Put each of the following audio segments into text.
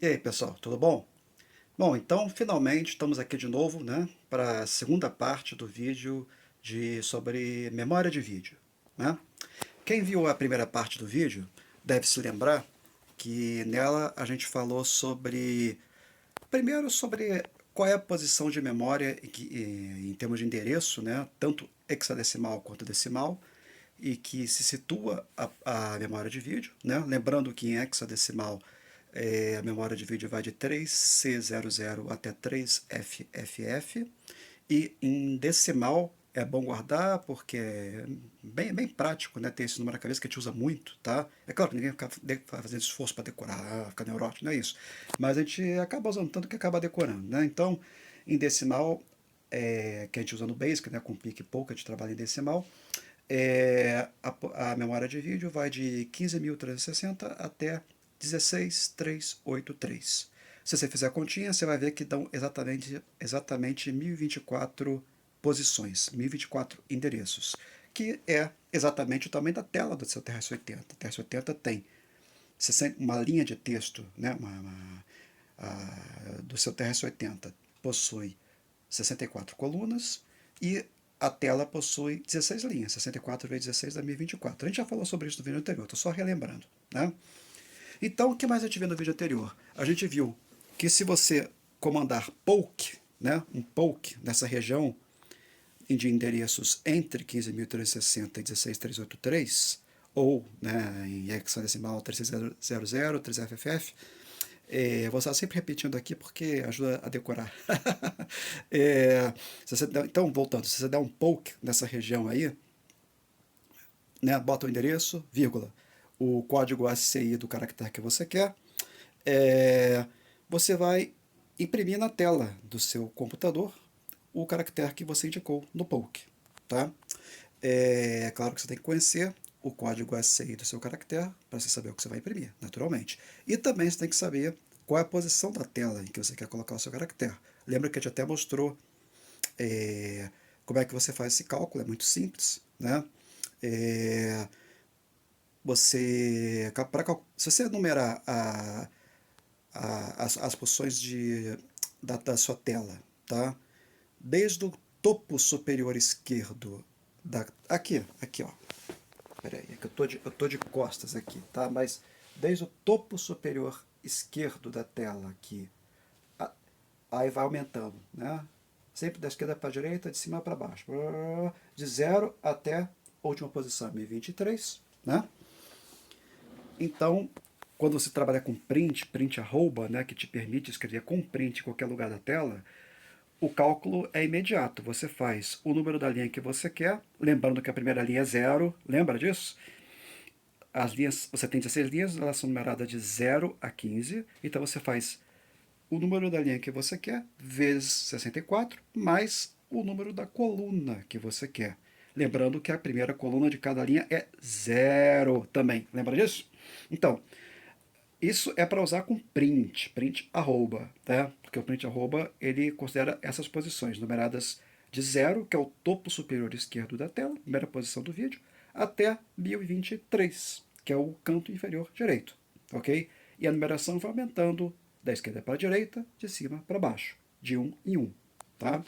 E aí, pessoal, tudo bom? Bom, então finalmente estamos aqui de novo, né, para a segunda parte do vídeo sobre memória de vídeo, né? Quem viu a primeira parte do vídeo deve se lembrar que nela a gente falou primeiro sobre qual é a posição de memória em termos de endereço, né, tanto hexadecimal quanto decimal, e que se situa a memória de vídeo, né? Lembrando que em hexadecimal a memória de vídeo vai de 3C00 até 3FFF, e em decimal é bom guardar porque é bem prático, né, ter esse número na cabeça que a gente usa muito, tá? É claro que ninguém fica fazendo esforço para decorar, ficar neurótico, não é isso. Mas a gente acaba usando tanto que acaba decorando, né? Então, em decimal, que a gente usa no Basic, né, com pique e pouco, a gente trabalha em decimal, a memória de vídeo vai de 15.360 até 16.383. Se você fizer a continha, você vai ver que dão exatamente 1024 posições, 1024 endereços, que é exatamente o tamanho da tela do seu TRS-80. O TRS-80 tem uma linha de texto, né, do seu TRS-80 possui 64 colunas e a tela possui 16 linhas, 64 vezes 16 dá 1024. A gente já falou sobre isso no vídeo anterior, estou só relembrando, né? Então, o que mais a gente viu no vídeo anterior? A gente viu que se você comandar poke, né, um poke nessa região de endereços entre 15.360 e 16.383, ou, né, em hexadecimal 3600, 3FFF, vou estar sempre repetindo aqui porque ajuda a decorar. Então, voltando, se você der um poke nessa região aí, né, bota o endereço, vírgula, o código ACI do caractere que você quer, você vai imprimir na tela do seu computador o caractere que você indicou no poke. Tá? É claro que você tem que conhecer o código ACI do seu caractere para você saber o que você vai imprimir, naturalmente. E também você tem que saber qual é a posição da tela em que você quer colocar o seu caractere. Lembra que a gente até mostrou como é que você faz esse cálculo, é muito simples, né? É, se você numerar as posições da sua tela, tá? Desde o topo superior esquerdo aqui, ó. Peraí, é que eu tô de costas aqui, tá? Mas desde o topo superior esquerdo da tela aqui, aí vai aumentando, né? Sempre da esquerda para a direita, de cima para baixo. De 0 até a última posição, 1023, né? Então, quando você trabalha com print arroba, né, que te permite escrever com print em qualquer lugar da tela, o cálculo é imediato. Você faz o número da linha que você quer, lembrando que a primeira linha é zero, lembra disso? As linhas, você tem 16 linhas, elas são numeradas de 0 a 15, então você faz o número da linha que você quer vezes 64 mais o número da coluna que você quer. Lembrando que a primeira coluna de cada linha é zero também. Lembra disso? Então, isso é para usar com print arroba, tá? Porque o print arroba ele considera essas posições numeradas de 0, que é o topo superior esquerdo da tela, primeira posição do vídeo, até 1023, que é o canto inferior direito, ok? E a numeração vai aumentando da esquerda para a direita, de cima para baixo, de um em um, tá?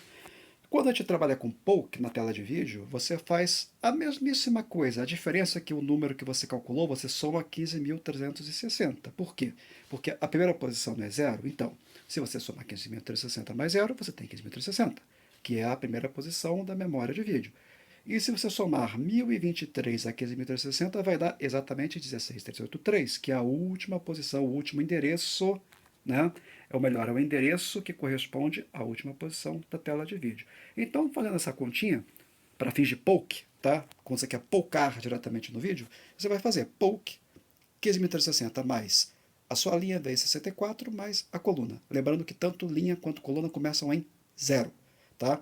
Quando a gente trabalha com poke na tela de vídeo, você faz a mesmíssima coisa. A diferença é que o número que você calculou, você soma 15.360. Por quê? Porque a primeira posição não é zero. Então, se você somar 15.360 mais zero, você tem 15.360, que é a primeira posição da memória de vídeo. E se você somar 1023 a 15.360, vai dar exatamente 16.383, que é a última posição, o último endereço, né? É o melhor, é o endereço que corresponde à última posição da tela de vídeo. Então, fazendo essa continha, para fins de poke, tá? Quando você quer pocar diretamente no vídeo, você vai fazer poke 15.360 mais a sua linha vezes 64 mais a coluna. Lembrando que tanto linha quanto coluna começam em zero, tá?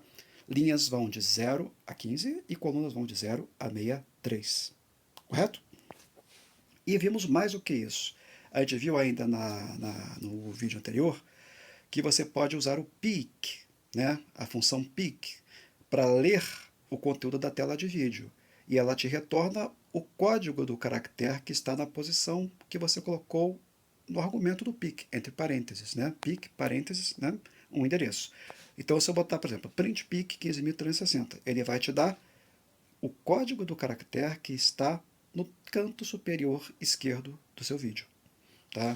Linhas vão de 0 a 15 e colunas vão de 0 a 63. Correto? E vimos mais do que isso. A gente viu ainda no vídeo anterior que você pode usar o peek, né, a função peek, para ler o conteúdo da tela de vídeo. E ela te retorna o código do caractere que está na posição que você colocou no argumento do PIC, entre parênteses, né? PIC, parênteses, né? Um endereço. Então, se eu botar, por exemplo, print PIC 15.360, ele vai te dar o código do caractere que está no canto superior esquerdo do seu vídeo, tá?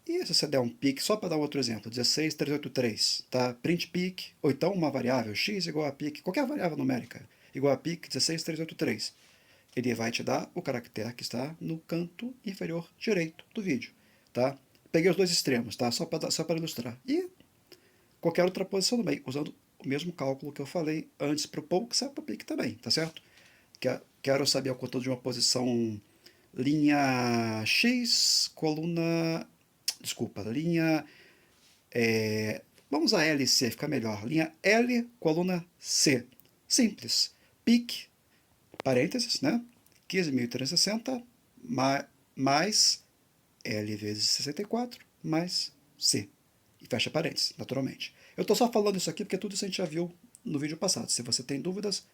E se você der um PIC, só para dar um outro exemplo, 16383, tá? Print PIC, ou então uma variável x igual a PIC, qualquer variável numérica, igual a PIC 16383. Ele vai te dar o caractere que está no canto inferior direito do vídeo, tá? Peguei os dois extremos, tá? Só para ilustrar. E qualquer outra posição no meio, usando o mesmo cálculo que eu falei antes para o POC, serve para o PIC também, tá certo? Quero saber o conteúdo de uma posição linha X, coluna... Desculpa, linha... vamos usar LC, fica melhor. Linha L, coluna C. Simples. PIC, parênteses, né? 15.360 mais L vezes 64 mais C. E fecha parênteses, naturalmente. Eu estou só falando isso aqui porque tudo isso a gente já viu no vídeo passado. Se você tem dúvidas,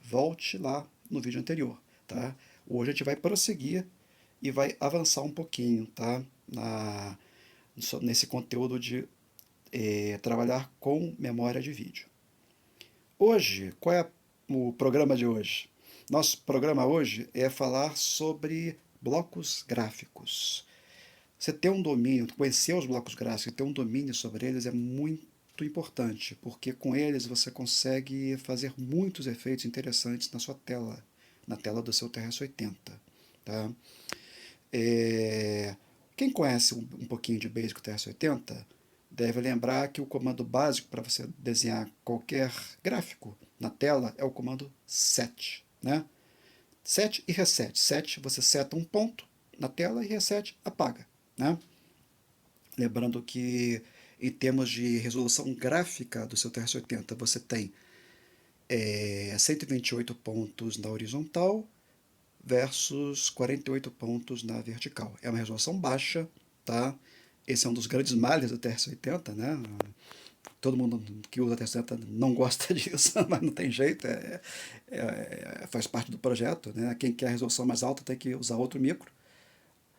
volte lá no vídeo anterior, tá? Hoje a gente vai prosseguir e vai avançar um pouquinho, tá? Nesse conteúdo de trabalhar com memória de vídeo. Hoje, qual é o programa de hoje? Nosso programa hoje é falar sobre blocos gráficos. Você ter um domínio, conhecer os blocos gráficos e ter um domínio sobre eles é muito importante, porque com eles você consegue fazer muitos efeitos interessantes na sua tela, na tela do seu TRS-80. Tá? Quem conhece um pouquinho de Basic TRS-80 deve lembrar que o comando básico para você desenhar qualquer gráfico na tela é o comando set, né? Set e reset. Set, você seta um ponto na tela e reset, apaga, né? Lembrando que em termos de resolução gráfica do seu TRS-80, você tem 128 pontos na horizontal versus 48 pontos na vertical. É uma resolução baixa, tá? Esse é um dos grandes males do TRS-80, né? Todo mundo que usa TRS-80 não gosta disso, mas não tem jeito, faz parte do projeto, né? Quem quer resolução mais alta tem que usar outro micro.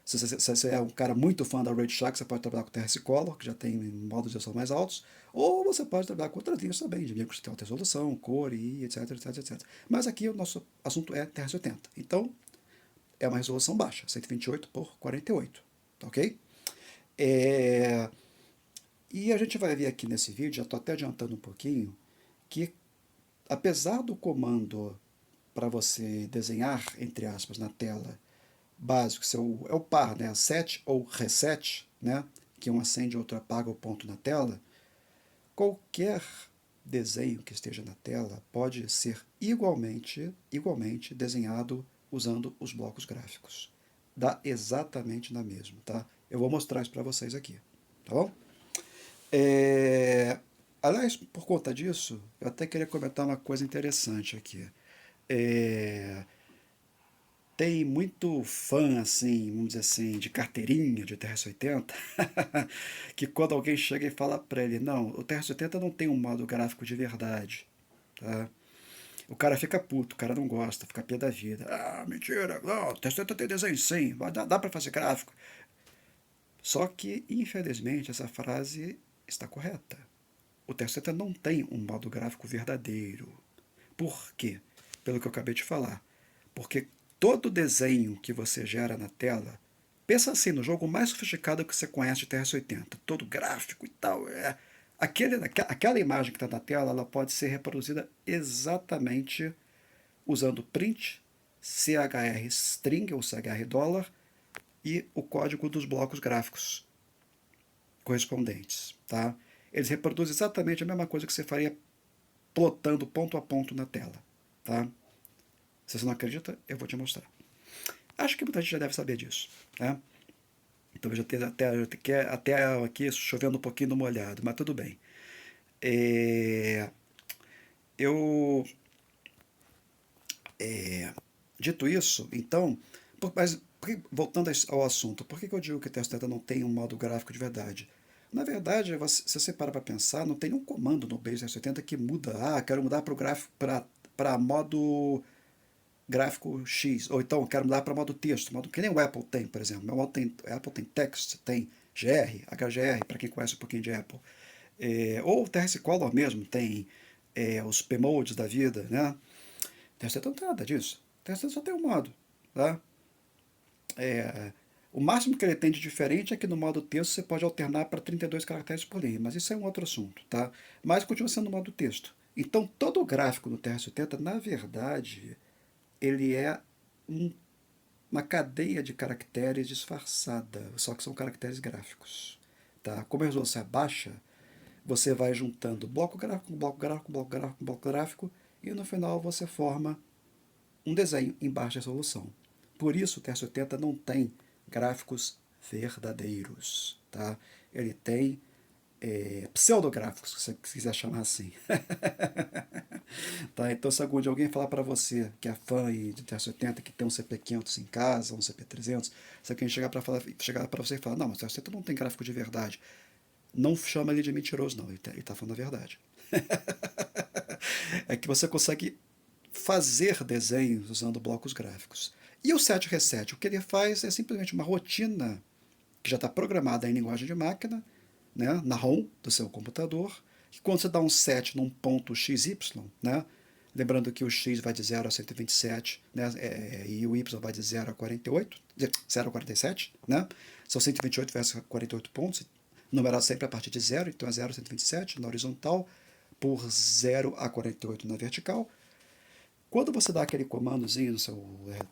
Se você é um cara muito fã da RageShack, você pode trabalhar com o TRS Color, que já tem modos de resolução mais altos, ou você pode trabalhar com outras linhas também, de micros que tem alta resolução, cor e etc, etc, etc. Mas aqui o nosso assunto é TRS-80. Então, é uma resolução baixa, 128 por 48, tá ok? E a gente vai ver aqui nesse vídeo, já estou até adiantando um pouquinho, que apesar do comando para você desenhar, entre aspas, na tela básico, é o par, né? Set ou reset, né? Que um acende e outro apaga o ponto na tela, qualquer desenho que esteja na tela pode ser igualmente desenhado usando os blocos gráficos. Dá exatamente na mesma, tá? Eu vou mostrar isso para vocês aqui, tá bom? Aliás, por conta disso, eu até queria comentar uma coisa interessante aqui. Tem muito fã, assim, vamos dizer assim, de carteirinha de TRS-80, que quando alguém chega e fala para ele, não, o TRS-80 não tem um modo gráfico de verdade, tá? O cara fica puto, o cara não gosta, fica pé da vida. Ah, mentira, não, o TRS-80 tem desenho sim, dá para fazer gráfico. Só que, infelizmente, essa frase está correta. O TRS-80 não tem um modo gráfico verdadeiro. Por quê? Pelo que eu acabei de falar. Porque todo desenho que você gera na tela, pensa assim, no jogo mais sofisticado que você conhece de TRS-80, todo gráfico e tal, aquela imagem que está na tela, ela pode ser reproduzida exatamente usando print, CHR string ou CHR dólar e o código dos blocos gráficos correspondentes, tá? Eles reproduzem exatamente a mesma coisa que você faria plotando ponto a ponto na tela, tá? Se você não acredita, eu vou te mostrar. Acho que muita gente já deve saber disso, né? Então já tem até aqui chovendo um pouquinho no molhado, mas tudo bem. Eu Dito isso, então, mas voltando ao assunto, por que eu digo que o TestData não tem um modo gráfico de verdade? Na verdade, se você para pensar, não tem um comando no Base 80 que muda. Ah, quero mudar para o gráfico para modo gráfico X, ou então eu quero mudar para modo texto, modo que nem o Apple tem, por exemplo. Meu modo tem, Apple tem text, tem GR, HGR, para quem conhece um pouquinho de Apple. Ou o TRS Color mesmo, tem os P-Modes da vida, né? TRS não tem nada disso. TRS só tem um modo, tá? É, o máximo que ele tem de diferente é que no modo texto você pode alternar para 32 caracteres por linha, mas isso é um outro assunto, tá? Mas continua sendo no modo texto. Então todo o gráfico no TR-80, na verdade, ele é um- uma cadeia de caracteres disfarçada, só que são caracteres gráficos, tá? Como a resolução é baixa, você vai juntando bloco gráfico, bloco gráfico, bloco gráfico, bloco gráfico, e no final você forma um desenho em baixa resolução. Por isso o TS-80 não tem gráficos verdadeiros, tá? Ele tem pseudográficos, se você quiser chamar assim. Tá? Então, se alguém falar para você que é fã de TS-80, que tem um CP500 em casa, um CP300, se alguém chegar para você e falar, não, mas o TS-80 não tem gráfico de verdade, não chama ele de mentiroso, não, ele tá falando a verdade. É que você consegue fazer desenhos usando blocos gráficos. E o set reset, o que ele faz é simplesmente uma rotina que já está programada em linguagem de máquina, né, na ROM do seu computador, que quando você dá um set num ponto XY, né, lembrando que o X vai de 0 a 127, né, e o Y vai de 0 a 48, 0 a 47, né, são 128 versus 48 pontos, numerado sempre a partir de 0, então é 0 a 127 na horizontal, por 0 a 48 na vertical. Quando você dá aquele comandozinho no seu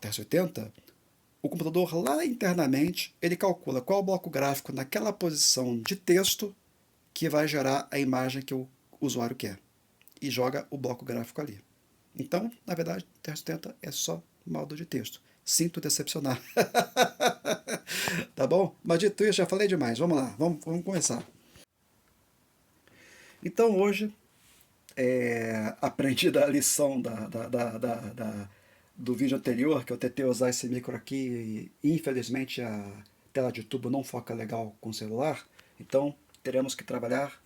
TRS-80, o computador lá internamente ele calcula qual o bloco gráfico naquela posição de texto que vai gerar a imagem que o usuário quer e joga o bloco gráfico ali. Então, na verdade, o TRS-80 é só modo de texto. Sinto decepcionar. Tá bom? Mas dito isso, já falei demais. Vamos lá, vamos começar. Então, hoje, aprendi da lição do vídeo anterior, que eu tentei usar esse micro aqui e infelizmente a tela de tubo não foca legal com o celular, então teremos que trabalhar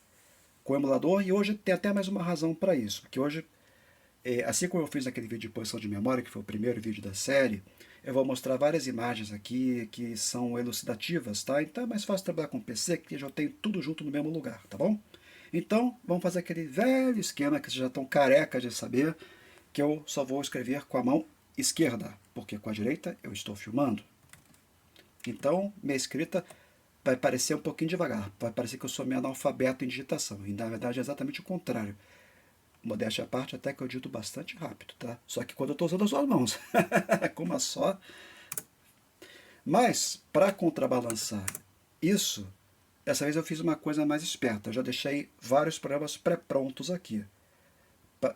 com o emulador e hoje tem até mais uma razão para isso, porque hoje, assim como eu fiz naquele vídeo de posição de memória, que foi o primeiro vídeo da série, eu vou mostrar várias imagens aqui que são elucidativas, tá? Então é mais fácil trabalhar com o PC, que já tem tudo junto no mesmo lugar, tá bom? Então, vamos fazer aquele velho esquema que vocês já estão carecas de saber, que eu só vou escrever com a mão esquerda, porque com a direita eu estou filmando. Então, minha escrita vai parecer um pouquinho devagar, vai parecer que eu sou meio analfabeto em digitação, e na verdade é exatamente o contrário. Modéstia à parte, até que eu digito bastante rápido, tá? Só que quando eu estou usando as duas mãos, com uma só. Mas, para contrabalançar isso, dessa vez eu fiz uma coisa mais esperta. Eu já deixei vários programas pré-prontos aqui.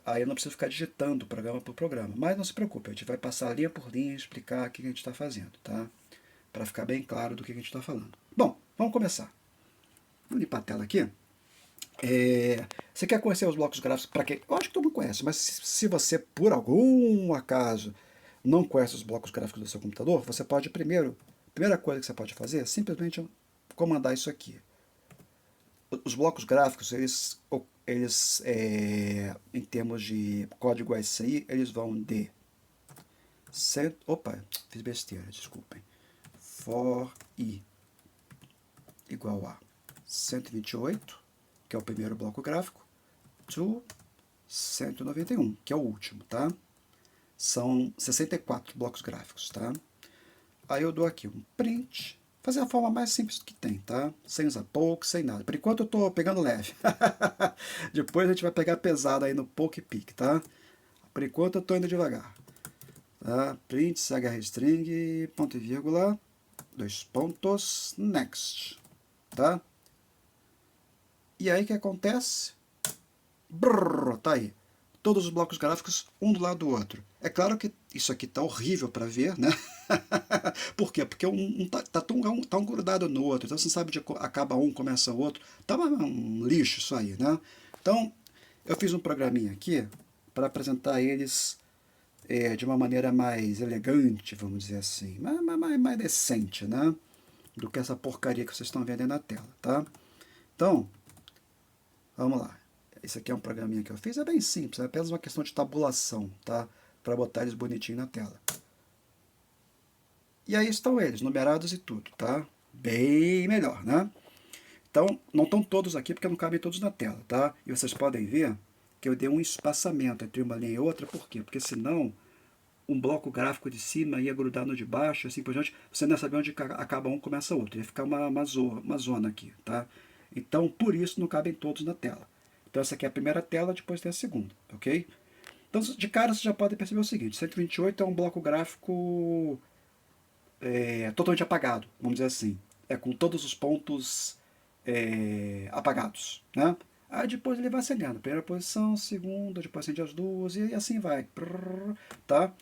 Aí eu não preciso ficar digitando programa por programa. Mas não se preocupe, a gente vai passar linha por linha e explicar o que a gente está fazendo, tá? Para ficar bem claro do que a gente está falando. Bom, vamos começar. Vou limpar a tela aqui. Você quer conhecer os blocos gráficos? Para quem? Eu acho que todo mundo conhece, mas se você, por algum acaso, não conhece os blocos gráficos do seu computador, você pode primeiro, a primeira coisa que você pode fazer é simplesmente comandar isso aqui. Os blocos gráficos, eles em termos de código SI, eles vão de... Opa, fiz besteira, desculpem. For i igual a 128, que é o primeiro bloco gráfico, to 191, que é o último, tá? São 64 blocos gráficos, tá? Aí eu dou aqui um print, fazer a forma mais simples que tem, tá? Sem usar poke, sem nada. Por enquanto eu tô pegando leve. Depois a gente vai pegar pesado aí no poke pick, tá? Por enquanto eu tô indo devagar. Tá? Print, chrstring, ponto e vírgula, 2 pontos, next. Tá? E aí o que acontece? Brrr, tá aí. Todos os blocos gráficos, um do lado do outro. É claro que isso aqui tá horrível para ver, né? Por quê? Porque um tá um grudado no outro, então você sabe de acaba um, começa o outro. Tá um lixo isso aí, né? Então, eu fiz um programinha aqui para apresentar eles de uma maneira mais elegante, vamos dizer assim, mais decente, né? Do que essa porcaria que vocês estão vendo aí na tela, tá? Então, vamos lá. Esse aqui é um programinha que eu fiz, é bem simples, é apenas uma questão de tabulação, tá? para botar eles bonitinho na tela. E aí estão eles, numerados e tudo, tá? Bem melhor, né? Então, não estão todos aqui porque não cabem todos na tela, tá? E vocês podem ver que eu dei um espaçamento entre uma linha e outra, por quê? Porque senão um bloco gráfico de cima ia grudar no de baixo, assim por diante, você não ia saber onde acaba um e começa outro, ia ficar uma zona aqui, tá? Então, por isso não cabem todos na tela. Então, essa aqui é a primeira tela, depois tem a segunda, ok? Então, de cara, você já pode perceber o seguinte, 128 é um bloco gráfico totalmente apagado, vamos dizer assim. É com todos os pontos apagados, né? Aí depois ele vai acendendo. Primeira posição, segunda, depois acende as duas e assim vai. Tá?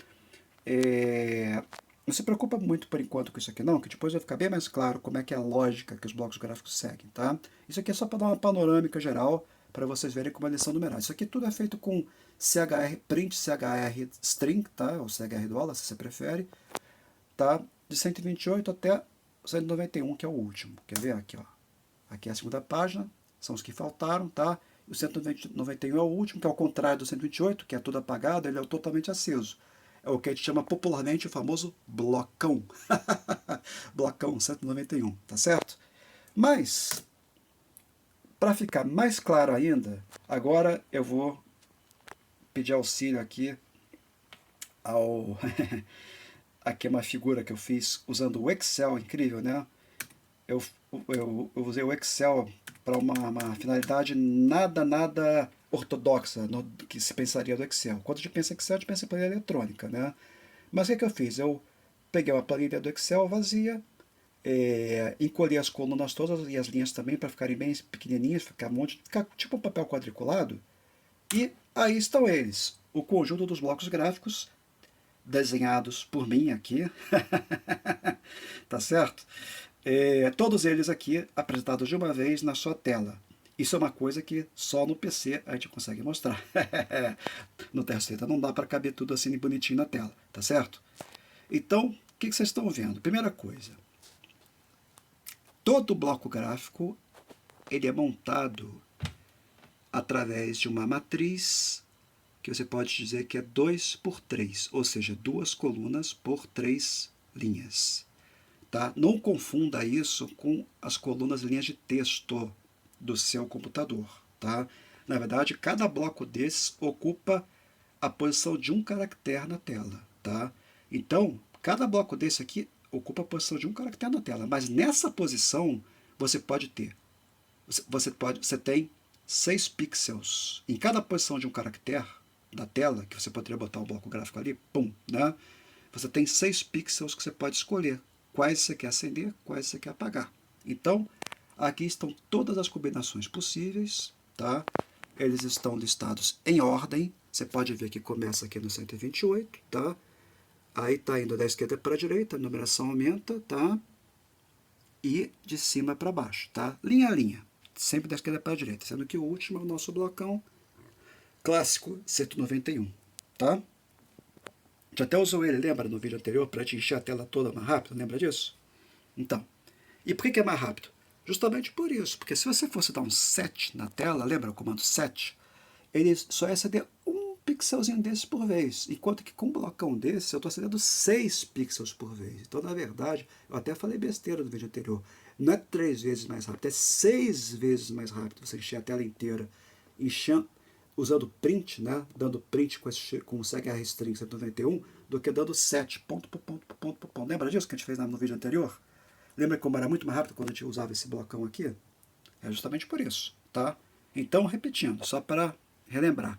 Não se preocupa muito por enquanto com isso aqui não, que depois vai ficar bem mais claro como é que é a lógica que os blocos gráficos seguem, tá? Isso aqui é só para dar uma panorâmica geral, para vocês verem como eles são numerados. Isso aqui tudo é feito com CHR, print CHR string, tá? Ou CHR dólar, se você prefere, tá? De 128 até 191, que é o último. Quer ver aqui, ó? Aqui é a segunda página, são os que faltaram, tá? O 191 é o último, que é o contrário do 128, que é tudo apagado, ele é totalmente aceso. É o que a gente chama popularmente o famoso blocão. Blocão 191, tá certo? Mas, para ficar mais claro ainda, agora eu vou pedir auxílio aqui ao... Aqui é uma figura que eu fiz usando o Excel, incrível, né? Eu usei o Excel para uma finalidade nada ortodoxa no que se pensaria do Excel. Quando a gente pensa em Excel, a gente pensa em planilha eletrônica, né? Mas o que eu fiz? Eu peguei uma planilha do Excel vazia, encolhi as colunas todas e as linhas também para ficarem bem pequenininhas, ficar tipo um papel quadriculado. E aí estão eles, o conjunto dos blocos gráficos desenhados por mim aqui, tá certo? Todos eles aqui apresentados de uma vez na sua tela. Isso é uma coisa que só no PC a gente consegue mostrar. No Terceira não dá para caber tudo assim bonitinho na tela, tá certo? Então, o que vocês estão vendo? Primeira coisa, todo bloco gráfico ele é montado através de uma matriz que você pode dizer que é 2 por 3, ou seja, 2 colunas por 3 linhas. Tá? Não confunda isso com as colunas linhas de texto do seu computador. Tá? Na verdade, cada bloco desses ocupa a posição de um caractere na tela. Tá? Então, cada bloco desse aqui ocupa a posição de um caractere na tela, mas nessa posição você pode ter, você tem 6 pixels em cada posição de um caractere da tela, que você poderia botar um bloco gráfico ali, pum, né? Você tem 6 pixels que você pode escolher quais você quer acender, quais você quer apagar. Então, aqui estão todas as combinações possíveis, tá? Eles estão listados em ordem, você pode ver que começa aqui no 128, tá? Aí está indo da esquerda para a direita, a numeração aumenta, tá? E de cima para baixo, tá? Linha a linha, sempre da esquerda para a direita, sendo que o último é o nosso blocão clássico 191, tá? Já até usou ele, lembra, no vídeo anterior, para te encher a tela toda mais rápido, lembra disso? Então, e por que é mais rápido? Justamente por isso, porque se você fosse dar um set na tela, lembra o comando set? Ele só ia acender um pixelzinho desse por vez, enquanto que com um blocão desse eu estou acendendo 6 pixels por vez. Então, na verdade, eu até falei besteira no vídeo anterior, não é 3 vezes mais rápido, é 6 vezes mais rápido você encher a tela inteira, usando print, né, dando print com o CHR string 191, do que dando set, ponto por ponto por ponto por ponto. Lembra disso que a gente fez no vídeo anterior? Lembra como era muito mais rápido quando a gente usava esse blocão aqui? É justamente por isso, tá? Então, repetindo, só para relembrar,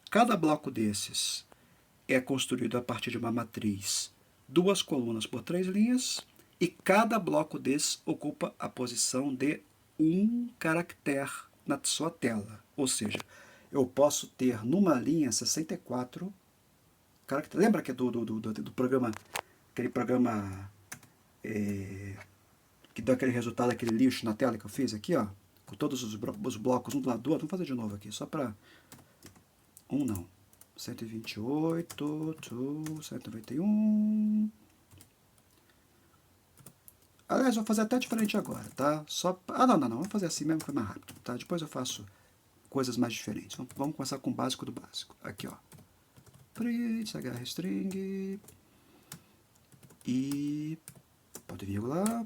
cada bloco desses é construído a partir de uma matriz, 2 colunas por 3 linhas, e cada bloco desses ocupa a posição de um caractere na sua tela. Ou seja, eu posso ter numa linha 64 caracteres. Lembra que é do programa, aquele programa que deu aquele resultado, aquele lixo na tela que eu fiz aqui, ó, com todos os blocos um do lado do outro. Vamos fazer de novo aqui, só para... não. 128, 191... Aliás, vou fazer até diferente agora, tá? Não. Vamos fazer assim mesmo, que foi mais rápido, tá? Depois eu faço coisas mais diferentes. Vamos começar com o básico do básico. Aqui, ó. print, CH string, e ponto e vírgula,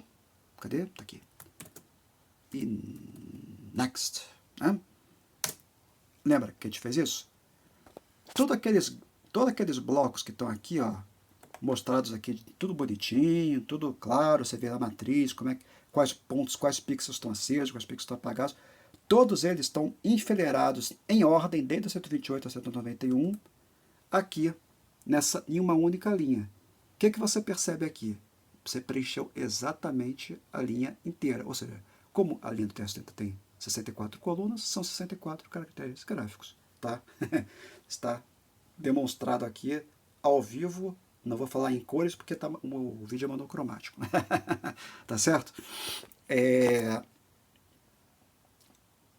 cadê? Tá aqui. E next, né? Lembra que a gente fez isso? Todos aqueles blocos que estão aqui, ó, mostrados aqui, tudo bonitinho, tudo claro, você vê a matriz, quais pontos, quais pixels estão acesos, quais pixels estão apagados, todos eles estão enfileirados em ordem, desde o 128 a 191, aqui, em uma única linha. O que você percebe aqui? Você preencheu exatamente a linha inteira, ou seja, como a linha do texto tem 64 colunas, são 64 caracteres gráficos, tá? Está demonstrado aqui ao vivo. Não vou falar em cores porque o vídeo é monocromático. Tá certo?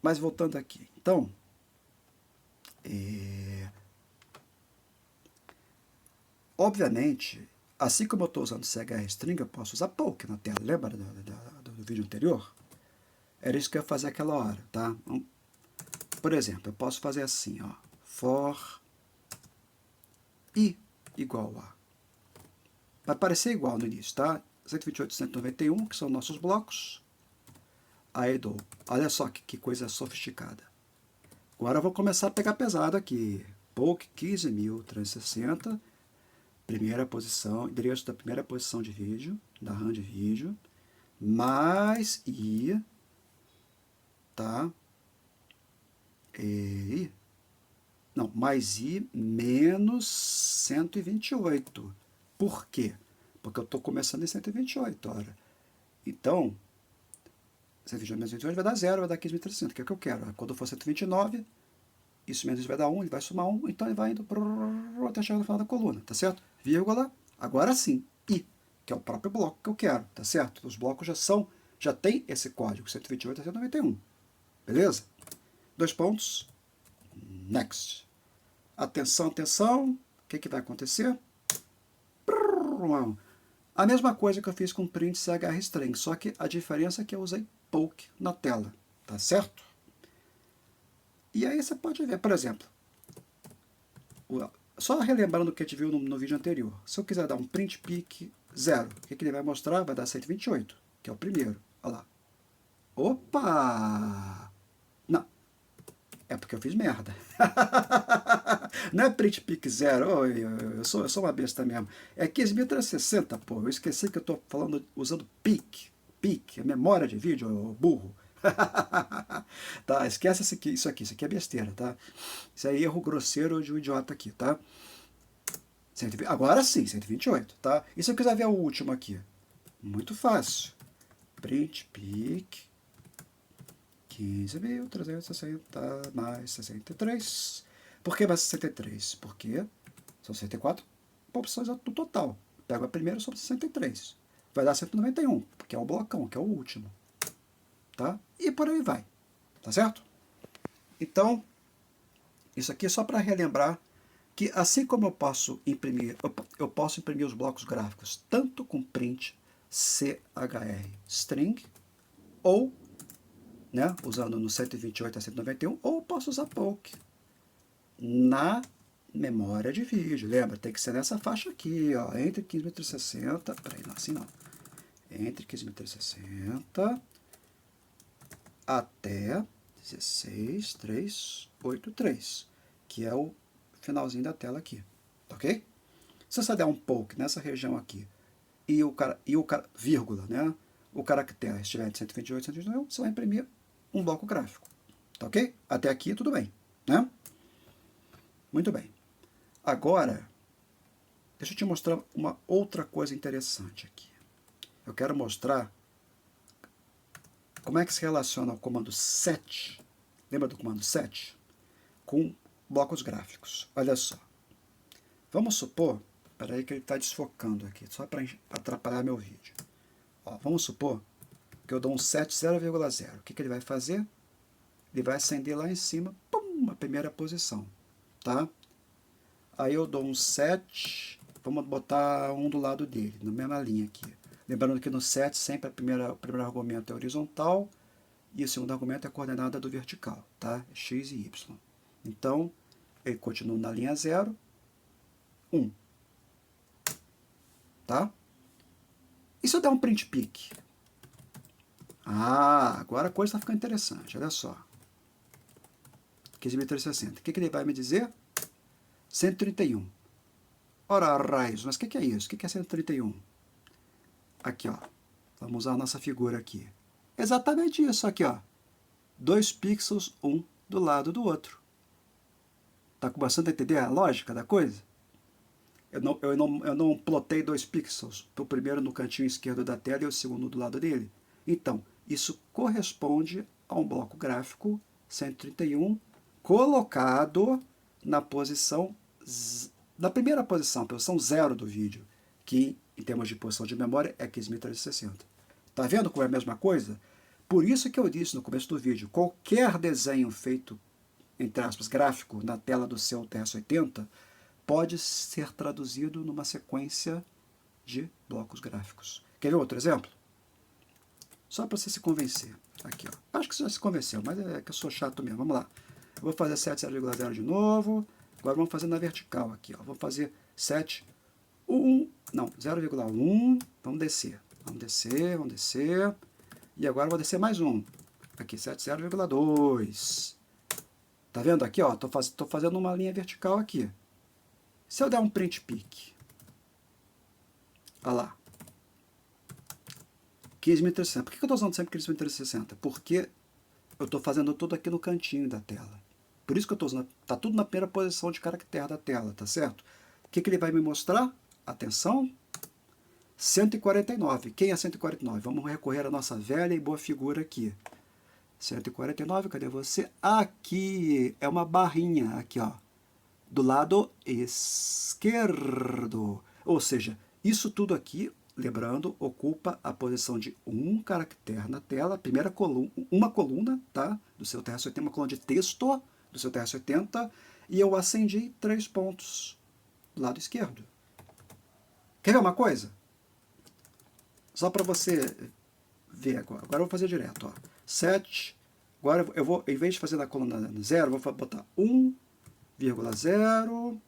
Mas voltando aqui. Então, obviamente, assim como eu estou usando CHRString, eu posso usar poke na tela. Lembra do vídeo anterior? Era isso que eu ia fazer aquela hora, tá? Por exemplo, eu posso fazer assim, ó. For i igual a. Vai parecer igual no início, tá? 128 e 191, que são nossos blocos. Aí dou. Olha só que coisa sofisticada. Agora eu vou começar a pegar pesado aqui. Poke 15.360. Primeira posição, endereço da primeira posição de vídeo, da RAM de vídeo. Mais i. Tá? Não, mais i menos 128. Por quê? Porque eu estou começando em 128, ora. Então, 128 menos 128 vai dar 0, vai dar 15.300, que é o que eu quero. Quando for 129, isso menos isso vai dar 1, ele vai somar 1, então ele vai indo até chegar no final da coluna, tá certo? Vírgula, agora sim, i, que é o próprio bloco que eu quero, tá certo? Os blocos já tem esse código, 128 a 191, beleza? 2 pontos, next. Atenção, atenção, o que vai acontecer? A mesma coisa que eu fiz com print CHRString, só que a diferença é que eu usei poke na tela, tá certo? E aí você pode ver, por exemplo, só relembrando o que a gente viu no vídeo anterior, se eu quiser dar um print peak 0, o que ele vai mostrar? Vai dar 128, que é o primeiro, olha lá. Opa! Não, é porque eu fiz merda. Não é print peak 0, oh, eu sou uma besta mesmo. É 15.360, pô. Eu esqueci que eu estou falando usando peak. Peak, é memória de vídeo, burro. Tá, esquece isso aqui é besteira, tá? Isso é erro grosseiro de um idiota aqui, tá? Agora sim, 128, tá? E se eu quiser ver o último aqui? Muito fácil. Print peak 15.360 mais 63. Por que mais 63? Porque são 64 opções no total. Pego a primeira sobre 63. Vai dar 191, que é o blocão, que é o último. Tá? E por aí vai. Tá certo? Então, isso aqui é só para relembrar que assim como eu posso imprimir os blocos gráficos tanto com print CHR string ou, né, usando no 128 a 191, ou posso usar poke na memória de vídeo. Lembra, tem que ser nessa faixa aqui, ó, entre 15.360, peraí, não, assim não, entre 15.360 até 16.383, que é o finalzinho da tela aqui, ok? Se você der um poke nessa região aqui e o vírgula, né, o caractere estiver entre 128 e 129, você vai imprimir um bloco gráfico, tá ok? Até aqui tudo bem, né? Muito bem. Agora, deixa eu te mostrar uma outra coisa interessante aqui. Eu quero mostrar como é que se relaciona o comando set, lembra do comando set? Com blocos gráficos. Olha só. Vamos supor, peraí que ele está desfocando aqui, só para atrapalhar meu vídeo. Ó, vamos supor que eu dou um set 0,0. O que ele vai fazer? Ele vai acender lá em cima, pum, a primeira posição, tá? Aí eu dou um set, vamos botar um do lado dele, na mesma linha aqui. Lembrando que no set sempre o primeiro argumento é horizontal e o segundo argumento é a coordenada do vertical, tá? X e Y. Então, ele continua na linha 0, 1. Tá? E se eu der um print peak? Ah, agora a coisa está ficando interessante, olha só. 15.360. O que ele vai me dizer? 131. Ora, raios, mas o que é isso? O que é 131? Aqui, ó. Vamos usar a nossa figura aqui. Exatamente isso aqui, ó. 2 pixels, um do lado do outro. Tá começando a entender a lógica da coisa? Eu não plotei 2 pixels, o primeiro no cantinho esquerdo da tela e o segundo do lado dele. Então, isso corresponde a um bloco gráfico 131 colocado na posição, na primeira posição, posição 0 do vídeo, que em termos de posição de memória é 15.360. Tá vendo como é a mesma coisa? Por isso que eu disse no começo do vídeo, qualquer desenho feito, entre aspas, gráfico, na tela do seu TS-80, pode ser traduzido numa sequência de blocos gráficos. Quer ver outro exemplo? Só para você se convencer. Aqui, ó. Acho que você já se convenceu, mas é que eu sou chato mesmo. Vamos lá. Eu vou fazer 7,0,0 de novo. Agora vamos fazer na vertical aqui, ó. Vou fazer 7, 1, não, 0,1. Vamos descer. Vamos descer, vamos descer. E agora eu vou descer mais um. Aqui, 7,0,2. Tá vendo aqui, ó? Tô fazendo uma linha vertical aqui. Se eu der um print peak, olha lá, 15.360. Por que eu estou usando sempre 15.360? Porque eu estou fazendo tudo aqui no cantinho da tela. Por isso que eu estou usando, está tudo na primeira posição de caractere da tela, tá certo? O que ele vai me mostrar? Atenção, 149. Quem é 149? Vamos recorrer à nossa velha e boa figura aqui. 149, cadê você? Aqui, é uma barrinha, aqui, ó. Do lado esquerdo. Ou seja, isso tudo aqui, lembrando, ocupa a posição de um caractere na tela, primeira coluna, uma coluna, tá? Do seu TS-80, uma coluna de texto do seu TS-80, e eu acendi 3 pontos do lado esquerdo. Quer ver uma coisa? Só para você ver agora. Agora eu vou fazer direto, ó. 7. Agora eu vou, em vez de fazer na coluna 0, eu vou botar 1,0.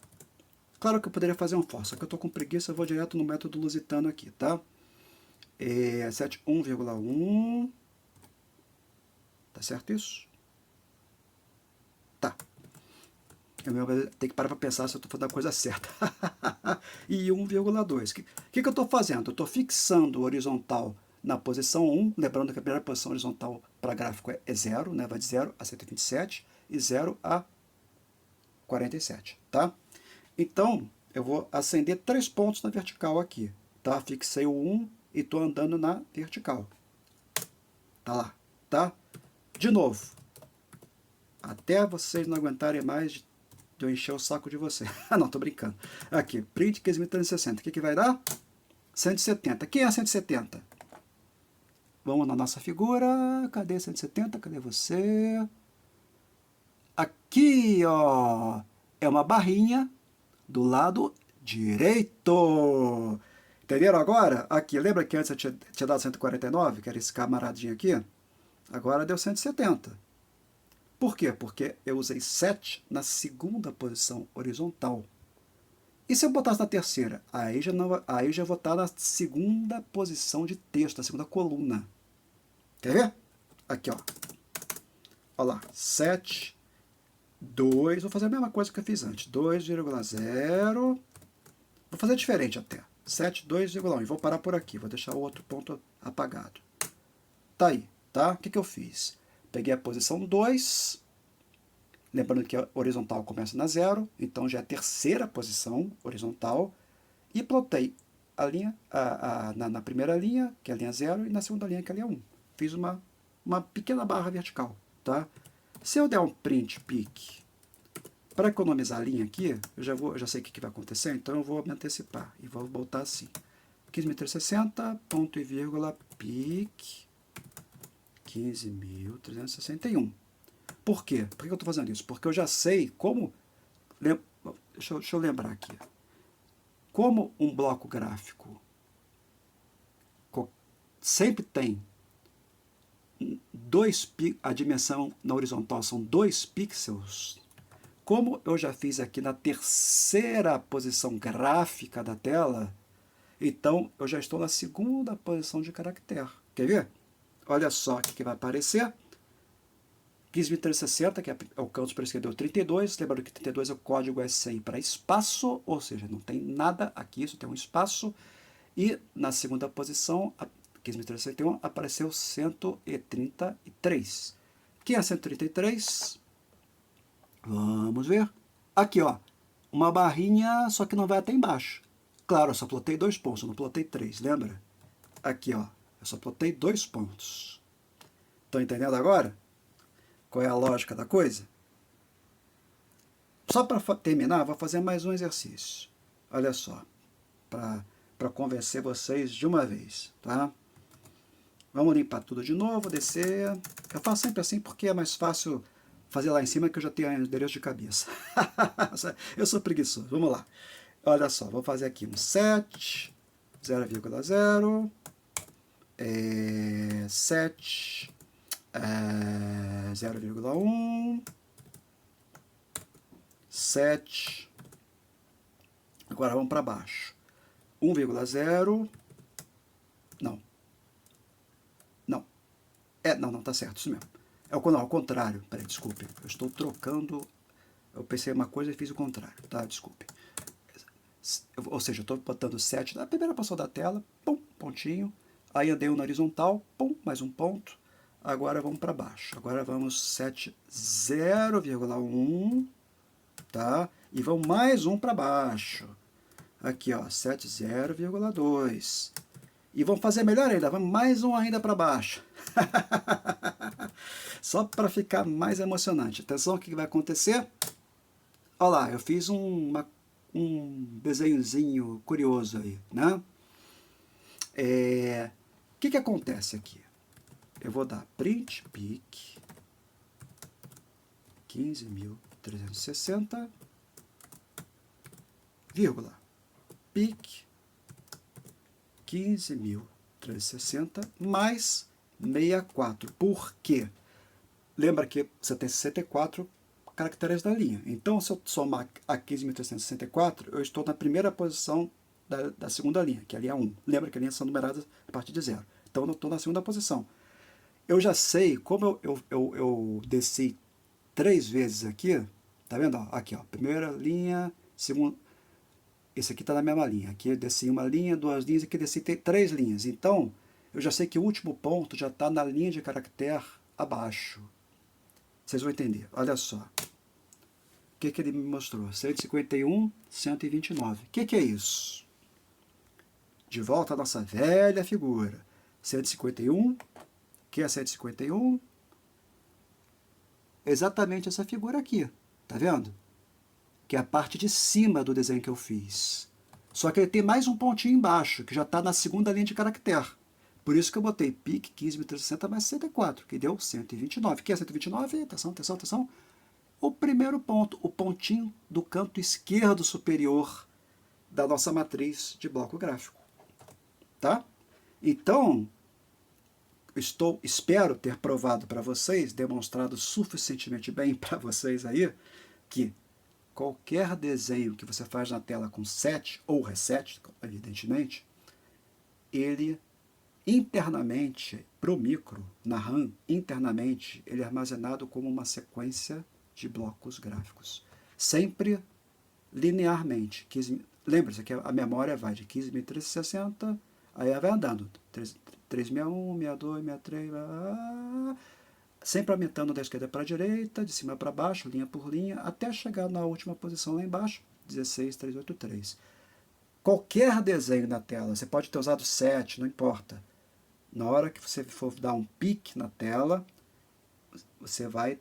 Claro que eu poderia fazer um for, só que eu estou com preguiça, eu vou direto no método lusitano aqui, tá? 7, 1,1. Tá certo isso? Tá. Eu tenho que parar para pensar se eu estou fazendo a coisa certa. E 1,2. O que eu estou fazendo? Eu estou fixando o horizontal na posição 1, lembrando que a primeira posição horizontal para gráfico é 0, né? Vai de 0 a 127 e 0 a 47, tá? Então, eu vou acender 3 pontos na vertical aqui, tá? Fixei o 1 e estou andando na vertical. Tá lá, tá? De novo, até vocês não aguentarem mais de eu encher o saco de vocês. Ah, não, tô brincando. Aqui, print 15.360. O que vai dar? 170. Quem é 170? Vamos na nossa figura. Cadê 170? Cadê você? Aqui, ó. É uma barrinha do lado direito. Entenderam agora? Aqui, lembra que antes eu tinha dado 149, que era esse camaradinho aqui? Agora deu 170. Por quê? Porque eu usei 7 na segunda posição horizontal. E se eu botasse na terceira? Aí já vou estar na segunda posição de texto, na segunda coluna. Quer ver? Aqui, ó. Olha lá. 7, 2. Vou fazer a mesma coisa que eu fiz antes. 2,0. Vou fazer diferente até. 7, 2,1. E vou parar por aqui. Vou deixar o outro ponto apagado. Tá aí, tá? O que eu fiz? Peguei a posição 2, lembrando que a horizontal começa na 0, então já é a terceira posição horizontal, e plotei a linha, na primeira linha, que é a linha 0, e na segunda linha, que é a linha 1. Fiz uma pequena barra vertical, tá? Se eu der um print peak, para economizar a linha aqui, eu já sei o que vai acontecer, então eu vou me antecipar, e vou botar assim, 15.360, ponto e vírgula, peak, 15.361. Por quê? Por que eu estou fazendo isso? Porque eu já sei como... Deixa eu lembrar aqui. Como um bloco gráfico sempre tem a dimensão na horizontal são 2 pixels, Como eu já fiz aqui na terceira posição gráfica da tela, então eu já estou na segunda posição de caractere. Quer ver? Olha só o que vai aparecer. 15.360, que é o canto para escrever o 32. Lembrando que 32 é o código SI para espaço, ou seja, não tem nada aqui, só tem um espaço. E na segunda posição, 15.361, apareceu 133. Quem é 133? Vamos ver. Aqui, ó. Uma barrinha, só que não vai até embaixo. Claro, eu só plotei 2 pontos, eu não plotei 3, lembra? Aqui, ó. Eu só plotei 2 pontos. Estão entendendo agora? Qual é a lógica da coisa? Só para terminar, vou fazer mais um exercício. Olha só. Para convencer vocês de uma vez, tá? Vamos limpar tudo de novo, descer. Eu faço sempre assim porque é mais fácil fazer lá em cima que eu já tenho o endereço de cabeça. Eu sou preguiçoso. Vamos lá. Olha só, vou fazer aqui um 7, 0,0, 7, 0,1, 7. Agora vamos para baixo. 1,0. Não. Não. Não, tá certo, isso mesmo. Ao contrário. Peraí, desculpe. Eu estou trocando. Eu pensei uma coisa e fiz o contrário, tá? Desculpe. Ou seja, eu estou botando 7 na primeira posição da tela, pum, pontinho. Aí andei na horizontal, pum, mais um ponto. Agora vamos para baixo. Agora vamos 7, 0,1, tá? E vamos mais um para baixo. Aqui, ó, 7, 0,2. E vamos fazer melhor ainda, vamos mais um ainda para baixo. Só para ficar mais emocionante. Atenção, o que vai acontecer? Olha lá, eu fiz um desenhozinho curioso aí, né? O que acontece aqui? Eu vou dar print peak 15.360, vírgula, peak 15.360 mais 64. Por quê? Lembra que você tem 64 caracteres da linha. Então, se eu somar a 15.364, eu estou na primeira posição da segunda linha, que é a linha 1. Lembra que as linhas são numeradas a partir de 0. Então, eu estou na segunda posição. Eu já sei, como eu desci 3 vezes aqui, tá vendo? Aqui, ó, primeira linha, segunda. Esse aqui está na mesma linha. Aqui eu desci uma linha, 2 linhas, aqui eu desci 3 linhas. Então, eu já sei que o último ponto já está na linha de caractere abaixo. Vocês vão entender. Olha só. O que ele me mostrou? 151, 129. O que é isso? De volta à nossa velha figura. 151. O que é 151? Exatamente essa figura aqui. Tá vendo? Que é a parte de cima do desenho que eu fiz. Só que ele tem mais um pontinho embaixo, que já está na segunda linha de caractere. Por isso que eu botei pique 15.360 mais 64, que deu 129. O que é 129? Atenção, atenção, atenção. O primeiro ponto, o pontinho do canto esquerdo superior da nossa matriz de bloco gráfico. Tá? Então, espero ter provado para vocês, demonstrado suficientemente bem para vocês aí, que qualquer desenho que você faz na tela com set ou reset, evidentemente, ele internamente, para o micro, na RAM, internamente, ele é armazenado como uma sequência de blocos gráficos. Sempre linearmente. Lembra-se que a memória vai de 15.360, aí ela vai andando. 361, 62, 63, sempre aumentando da esquerda para a direita, de cima para baixo, linha por linha, até chegar na última posição lá embaixo, 16.383. Qualquer desenho na tela, você pode ter usado 7, não importa. Na hora que você for dar um pique na tela, você vai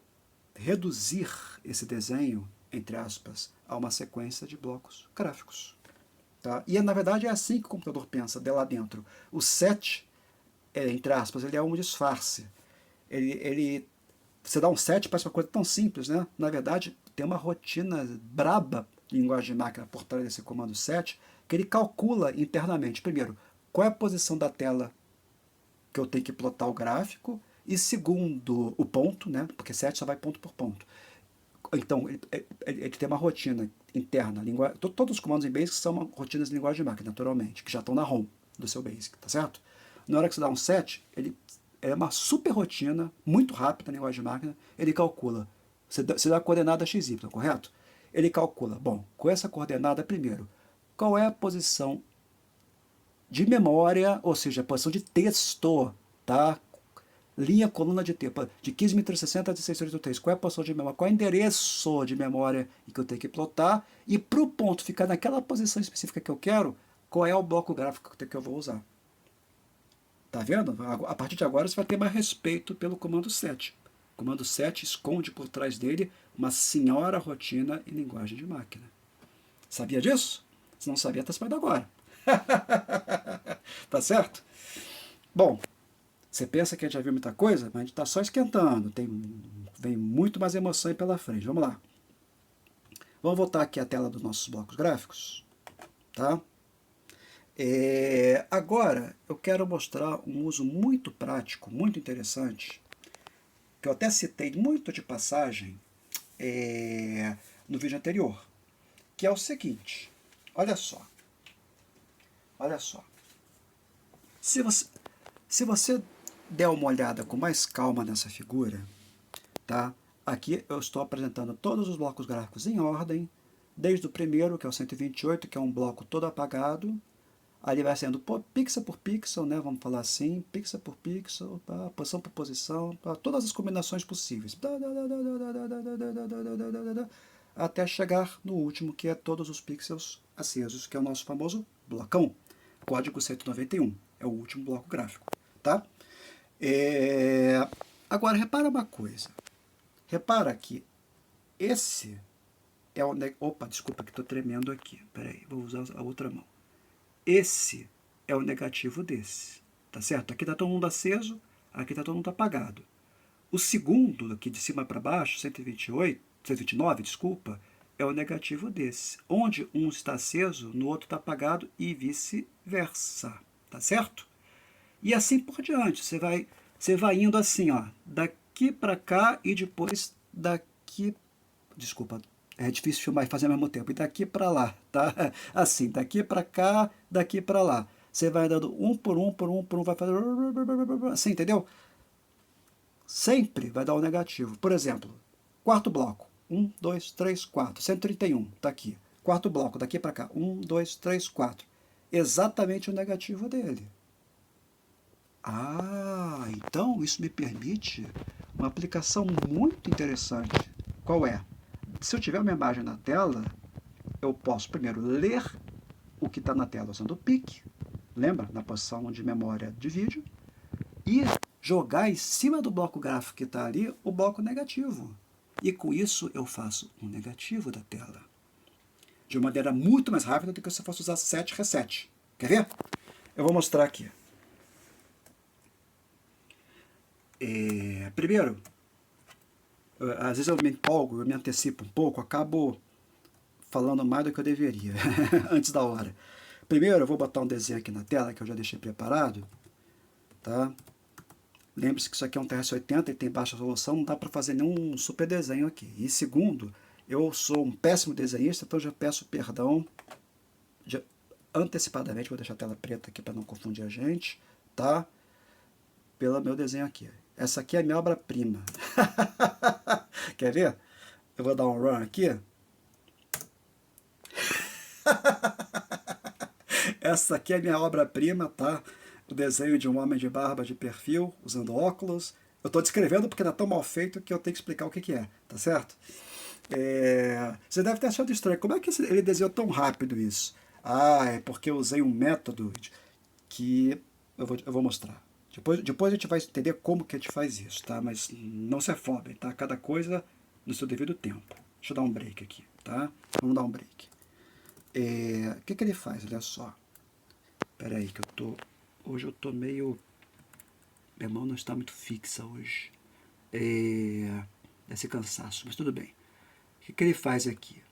reduzir esse desenho, entre aspas, a uma sequência de blocos gráficos. Tá? E na verdade é assim que o computador pensa, de lá dentro. O set, entre aspas, ele é um disfarce. Você dá um set, parece uma coisa tão simples, né? Na verdade, tem uma rotina braba de linguagem de máquina por trás desse comando set, que ele calcula internamente, primeiro, qual é a posição da tela que eu tenho que plotar o gráfico, e segundo, o ponto, né? Porque set só vai ponto por ponto. Então, ele tem uma rotina interna. Todos os comandos em Basic são rotinas de linguagem de máquina, naturalmente, que já estão na ROM do seu Basic, tá certo? Na hora que você dá um set, ele é uma super rotina, muito rápida na linguagem de máquina, ele calcula. Você dá a coordenada XY, correto? Ele calcula, bom, com essa coordenada, primeiro, qual é a posição de memória, ou seja, a posição de texto, tá? Linha, coluna de tempo, de 15.360 a 1683. Qual é a posição de memória? Qual é o endereço de memória que eu tenho que plotar? E para o ponto ficar naquela posição específica que eu quero, qual é o bloco gráfico que eu vou usar? Tá vendo? A partir de agora você vai ter mais respeito pelo comando set. O comando set esconde por trás dele uma senhora rotina em linguagem de máquina. Sabia disso? Se não sabia, está sabendo agora. Tá certo? Bom, você pensa que a gente já viu muita coisa, mas a gente está só esquentando. Vem muito mais emoção aí pela frente. Vamos lá. Vamos voltar aqui à tela dos nossos blocos gráficos. Tá? Agora, eu quero mostrar um uso muito prático, muito interessante, que eu até citei muito de passagem no vídeo anterior, que é o seguinte. Olha só. Olha só. Se você der uma olhada com mais calma nessa figura, tá? Aqui eu estou apresentando todos os blocos gráficos em ordem, desde o primeiro, que é o 128, que é um bloco todo apagado. Ali vai sendo pixel por pixel, né? Vamos falar assim, pixel por pixel, posição por posição, todas as combinações possíveis. Até chegar no último, que é todos os pixels acesos, que é o nosso famoso blocão. Código 191, é o último bloco gráfico, tá? Agora, repara uma coisa. Repara que esse é o... Opa, desculpa que estou tremendo aqui. Peraí, vou usar a outra mão. Esse é o negativo desse, tá certo? Aqui está todo mundo aceso, aqui está todo mundo apagado. O segundo, aqui de cima para baixo, 129, desculpa, é o negativo desse. Onde um está aceso, no outro está apagado e vice-versa, tá certo? E assim por diante, você vai indo assim, ó, daqui para cá e depois daqui... Desculpa, é difícil filmar e fazer ao mesmo tempo. E daqui para lá, tá? Assim, daqui para cá, daqui para lá. Você vai dando um por um, vai fazer... Assim, entendeu? Sempre vai dar um negativo. Por exemplo, quarto bloco. 1, 2, 3, 4. 131, tá aqui. Quarto bloco, daqui para cá. 1, 2, 3, 4. Exatamente o negativo dele. Ah, então isso me permite uma aplicação muito interessante. Qual é? Se eu tiver uma imagem na tela, eu posso primeiro ler o que está na tela usando o PIC, lembra? Na posição de memória de vídeo, e jogar em cima do bloco gráfico que está ali o bloco negativo. E com isso eu faço um negativo da tela. De uma maneira muito mais rápida do que se eu fosse usar set reset. Quer ver? Eu vou mostrar aqui. Primeiro, às vezes eu me empolgo, eu me antecipo um pouco, acabo falando mais do que eu deveria, antes da hora. Primeiro eu vou botar um desenho aqui na tela, que eu já deixei preparado, tá? Lembre-se que isso aqui é um TRS-80 e tem baixa resolução, não dá para fazer nenhum super desenho aqui. E segundo, eu sou um péssimo desenhista, então já peço perdão antecipadamente, vou deixar a tela preta aqui para não confundir a gente, tá? Pelo meu desenho aqui. Essa aqui é a minha obra-prima. Quer ver? Eu vou dar um run aqui. Essa aqui é a minha obra-prima, tá? O desenho de um homem de barba de perfil, usando óculos. Eu estou descrevendo porque está tão mal feito que eu tenho que explicar o que é, tá certo? Você deve ter achado estranho. Como é que ele desenhou tão rápido isso? Ah, é porque eu usei um método que eu vou mostrar. Depois a gente vai entender como que a gente faz isso, tá? Mas não se afobem, tá? Cada coisa no seu devido tempo. Deixa eu dar um break aqui, tá? Vamos dar um break. O que ele faz? Olha só. Espera aí que hoje eu tô meio... Minha mão não está muito fixa hoje. Esse cansaço, mas tudo bem. O que ele faz aqui?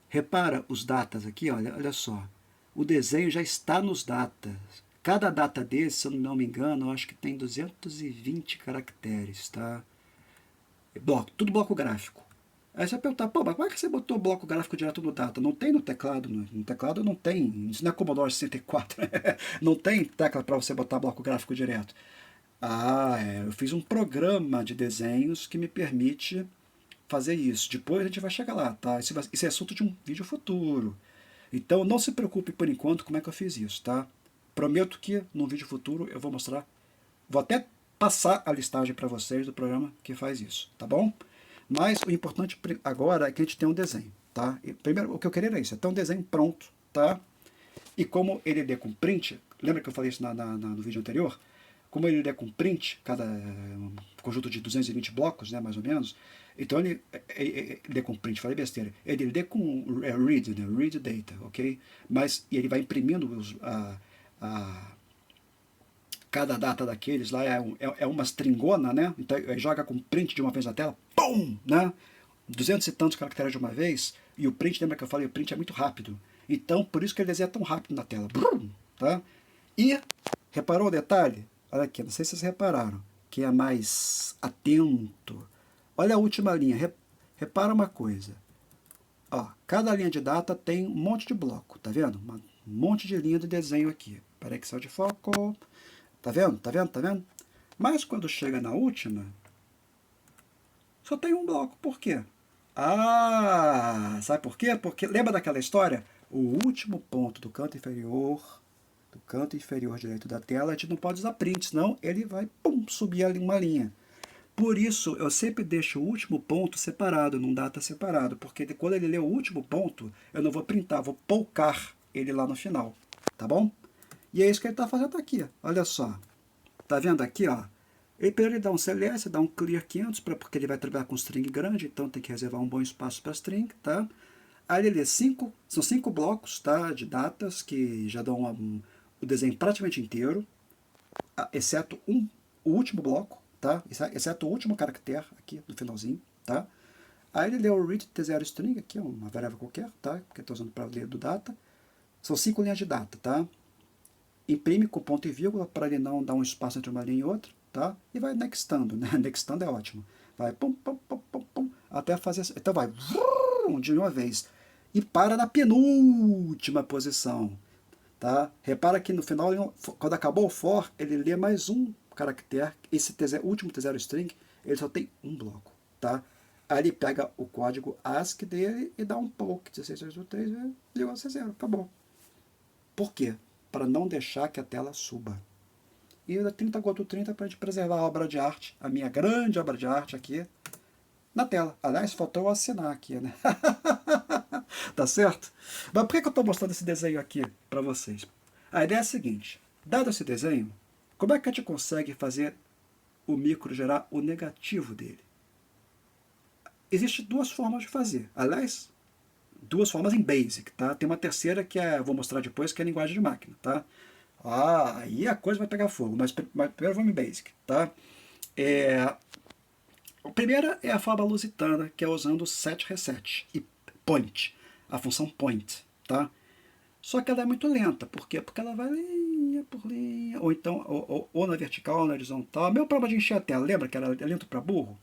Repara os datas aqui, olha só. O desenho já está nos datas. Cada data desse, se eu não me engano, eu acho que tem 220 caracteres, tá? Tudo bloco gráfico. Aí você vai perguntar, pô, mas como é que você botou o bloco gráfico direto no data? Não tem no teclado, no teclado não tem, isso não é Commodore 64, não tem tecla para você botar bloco gráfico direto. Ah, eu fiz um programa de desenhos que me permite fazer isso. Depois a gente vai chegar lá, tá? Isso é assunto de um vídeo futuro. Então não se preocupe por enquanto como é que eu fiz isso, tá? Prometo que no vídeo futuro eu vou mostrar, vou até passar a listagem para vocês do programa que faz isso, tá bom? Mas o importante agora é que a gente tem um desenho, tá? E, primeiro, o que eu queria era isso, é ter um desenho pronto, tá? E como ele lê com print, lembra que eu falei isso no vídeo anterior? Como ele lê com print, cada conjunto de 220 blocos, né, mais ou menos, então ele lê com print, falei besteira, ele lê com read, né, read data, ok? Mas ele vai imprimindo cada data daqueles lá é uma stringona, né? Então joga com print de uma vez na tela, pum, né? 200 e tantos caracteres de uma vez, e o print, lembra que eu falei, o print é muito rápido. Então, por isso que ele desenha tão rápido na tela. Brum, tá? E, reparou o detalhe? Olha aqui, não sei se vocês repararam, quem é mais atento. Olha a última linha, repara uma coisa. Ó, cada linha de data tem um monte de bloco, tá vendo? Um monte de linha de desenho aqui. Peraí que saiu de foco. Tá vendo? Tá vendo? Tá vendo? Mas quando chega na última, só tem um bloco. Por quê? Ah, sabe por quê? Porque lembra daquela história? O último ponto do canto inferior direito da tela, a gente não pode usar print, senão ele vai pum, subir ali uma linha. Por isso, eu sempre deixo o último ponto separado, num data separado, porque quando ele lê o último ponto, eu não vou printar, vou polcar ele lá no final, tá bom? E é isso que ele está fazendo aqui, olha só. Tá vendo aqui, ó? Ele dá um CLS, dá um clear 500, porque ele vai trabalhar com string grande, então tem que reservar um bom espaço para string, tá? Aí ele lê são 5 blocos, tá? De datas, que já dão o desenho praticamente inteiro, exceto o último bloco, tá? Exceto o último caractere aqui no finalzinho, tá? Aí ele lê o read t0 string, aqui é uma variável qualquer, tá? Que eu estou usando para ler do data. São 5 linhas de data, tá? Imprime com ponto e vírgula para ele não dar um espaço entre uma linha e outra, tá? E vai nextando, né? Nextando é ótimo. Vai pum, pum, pum, pum, pum, até fazer. Então vai de uma vez. E para na penúltima posição, tá? Repara que no final, quando acabou o for, ele lê mais um caractere. Esse último T0 string, ele só tem um bloco, tá? Aí ele pega o código ASCII dele e dá um poke, 1683, ligou a C0, acabou. Por quê? Para não deixar que a tela suba. E da 30 Goto 30 para a gente preservar a obra de arte, a minha grande obra de arte aqui, na tela. Aliás, faltou eu assinar aqui, né? Tá certo? Mas por que eu estou mostrando esse desenho aqui para vocês? A ideia é a seguinte: dado esse desenho, como é que a gente consegue fazer o micro gerar o negativo dele? Existem duas formas de fazer. Aliás, duas formas em Basic, tá? Tem uma terceira que vou mostrar depois, que é a linguagem de máquina, tá? Ah, aí a coisa vai pegar fogo, mas primeiro vamos em Basic, tá? A primeira é a forma lusitana, que é usando set reset e point, a função point, tá? Só que ela é muito lenta, por quê? Porque ela vai linha por linha, ou então, ou na vertical ou na horizontal. Meu problema de encher a tela, lembra que era lento para burro?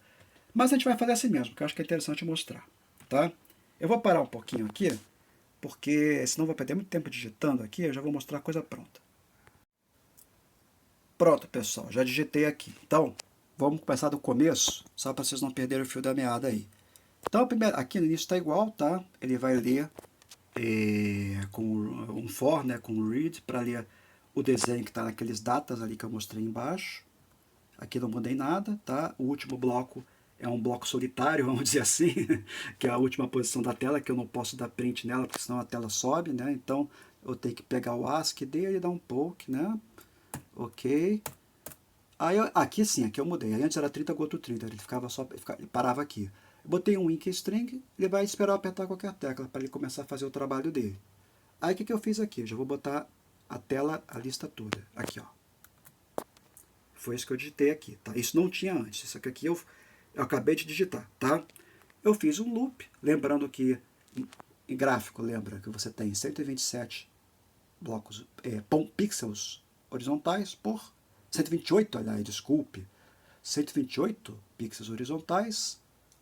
Mas a gente vai fazer assim mesmo, que eu acho que é interessante mostrar, tá? Eu vou parar um pouquinho aqui, porque senão vou perder muito tempo digitando aqui, eu já vou mostrar a coisa pronta. Pronto, pessoal, já digitei aqui. Então, vamos começar do começo, só para vocês não perderem o fio da meada aí. Então, primeiro, aqui no início está igual, tá? Ele vai ler com um for, né, com read, para ler o desenho que está naqueles datas ali que eu mostrei embaixo. Aqui não mudei nada, tá? O último bloco é um bloco solitário, vamos dizer assim, que é a última posição da tela, que eu não posso dar print nela, porque senão a tela sobe, né? Então, eu tenho que pegar o ASCII dele e dar um poke, né? Ok. Aí, aqui sim, aqui eu mudei. Aí antes era 30 Goto 30, ele ele parava aqui. Eu botei um ink string, ele vai esperar eu apertar qualquer tecla para ele começar a fazer o trabalho dele. Aí o que eu fiz aqui? Eu já vou botar a tela, a lista toda. Aqui, ó. Foi isso que eu digitei aqui, tá? Isso não tinha antes. Isso aqui eu acabei de digitar, tá? Eu fiz um loop, lembrando que em gráfico, lembra que você tem 127 blocos, pixels horizontais por 128, aliás, desculpe, 128 pixels horizontais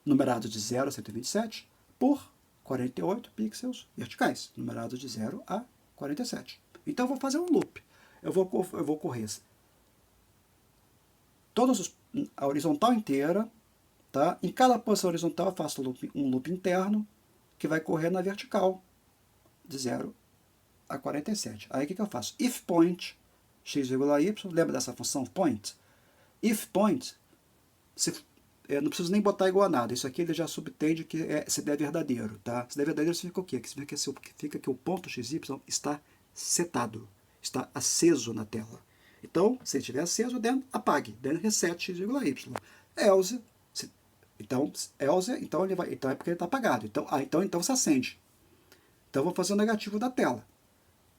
numerado de 0 a 127, por 48 pixels verticais, numerados de 0 a 47. Então eu vou fazer um loop. Eu vou correr a horizontal inteira, tá? Em cada posição horizontal eu faço um loop interno que vai correr na vertical de 0 a 47. Aí o que eu faço? If point x, y, lembra dessa função point? If point, eu não preciso nem botar igual a nada. Isso aqui ele já subtende que se der verdadeiro, tá? Se der verdadeiro, significa o quê? Significa que o ponto xy está setado, está aceso na tela. Então, se ele estiver aceso, then apague, then reset x, y. Else, então ele vai, então é porque ele está apagado. Então se acende. Então vou fazer o negativo da tela.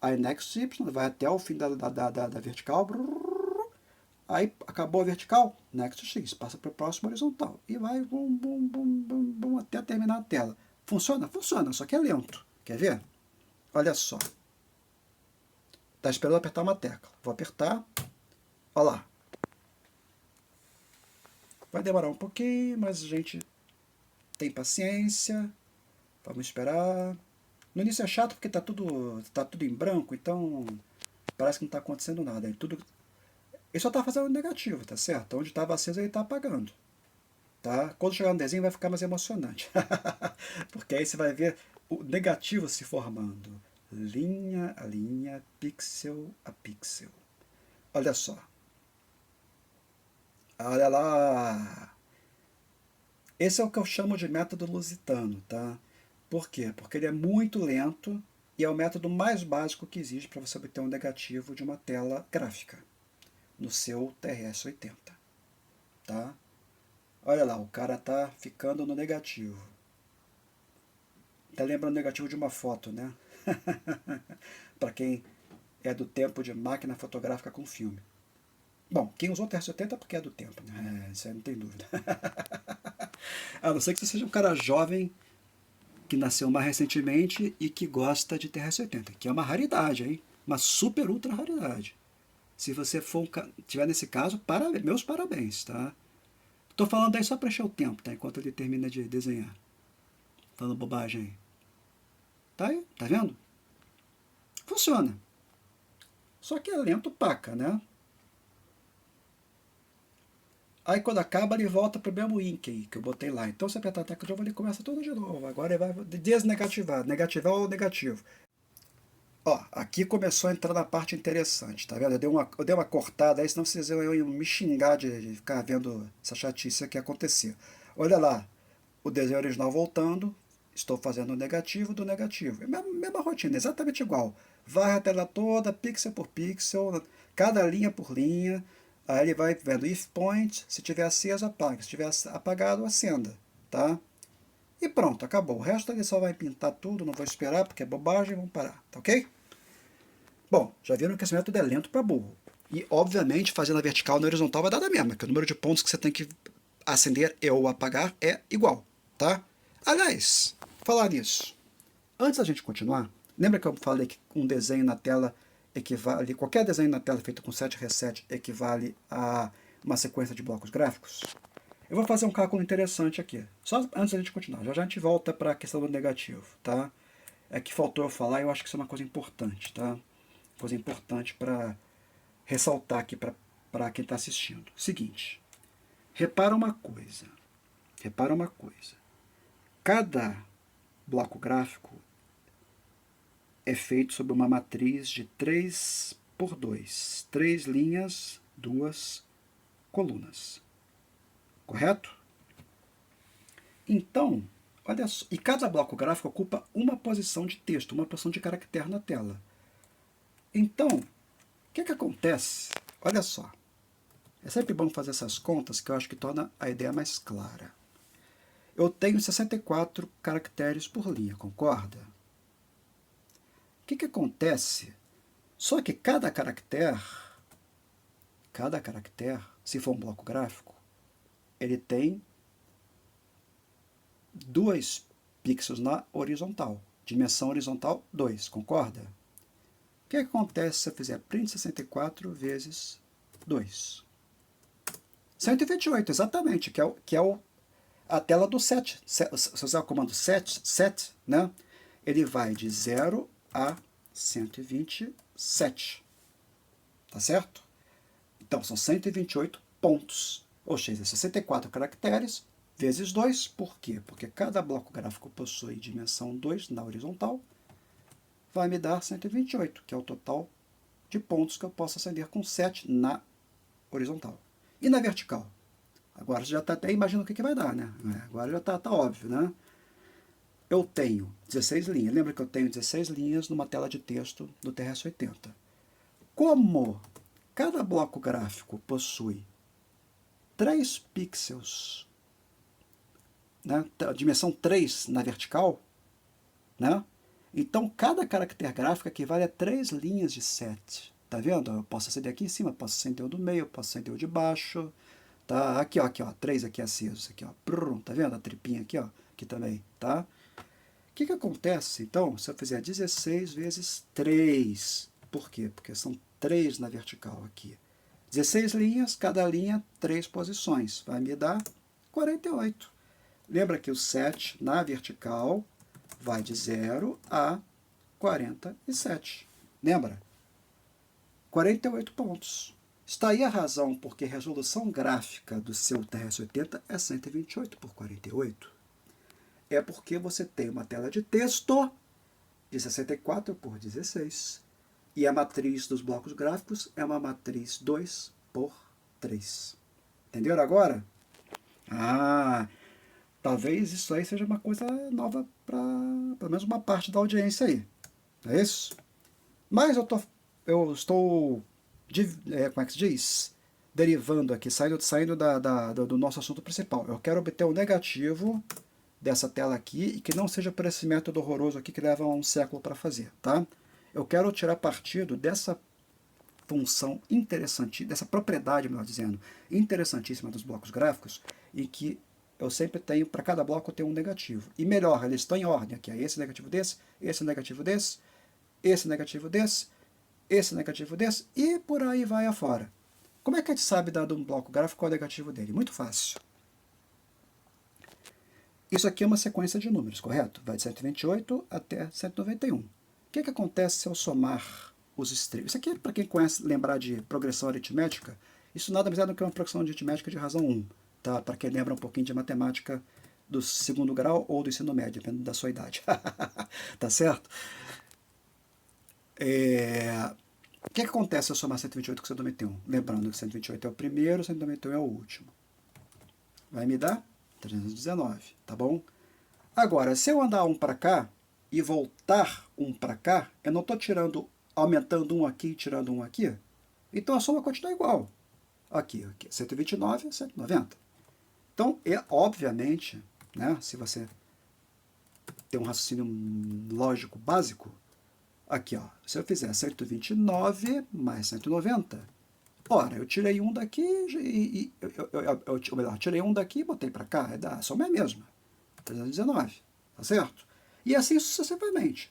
Aí next y vai até o fim da vertical. Aí acabou a vertical, next x, passa para o próximo horizontal. E vai bum, bum, bum, bum, bum, até terminar a tela. Funciona? Funciona, só que é lento. Quer ver? Olha só. Está esperando apertar uma tecla. Vou apertar. Olha lá. Vai demorar um pouquinho, mas a gente tem paciência. Vamos esperar. No início é chato porque tá tudo em branco, então parece que não está acontecendo nada. Ele só está fazendo negativo, tá certo? Onde estava aceso ele está apagando. Tá? Quando chegar no desenho vai ficar mais emocionante. Porque aí você vai ver o negativo se formando. Linha a linha, pixel a pixel. Olha só. Olha lá. Esse é o que eu chamo de método lusitano, tá? Por quê? Porque ele é muito lento e é o método mais básico que existe para você obter um negativo de uma tela gráfica no seu TRS-80, tá? Olha lá, o cara tá ficando no negativo. Tá lembrando o negativo de uma foto, né? Para quem é do tempo de máquina fotográfica com filme. Bom, quem usou TRS-80 é porque é do tempo, né? Isso aí não tem dúvida. A não ser que você seja um cara jovem que nasceu mais recentemente e que gosta de TRS-80, que é uma raridade, hein? Uma super ultra raridade. Se você tiver nesse caso, meus parabéns, tá? Tô falando aí só para encher o tempo, tá? Enquanto ele termina de desenhar. Falando bobagem aí. Tá aí? Tá vendo? Funciona. Só que é lento paca, né? Aí quando acaba ele volta pro mesmo ink que eu botei lá. Então se apertar a tecla de novo ele começa tudo de novo. Agora ele vai desnegativar. Negativar ou negativo. Ó, aqui começou a entrar na parte interessante, tá vendo? Eu dei uma cortada aí, senão vocês iam me xingar de ficar vendo essa chatice que ia acontecer. Olha lá, o desenho original voltando, estou fazendo o negativo do negativo. É a mesma rotina, exatamente igual. Varre a tela toda, pixel por pixel, cada linha por linha. Aí ele vai vendo if point, se tiver aceso, apaga. Se tiver apagado, acenda, tá? E pronto, acabou. O resto ele só vai pintar tudo, não vou esperar porque é bobagem, vamos parar, tá ok? Bom, já viram que esse método é lento para burro. E, obviamente, fazendo a vertical e na horizontal vai dar a mesma, que o número de pontos que você tem que acender ou apagar é igual, tá? Aliás, falar nisso. Antes da gente continuar, lembra que eu falei que um desenho na tela equivale, qualquer desenho na tela feito com 7 reset equivale a uma sequência de blocos gráficos? Eu vou fazer um cálculo interessante aqui, só antes da gente continuar. Já a gente volta para a questão do negativo, tá? É que faltou eu falar e eu acho que isso é uma coisa importante, tá? Coisa importante para ressaltar aqui para quem está assistindo. Seguinte, repara uma coisa. Cada bloco gráfico é feito sobre uma matriz de 3 por 2. 3 linhas, 2 colunas. Correto? Então, olha só, e cada bloco gráfico ocupa uma posição de texto, uma posição de caractere na tela. Então, o que acontece? Olha só, é sempre bom fazer essas contas que eu acho que torna a ideia mais clara. Eu tenho 64 caracteres por linha, concorda? O que acontece? Só que cada caractere, se for um bloco gráfico, ele tem 2 pixels na horizontal. Dimensão horizontal 2, concorda? O que acontece se eu fizer print 64 vezes 2? 128, exatamente, que é a tela do set. Se você usar o comando set, né, ele vai de 0 a 127. Tá certo? Então, são 128 pontos. Ou seja, 64 caracteres vezes 2. Por quê? Porque cada bloco gráfico possui dimensão 2 na horizontal. Vai me dar 128, que é o total de pontos que eu posso acender com 7 na horizontal. E na vertical? Agora você já está até imaginando o que vai dar, né? Agora já está óbvio, né? Eu tenho 16 linhas. Lembra que eu tenho 16 linhas numa tela de texto do TRS-80. Como cada bloco gráfico possui 3 pixels, né? Dimensão 3 na vertical, né? Então, cada caractere gráfico equivale a 3 linhas de 7. Tá vendo? Eu posso acender aqui em cima, posso acender o do meio, posso acender o de baixo. Tá? Aqui, ó, 3 aqui acesos, aqui, ó. Tá vendo a tripinha aqui, ó? Aqui também, tá? O que acontece, então, se eu fizer 16 vezes 3? Por quê? Porque são 3 na vertical aqui. 16 linhas, cada linha 3 posições. Vai me dar 48. Lembra que o 7 na vertical vai de 0 a 47. Lembra? 48 pontos. Está aí a razão porque a resolução gráfica do seu TRS-80 é 128 por 48. É porque você tem uma tela de texto de 64 por 16. E a matriz dos blocos gráficos é uma matriz 2 por 3. Entenderam agora? Talvez isso aí seja uma coisa nova para pelo menos uma parte da audiência aí. É isso? Mas eu estou como é que se diz? Derivando aqui, saindo do nosso assunto principal. Eu quero obter o negativo dessa tela aqui e que não seja por esse método horroroso aqui que leva um século para fazer, tá? Eu quero tirar partido dessa função interessante, dessa propriedade, melhor dizendo, interessantíssima dos blocos gráficos, e que eu sempre tenho, para cada bloco eu tenho um negativo. E melhor, eles estão em ordem aqui. Esse negativo desse, esse negativo desse, esse negativo desse, esse negativo desse, e por aí vai afora. Como é que a gente sabe, dado um bloco gráfico, qual é o negativo dele? Muito fácil. Isso aqui é uma sequência de números, correto? Vai de 128 até 191. O que acontece se eu somar os extremos? Isso aqui, para quem conhece, lembrar de progressão aritmética, isso nada mais é do que uma progressão aritmética de razão 1. Tá? Para quem lembra um pouquinho de matemática do segundo grau ou do ensino médio, dependendo da sua idade. Tá certo? O que acontece se eu somar 128 com 191? Lembrando que 128 é o primeiro, 191 é o último. Vai me dar 319, tá bom? Agora, se eu andar um para cá e voltar um para cá, eu não estou aumentando um aqui e tirando um aqui. Então a soma continua igual. Aqui, 129, 190. Então, obviamente, né, se você tem um raciocínio lógico básico, aqui, ó, se eu fizer 129 mais 190, ora, eu tirei um daqui ou melhor, tirei um daqui e botei para cá, a soma é a mesma, 319, tá certo? E assim sucessivamente.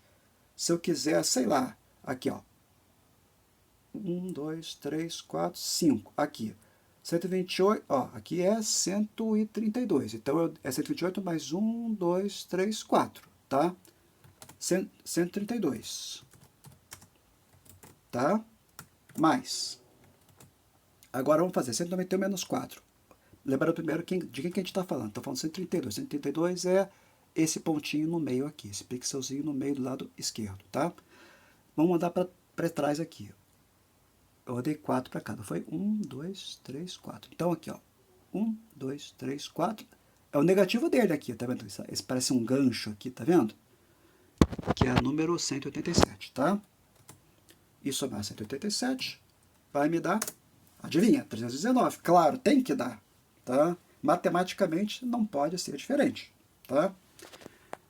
Se eu quiser, sei lá, aqui, ó, 1, 2, 3, 4, 5, aqui, 128, ó, aqui é 132, então é 128 mais 1, 2, 3, 4, tá? 132, tá? Mais. Agora vamos fazer 191 menos 4. Lembrando primeiro de quem que a gente está falando. Estou falando 132. 132 é esse pontinho no meio aqui, esse pixelzinho no meio do lado esquerdo, tá? Vamos andar para trás aqui. Eu andei 4 para cá, não foi? 1, 2, 3, 4. Então aqui, ó. 1, 2, 3, 4. É o negativo dele aqui, tá vendo? Esse parece um gancho aqui, tá vendo? Que é o número 187, tá? E somar 187 vai me dar, adivinha, 319. Claro, tem que dar, tá? Matematicamente não pode ser diferente, tá?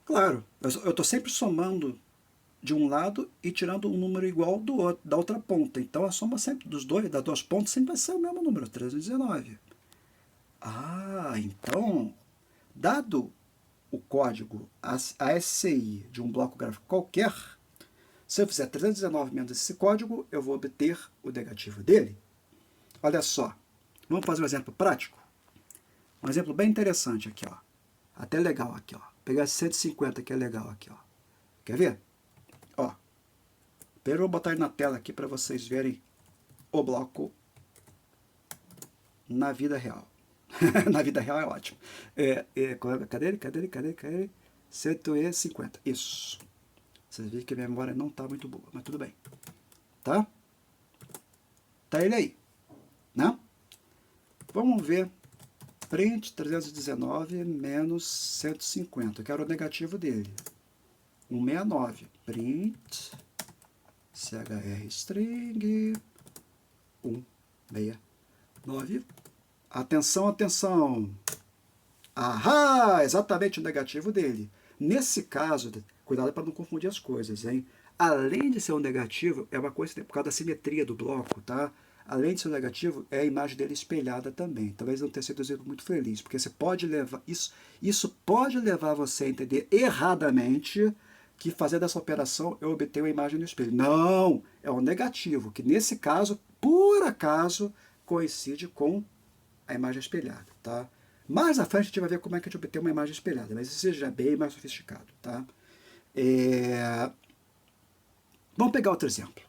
Claro, eu estou sempre somando de um lado e tirando um número igual do outro, da outra ponta. Então a soma sempre das duas pontas sempre vai ser o mesmo número, 319. Então, dado o código ASCII de um bloco gráfico qualquer, se eu fizer 319 menos esse código, eu vou obter o negativo dele. Olha só, vamos fazer um exemplo prático? Um exemplo bem interessante aqui, ó. Até legal aqui, ó. Pegar 150 que é legal aqui, ó. Quer ver? Ó. Primeiro eu vou botar ele na tela aqui para vocês verem o bloco na vida real. Na vida real é ótimo. Cadê ele? Cadê ele? Cadê ele? Cadê ele? 150. Isso. Vocês viram que a minha memória não está muito boa, mas tudo bem. Tá? Tá ele aí. Né? Vamos ver. Print 319 menos 150. Eu quero o negativo dele. 169. Print CHR string 169. Atenção, atenção. Ahá! Exatamente o negativo dele. Nesse caso, cuidado para não confundir as coisas, hein? Além de ser um negativo, é uma coisa por causa da simetria do bloco, tá? Além de ser um negativo, é a imagem dele espelhada também. Talvez não tenha sido muito feliz, porque você pode levar isso pode levar você a entender erradamente que fazer dessa operação eu obter uma imagem no espelho. Não! É um negativo, que nesse caso, por acaso, coincide com a imagem espelhada, tá? Mais à frente a gente vai ver como é que a gente obtém uma imagem espelhada, mas isso já é bem mais sofisticado, tá? Vamos pegar outro exemplo.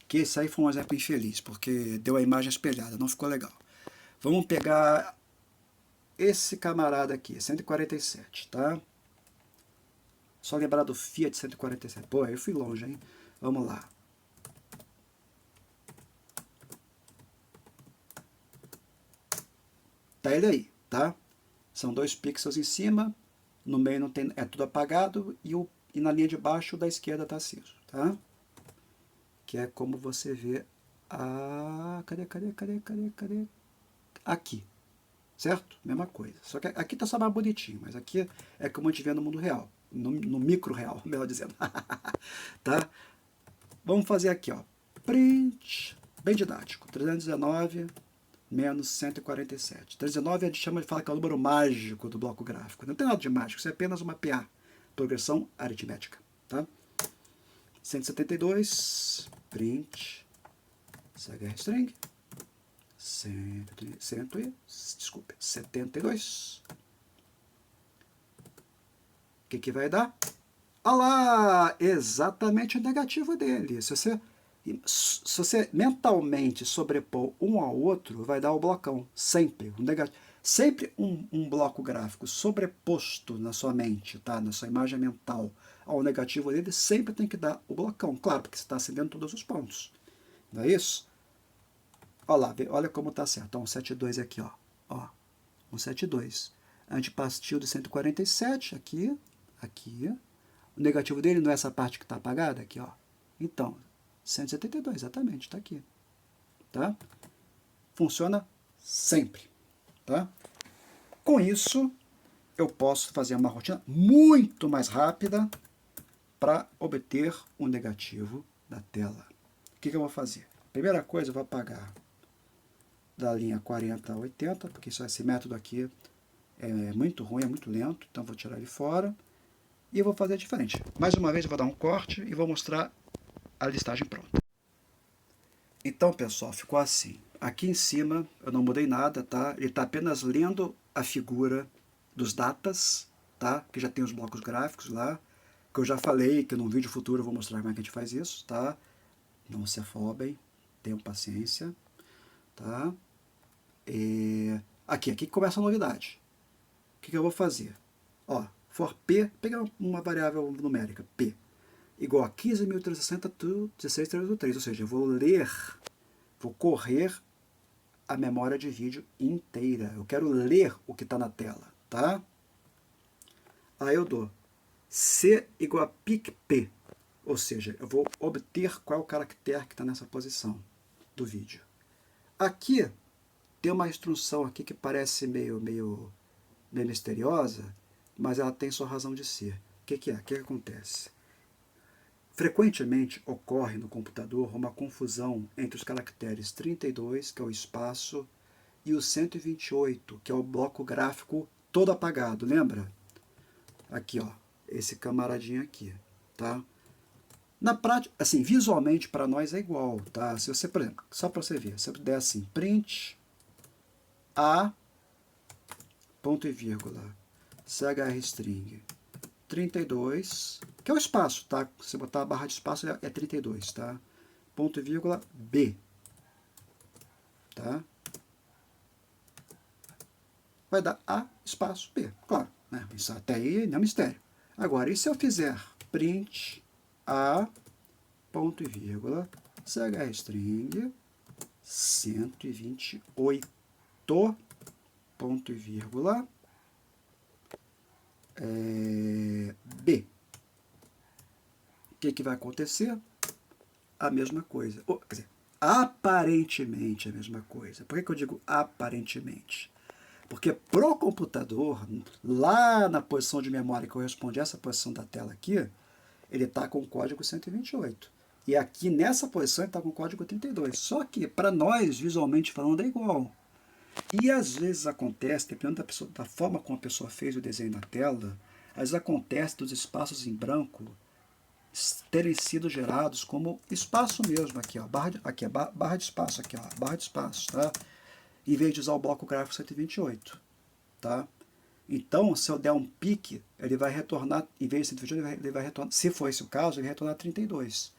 Que esse aí foi um exemplo infeliz, porque deu a imagem espelhada, não ficou legal. Vamos pegar esse camarada aqui, 147, tá? Só lembrar do Fiat 147. Pô, eu fui longe, hein? Vamos lá. Tá ele aí, tá? São 2 pixels em cima, no meio não tem, é tudo apagado, e na linha de baixo da esquerda está aceso, tá? Que é como você vê cadê? Aqui, certo? Mesma coisa. Só que aqui está só mais bonitinho, mas aqui é como a gente vê no mundo real, no micro real, melhor dizendo. Tá? Vamos fazer aqui, ó. Print, bem didático, 319 menos 147. 319 a gente fala que é o número mágico do bloco gráfico. Não tem nada de mágico, isso é apenas uma PA, progressão aritmética. Tá? 172, print, CHR string, 72. O que vai dar? Olha lá, exatamente o negativo dele. Se você mentalmente sobrepor um ao outro, vai dar o blocão. Sempre. Sempre um bloco gráfico sobreposto na sua mente, tá? Na sua imagem mental, ao negativo dele, sempre tem que dar o blocão. Claro, porque você está acendendo todos os pontos. Não é isso? Olha lá, olha como está certo. Então, 172 aqui, ó. 172. Antipastil de 147, aqui. O negativo dele não é essa parte que está apagada? Aqui, ó. Então, 172, exatamente, está aqui. Tá? Funciona sempre. Tá? Com isso, eu posso fazer uma rotina muito mais rápida para obter um negativo da tela. O que eu vou fazer? Primeira coisa, eu vou apagar da linha 40 a 80, porque esse método aqui é muito ruim, é muito lento, então vou tirar ele fora. E eu vou fazer diferente. Mais uma vez eu vou dar um corte e vou mostrar a listagem pronta. Então, pessoal, ficou assim. Aqui em cima eu não mudei nada, tá? Ele está apenas lendo a figura dos datas, tá? Que já tem os blocos gráficos lá, que eu já falei que num vídeo futuro eu vou mostrar como é que a gente faz isso, tá? Não se afobem, tenham paciência, tá? Aqui que começa a novidade. O que eu vou fazer? Ó, for P, pegar uma variável numérica, P, igual a 15.360 to 16.303, ou seja, eu vou correr a memória de vídeo inteira. Eu quero ler o que está na tela, tá? Aí eu dou C igual a PIC-P, ou seja, eu vou obter qual é o caractere que está nessa posição do vídeo. Aqui tem uma instrução aqui que parece meio misteriosa, mas ela tem sua razão de ser. O que é? O que acontece? Frequentemente ocorre no computador uma confusão entre os caracteres 32, que é o espaço, e o 128, que é o bloco gráfico todo apagado, lembra? Aqui, ó, esse camaradinho aqui, tá? Na prática, assim, visualmente para nós é igual, tá? Se você, por exemplo, só para você ver, se eu der assim, print a ponto e vírgula CHR_string 32, que é o espaço, tá? Se você botar a barra de espaço é 32, tá? Ponto e vírgula B, tá? Vai dar A espaço B, claro, né? Isso até aí não é mistério. Agora, e se eu fizer print A, ponto e vírgula, CHR_string 128, ponto e vírgula, B. O que vai acontecer? A mesma coisa. Quer dizer, aparentemente a mesma coisa. Por que eu digo aparentemente? Porque pro computador, lá na posição de memória que corresponde a essa posição da tela aqui, ele está com o código 128. E aqui nessa posição ele está com o código 32. Só que para nós, visualmente falando, é igual. E às vezes acontece, dependendo da forma como a pessoa fez o desenho na tela, às vezes acontece dos espaços em branco terem sido gerados como espaço mesmo, aqui, ó, barra de espaço, aqui, ó, barra de espaço, tá? Em vez de usar o bloco gráfico 128, tá? Então, se eu der um pique, ele vai retornar, em vez de 128, ele vai retornar, se for esse o caso, ele vai retornar 32.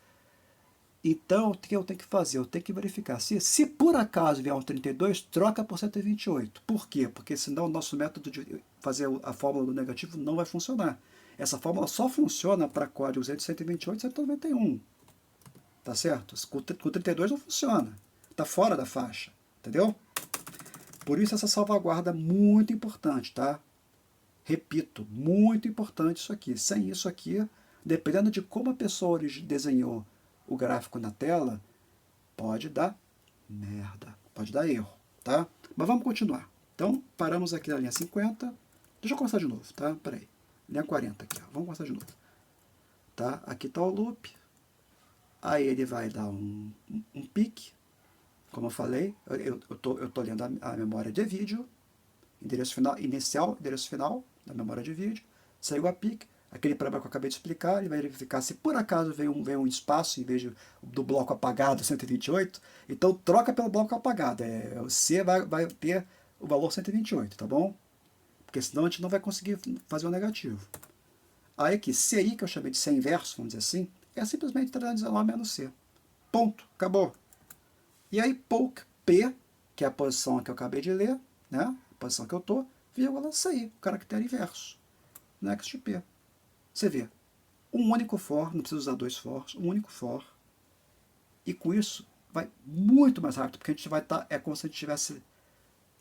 Então, o que eu tenho que fazer? Eu tenho que verificar. Se por acaso vier um 32, troca por 128. Por quê? Porque senão o nosso método de fazer a fórmula do negativo não vai funcionar. Essa fórmula só funciona para códigos entre 128 e 191. Tá certo? Com 32 não funciona. Está fora da faixa. Entendeu? Por isso essa salvaguarda é muito importante, tá? Repito, muito importante isso aqui. Sem isso aqui, dependendo de como a pessoa desenhou o gráfico na tela, pode dar merda, pode dar erro, tá? Mas vamos continuar. Então, paramos aqui na linha 50. Deixa eu começar de novo, tá? Peraí. Linha 40 aqui, ó. Vamos começar de novo. Tá? Aqui está o loop. Aí ele vai dar um pique. Como eu falei, eu tô lendo a memória de vídeo. Endereço final, inicial, endereço final da memória de vídeo. Saiu a pique. Aquele problema que eu acabei de explicar, ele vai verificar se por acaso vem um espaço em vez do bloco apagado 128, então troca pelo bloco apagado. O C vai ter o valor 128, tá bom? Porque senão a gente não vai conseguir fazer o negativo. Aí aqui, C aí, que eu chamei de C inverso, vamos dizer assim, é simplesmente 319 menos C. Ponto, acabou. E aí, poke P, que é a posição que eu acabei de ler, né? A posição que eu estou, vírgula, CI, o caractere inverso. Next P. Você vê, um único for, não precisa usar dois fors, um único for. E com isso, vai muito mais rápido, porque a gente vai estar, é como se a gente estivesse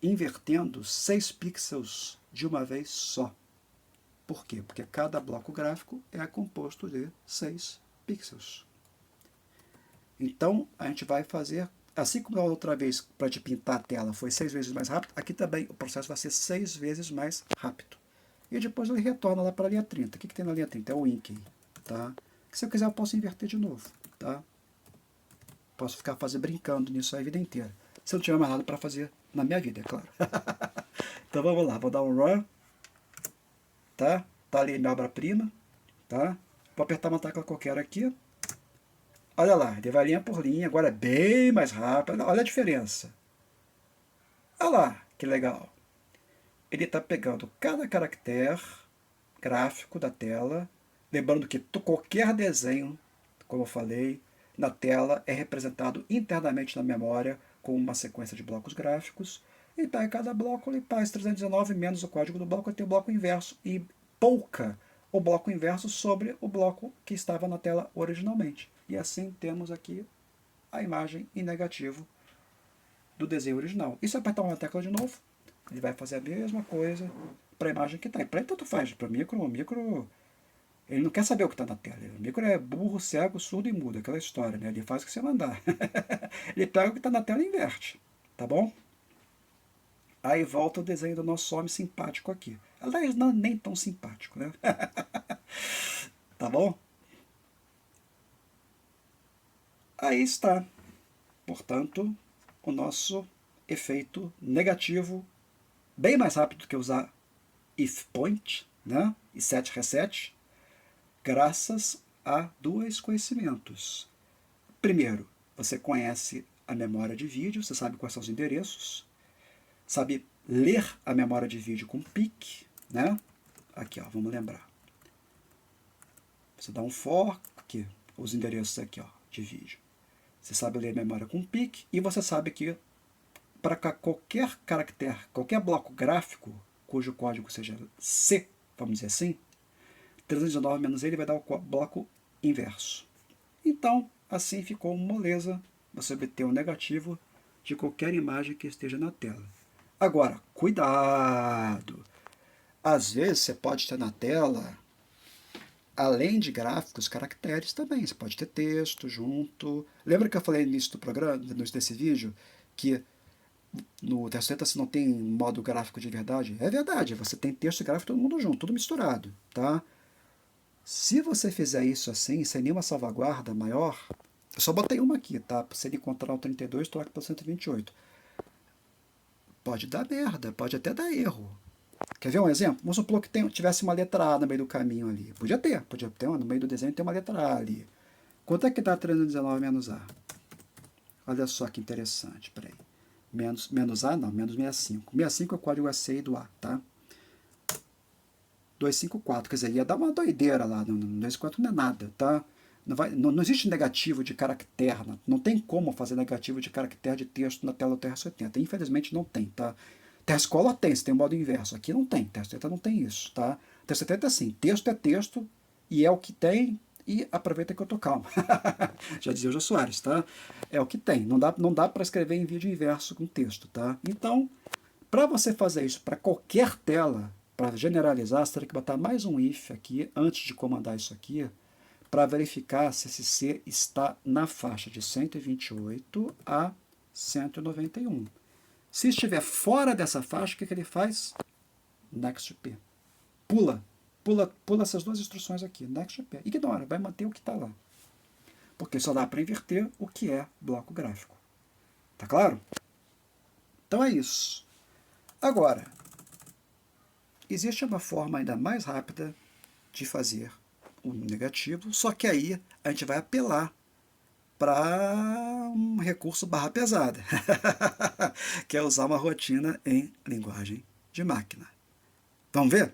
invertendo 6 pixels de uma vez só. Por quê? Porque cada bloco gráfico é composto de 6 pixels. Então, a gente vai fazer, assim como a outra vez, para te pintar a tela foi 6 vezes mais rápido, aqui também o processo vai ser 6 vezes mais rápido. E depois ele retorna lá para a linha 30. O que tem na linha 30? É o Inking. Tá? Se eu quiser, eu posso inverter de novo. Tá? Posso ficar brincando nisso a vida inteira. Se eu não tiver mais nada para fazer na minha vida, é claro. Então vamos lá, vou dar um run. Tá? Tá ali minha obra-prima. Tá? Vou apertar uma tecla qualquer aqui. Olha lá, ele vai linha por linha, agora é bem mais rápido. Olha a diferença. Olha lá, que legal. Ele está pegando cada caractere gráfico da tela. Lembrando que qualquer desenho, como eu falei, na tela é representado internamente na memória com uma sequência de blocos gráficos. E pega cada bloco, ele faz 319 menos o código do bloco, tem o bloco inverso e pouca o bloco inverso sobre o bloco que estava na tela originalmente. E assim temos aqui a imagem em negativo do desenho original. E se eu apertar uma tecla de novo, ele vai fazer a mesma coisa para a imagem que está. E para ele tanto faz. Para o micro, ele não quer saber o que está na tela. O micro é burro, cego, surdo e mudo. Aquela história, né? Ele faz o que você mandar. Ele pega o que está na tela e inverte. Tá bom? Aí volta o desenho do nosso homem simpático aqui. Aliás, não, nem tão simpático, né? Tá bom? Aí está, portanto, o nosso efeito negativo, bem mais rápido do que usar if point, né? E set reset, graças a dois conhecimentos. Primeiro, você conhece a memória de vídeo, você sabe quais são os endereços, sabe ler a memória de vídeo com PIC, né? Aqui, ó, vamos lembrar. Você dá um for, aqui, os endereços aqui, ó, de vídeo. Você sabe ler a memória com PIC e você sabe que para qualquer caractere, qualquer bloco gráfico, cujo código seja C, vamos dizer assim, 319 menos ele vai dar o bloco inverso. Então, assim ficou moleza você obter um negativo de qualquer imagem que esteja na tela. Agora, cuidado! Às vezes você pode ter na tela, além de gráficos, caracteres também. Você pode ter texto junto. Lembra que eu falei no início do programa, no início desse vídeo, que no Testata você não tem modo gráfico de verdade? É verdade, você tem texto e gráfico todo mundo junto, tudo misturado, tá? Se você fizer isso assim, sem nenhuma salvaguarda maior, eu só botei uma aqui, tá? Se ele encontrar o 32, troca para o 128. Pode dar merda, pode até dar erro. Quer ver um exemplo? Vamos supor que tivesse uma letra A no meio do caminho ali. Podia ter no meio do desenho tem uma letra A ali. Quanto é que dá 319 menos A? Olha só que interessante, peraí. Menos A não, menos 65. 65 é o código ACI do A, tá? 254, quer dizer, ia dar uma doideira lá, 254 não é nada, tá? Não existe negativo de caractere, não tem como fazer negativo de caractere de texto na tela do TR-80, infelizmente não tem, tá? TR-Scholar tem, você tem o modo inverso, aqui não tem, TR-70 não tem isso, tá? TR-70 é assim, texto é texto, e é o que tem, e aproveita que eu tô calmo. Já dizia o Jô Soares, tá? É o que tem, não dá para escrever em vídeo inverso com texto, tá? Então, para você fazer isso para qualquer tela, para generalizar, você teria que botar mais um if aqui, antes de comandar isso aqui, para verificar se esse C está na faixa de 128 a 191. Se estiver fora dessa faixa, o que ele faz? Next P. Pula essas duas instruções aqui, Next P. Ignora, vai manter o que está lá. Porque só dá para inverter o que é bloco gráfico. Tá claro? Então é isso. Agora, existe uma forma ainda mais rápida de fazer um negativo, só que aí a gente vai apelar para um recurso barra pesada, que é usar uma rotina em linguagem de máquina. Vamos ver?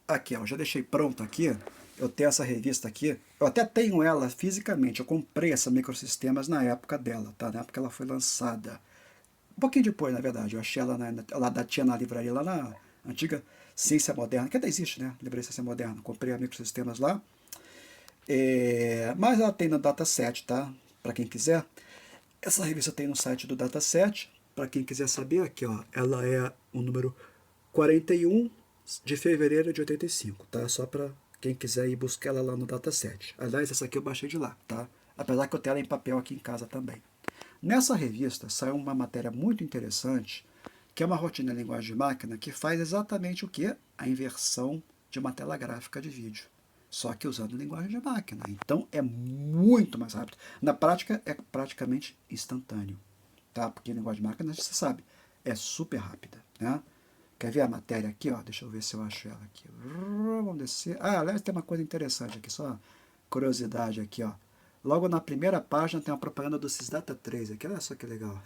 Aqui, ó, já deixei pronto aqui. Eu tenho essa revista aqui. Eu até tenho ela fisicamente. Eu comprei essa Microsistemas na época dela, tá? Na época que ela foi lançada. Um pouquinho depois, na verdade. Eu achei ela tinha na livraria, lá na antiga Ciência Moderna, que ainda existe, né? Livraria Ciência Moderna. Comprei a Microsistemas lá. Mas ela tem no Dataset, tá? Para quem quiser. Essa revista tem no site do Dataset. Para quem quiser saber, aqui, ó. Ela é o número 41 de fevereiro de 85, tá? Só para quem quiser ir buscar ela lá no Dataset. Aliás, essa aqui eu baixei de lá, tá? Apesar que eu tenho ela em papel aqui em casa também. Nessa revista saiu uma matéria muito interessante, que é uma rotina em linguagem de máquina que faz exatamente o que? A inversão de uma tela gráfica de vídeo. Só que usando linguagem de máquina. Então é muito mais rápido. Na prática é praticamente instantâneo, tá? Porque linguagem de máquina, você sabe, é super rápida, né? Quer ver a matéria aqui? Ó? Deixa eu ver se eu acho ela aqui. Vamos descer. Ah, aliás, tem uma coisa interessante aqui, só curiosidade aqui, ó. Logo na primeira página tem uma propaganda do Sysdata 3 aqui, olha só que legal.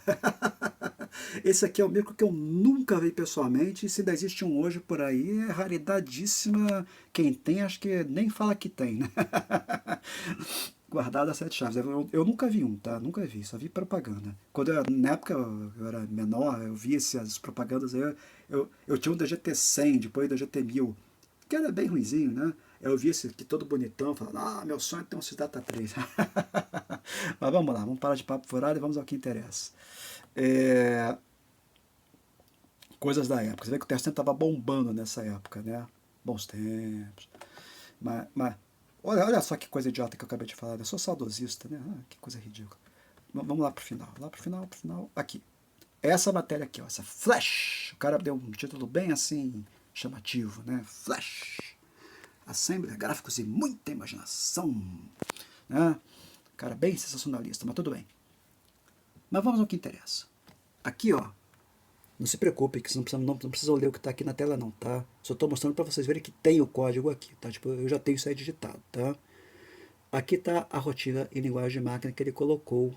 Esse aqui é o micro que eu nunca vi pessoalmente, e se ainda existe um hoje por aí, é raridadíssima. Quem tem, acho que nem fala que tem, né? Guardado a 7 chaves. Eu nunca vi um, tá? Nunca vi, só vi propaganda. Na época eu era menor, eu via essas propagandas aí, eu tinha um DGT-100, depois do DGT-1000, que era bem ruizinho, né? Eu vi esse aqui todo bonitão, falando, meu sonho é ter um Sysdata 3. Mas vamos lá, vamos parar de papo furado e vamos ao que interessa. Coisas da época. Você vê que o Tercento estava bombando nessa época, né? Bons tempos. Mas olha só que coisa idiota que eu acabei de falar. Eu sou saudosista, né? Que coisa ridícula. Vamos lá pro final. Lá pro final. Aqui. Essa matéria aqui, ó. Essa Flash. O cara deu um título bem assim, chamativo, né? Flash. Assembly, gráficos e muita imaginação. Né? Cara, bem sensacionalista, mas tudo bem. Mas vamos ao que interessa. Aqui, ó. Não se preocupe, que você não precisa ler o que está aqui na tela não, tá? Só estou mostrando para vocês verem que tem o código aqui, tá? Tipo, eu já tenho isso aí digitado, tá? Aqui está a rotina em linguagem de máquina que ele colocou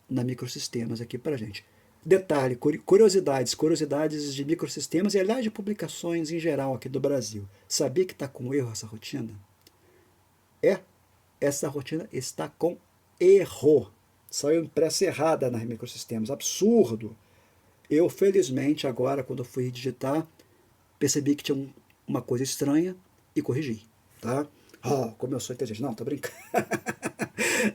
na Microsistemas aqui pra gente. Detalhe, curiosidades de microsistemas e, aliás, de publicações em geral aqui do Brasil. Sabia que está com erro essa rotina? Essa rotina está com erro. Saiu impressa errada nas microsistemas. Absurdo. Eu, felizmente, agora, quando fui digitar, percebi que tinha uma coisa estranha e corrigi. Tá? Oh, como eu sou inteligente. Não, tô brincando.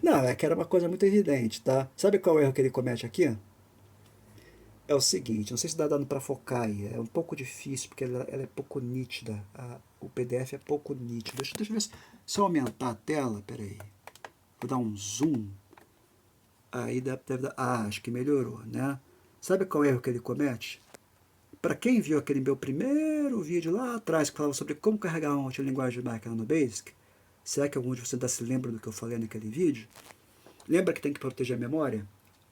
Não, é que era uma coisa muito evidente, tá? Sabe qual é o erro que ele comete aqui? É o seguinte, não sei se dá dando para focar aí, é um pouco difícil porque ela é pouco nítida, o PDF é pouco nítido. Deixa eu ver se eu aumentar a tela, peraí, vou dar um zoom, aí deve dar, acho que melhorou, né? Sabe qual é o erro que ele comete? Para quem viu aquele meu primeiro vídeo lá atrás que falava sobre como carregar uma linguagem de máquina no Basic, será que algum de vocês ainda se lembra do que eu falei naquele vídeo? Lembra que tem que proteger a memória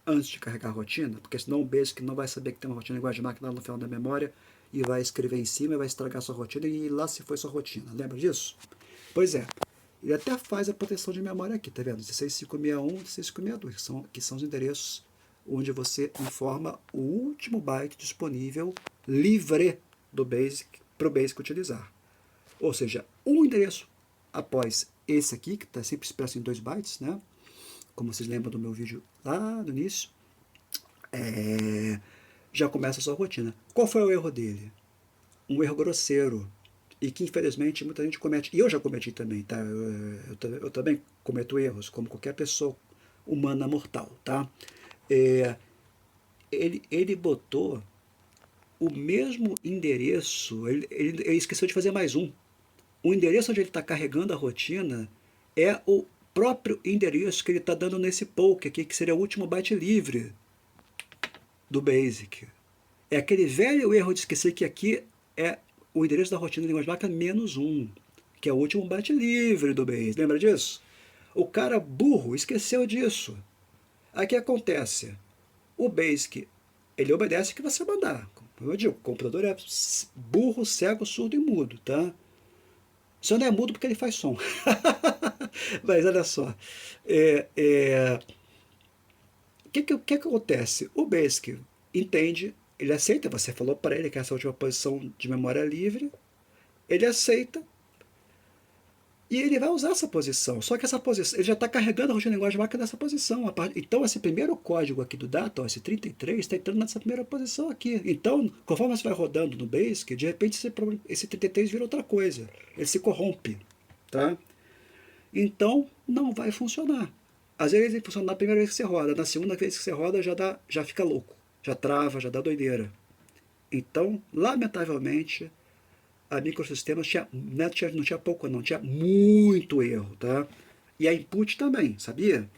antes de carregar a rotina? Porque senão o Basic não vai saber que tem uma rotina de linguagem de máquina lá no final da memória e vai escrever em cima e vai estragar a sua rotina e lá se foi sua rotina. Lembra disso? Pois é. Ele até faz a proteção de memória aqui, tá vendo? 16561 e 16562, que são os endereços onde você informa o último byte disponível livre do Basic para o Basic utilizar. Ou seja, um endereço após esse aqui, que está sempre expresso em 2 bytes, né? Como vocês lembram do meu vídeo lá no início, já começa a sua rotina. Qual foi o erro dele? Um erro grosseiro. E que infelizmente muita gente comete. E eu já cometi também, tá? Eu também cometo erros, como qualquer pessoa humana mortal, tá? Ele botou o mesmo endereço, ele esqueceu de fazer mais um. O endereço onde ele está carregando a rotina é o próprio endereço que ele está dando nesse poke aqui, que seria o último byte livre do Basic. É aquele velho erro de esquecer que aqui é o endereço da rotina de linguagem máquina menos 1, que é o último byte livre do Basic. Lembra disso? O cara burro esqueceu disso. Aí o que acontece? O Basic, ele obedece o que você mandar. Como eu digo, o computador é burro, cego, surdo e mudo, tá? Só não é mudo porque ele faz som. Mas olha só. O que acontece? O Basic entende, ele aceita, você falou para ele que essa última posição de memória livre, ele aceita e ele vai usar essa posição. Só que essa posição, ele já está carregando a rotina de linguagem máquina nessa posição. Então, esse primeiro código aqui do data, ó, esse 33, está entrando nessa primeira posição aqui. Então, conforme você vai rodando no Basic, de repente esse 33 vira outra coisa. Ele se corrompe. Tá? Então, não vai funcionar. Às vezes ele funciona na primeira vez que você roda, na segunda vez que você roda já fica louco, já trava, já dá doideira. Então, lamentavelmente, a microsistemas não tinha pouco não, tinha muito erro, tá? E a Input também, sabia?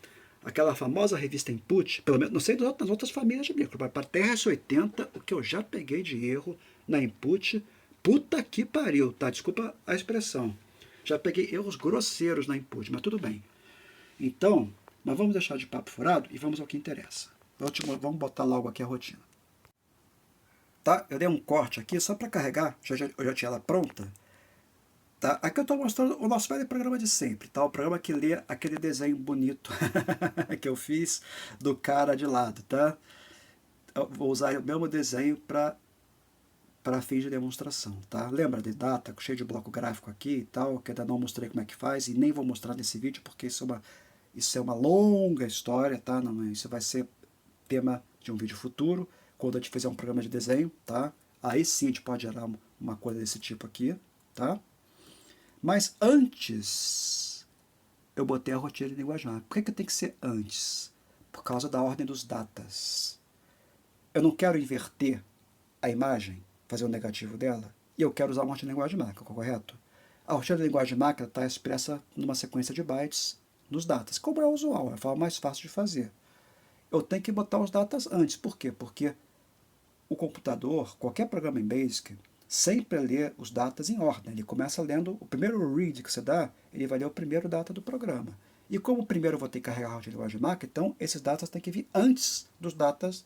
Aquela famosa revista Input, pelo menos, não sei das outras famílias de micro, mas para TRS-80, o que eu já peguei de erro na Input, puta que pariu, tá? Desculpa a expressão. Já peguei erros grosseiros na Input, mas tudo bem. Então, mas vamos deixar de papo furado e vamos ao que interessa. Vamos botar logo aqui a rotina. Tá? Eu dei um corte aqui só para carregar, eu já tinha ela pronta. Tá? Aqui eu estou mostrando o nosso velho programa de sempre, tá? O programa que lê aquele desenho bonito que eu fiz do cara de lado, tá? Eu vou usar o mesmo desenho para fins de demonstração, tá? Lembra de data, cheio de bloco gráfico aqui e tal, que ainda não mostrei como é que faz e nem vou mostrar nesse vídeo porque isso é uma longa história, tá? Não, isso vai ser tema de um vídeo futuro, quando a gente fizer um programa de desenho, tá? Aí sim a gente pode gerar uma coisa desse tipo aqui, tá? Mas antes, eu botei a rotina de linguagem. Por que tem que ser antes? Por causa da ordem dos datas. Eu não quero inverter a imagem, fazer o negativo dela, e eu quero usar uma rotina de linguagem máquina, correto? A rotina de linguagem máquina está expressa numa sequência de bytes nos datas, como é usual, é a forma mais fácil de fazer. Eu tenho que botar os datas antes. Por quê? Porque o computador, qualquer programa em Basic, sempre lê os datas em ordem. Ele começa lendo o primeiro read que você dá, ele vai ler o primeiro data do programa. E como primeiro eu vou ter que carregar a rotina de linguagem máquina, então esses datas têm que vir antes dos datas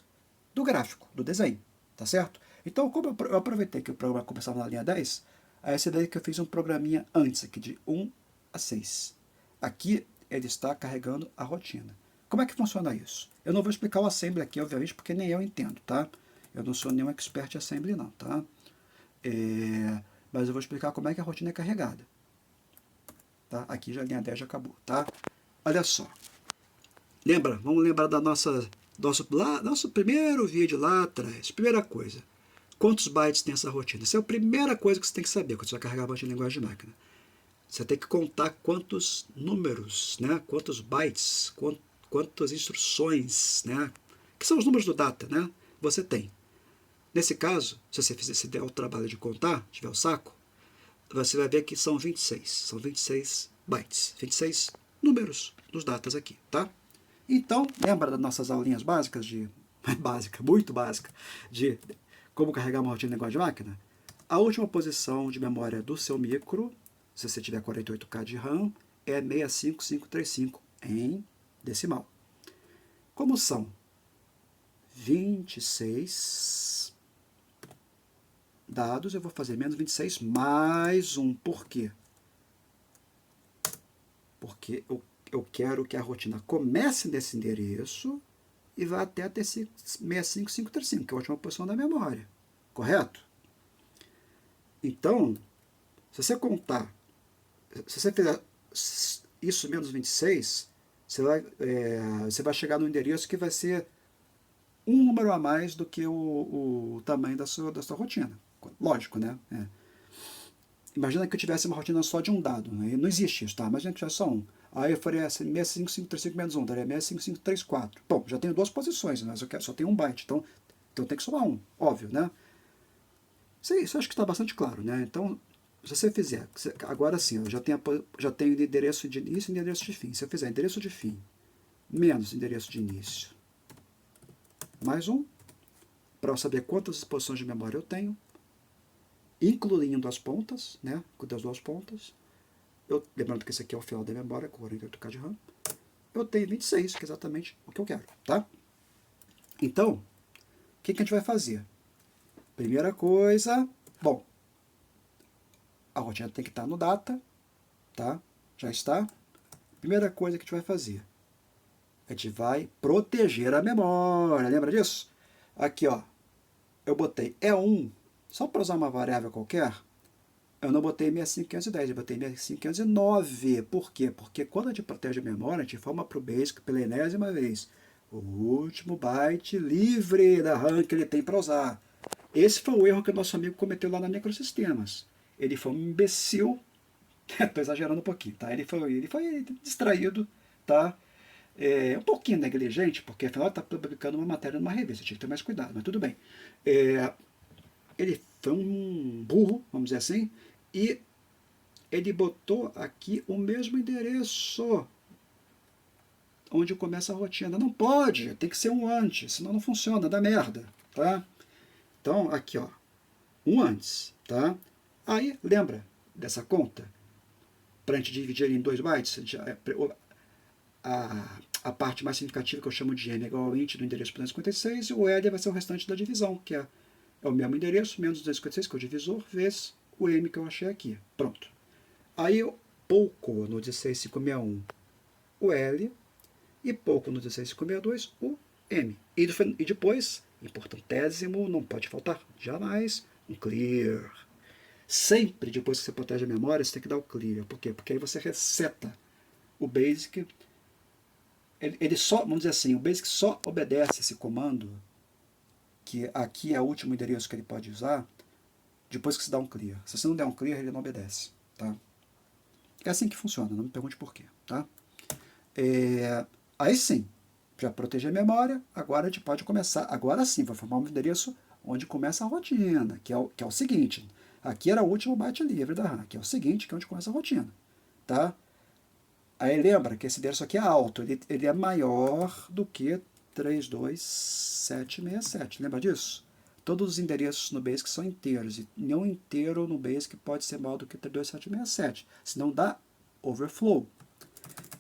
do gráfico, do desenho. Tá certo? Então, como eu aproveitei que o programa começava na linha 10, aí essa daí que eu fiz um programinha antes, aqui de 1 a 6. Aqui ele está carregando a rotina. como é que funciona isso? Eu não vou explicar o assembly aqui, obviamente, porque nem eu entendo, tá? Eu não sou nenhum expert em assembly, não, tá? Mas eu vou explicar como é que a rotina é carregada. Tá? Aqui já a linha 10 já acabou, tá? Olha só. Vamos lembrar da nosso primeiro vídeo lá atrás. Primeira coisa, quantos bytes tem essa rotina? Essa é a primeira coisa que você tem que saber quando você vai carregar a rotina de linguagem de máquina. Você tem que contar quantos números, né? Quantos bytes, quantas instruções, né? Que são os números do data, né? Você tem. Nesse caso, se você se der o trabalho de contar, tiver o saco, você vai ver que são 26. São 26 bytes. 26 números dos datas aqui, tá? Então, lembra das nossas aulinhas básicas muito básica, de como carregar uma rotina de linguagem de máquina? A última posição de memória do seu micro, se você tiver 48K de RAM, é 65535 em decimal. Como são 26 dados, eu vou fazer menos 26 mais um. Por quê? Porque eu quero que a rotina comece nesse endereço e vá até 65535, que é a última posição da memória. Correto? Então, se você contar, se você fizer isso menos 26, você vai chegar no endereço que vai ser um número a mais do que o tamanho da sua rotina. Lógico, né? Imagina que eu tivesse uma rotina só de um dado. Né? Não existe isso, tá? Imagina que tivesse só um. Aí eu faria 65535 menos 1, daria 65534. Bom, já tenho duas posições, mas eu só tenho um byte. Então tem que somar um, óbvio, né? Isso acho que está bastante claro, né? Então, se você fizer, agora sim, eu já tenho endereço de início e endereço de fim. Se eu fizer endereço de fim menos endereço de início, mais um, para eu saber quantas posições de memória eu tenho, incluindo as pontas, né? Das duas pontas. Lembrando que esse aqui é o final da memória, com 48K de RAM. Eu tenho 26, que é exatamente o que eu quero, tá? Então, o que a gente vai fazer? Primeira coisa, bom, a rotina tem que estar no data, tá? Já está. Primeira coisa que a gente vai fazer, a gente vai proteger a memória, lembra disso? Aqui, ó, eu botei E1, só para usar uma variável qualquer, eu não botei 65510, eu botei 65509. Por quê? Porque quando a gente protege a memória, a gente informa para o BASIC pela enésima vez o último byte livre da RAM que ele tem para usar. Esse foi o erro que o nosso amigo cometeu lá na Microsistemas. Ele foi um imbecil, estou exagerando um pouquinho, tá? Ele foi distraído, tá? Um pouquinho negligente, porque afinal está publicando uma matéria numa revista, tinha que ter mais cuidado, mas tudo bem. Ele foi um burro, vamos dizer assim, e ele botou aqui o mesmo endereço onde começa a rotina. Não pode, tem que ser um antes, senão não funciona, dá merda, tá? Então, aqui, ó, um antes, tá? Aí, lembra dessa conta? Para a gente dividir em 2 bytes, a parte mais significativa que eu chamo de n é igual ao int do endereço 256 e o L vai ser o restante da divisão, que é o mesmo endereço, menos 256, que é o divisor, vezes o m que eu achei aqui. Pronto. Aí pouco no 16561 o L e pouco no 16562 o M. E depois, importantésimo, não pode faltar jamais, um clear. Sempre depois que você protege a memória, você tem que dar o clear. Por quê? Porque aí você reseta o BASIC. Ele só, vamos dizer assim, o BASIC só obedece esse comando, que aqui é o último endereço que ele pode usar, depois que você dá um clear. Se você não der um clear, ele não obedece. Tá? É assim que funciona, não me pergunte por quê. Tá? Aí sim, para proteger a memória, agora a gente pode começar, agora sim, vai formar um endereço onde começa a rotina, que é o seguinte. Aqui era o último byte livre da RAM, que é o seguinte, que é onde começa a rotina. Tá? Aí lembra que esse endereço aqui é alto, ele é maior do que 32767. Lembra disso? Todos os endereços no BASIC são inteiros, e nenhum inteiro no BASIC pode ser maior do que 32767, senão dá overflow.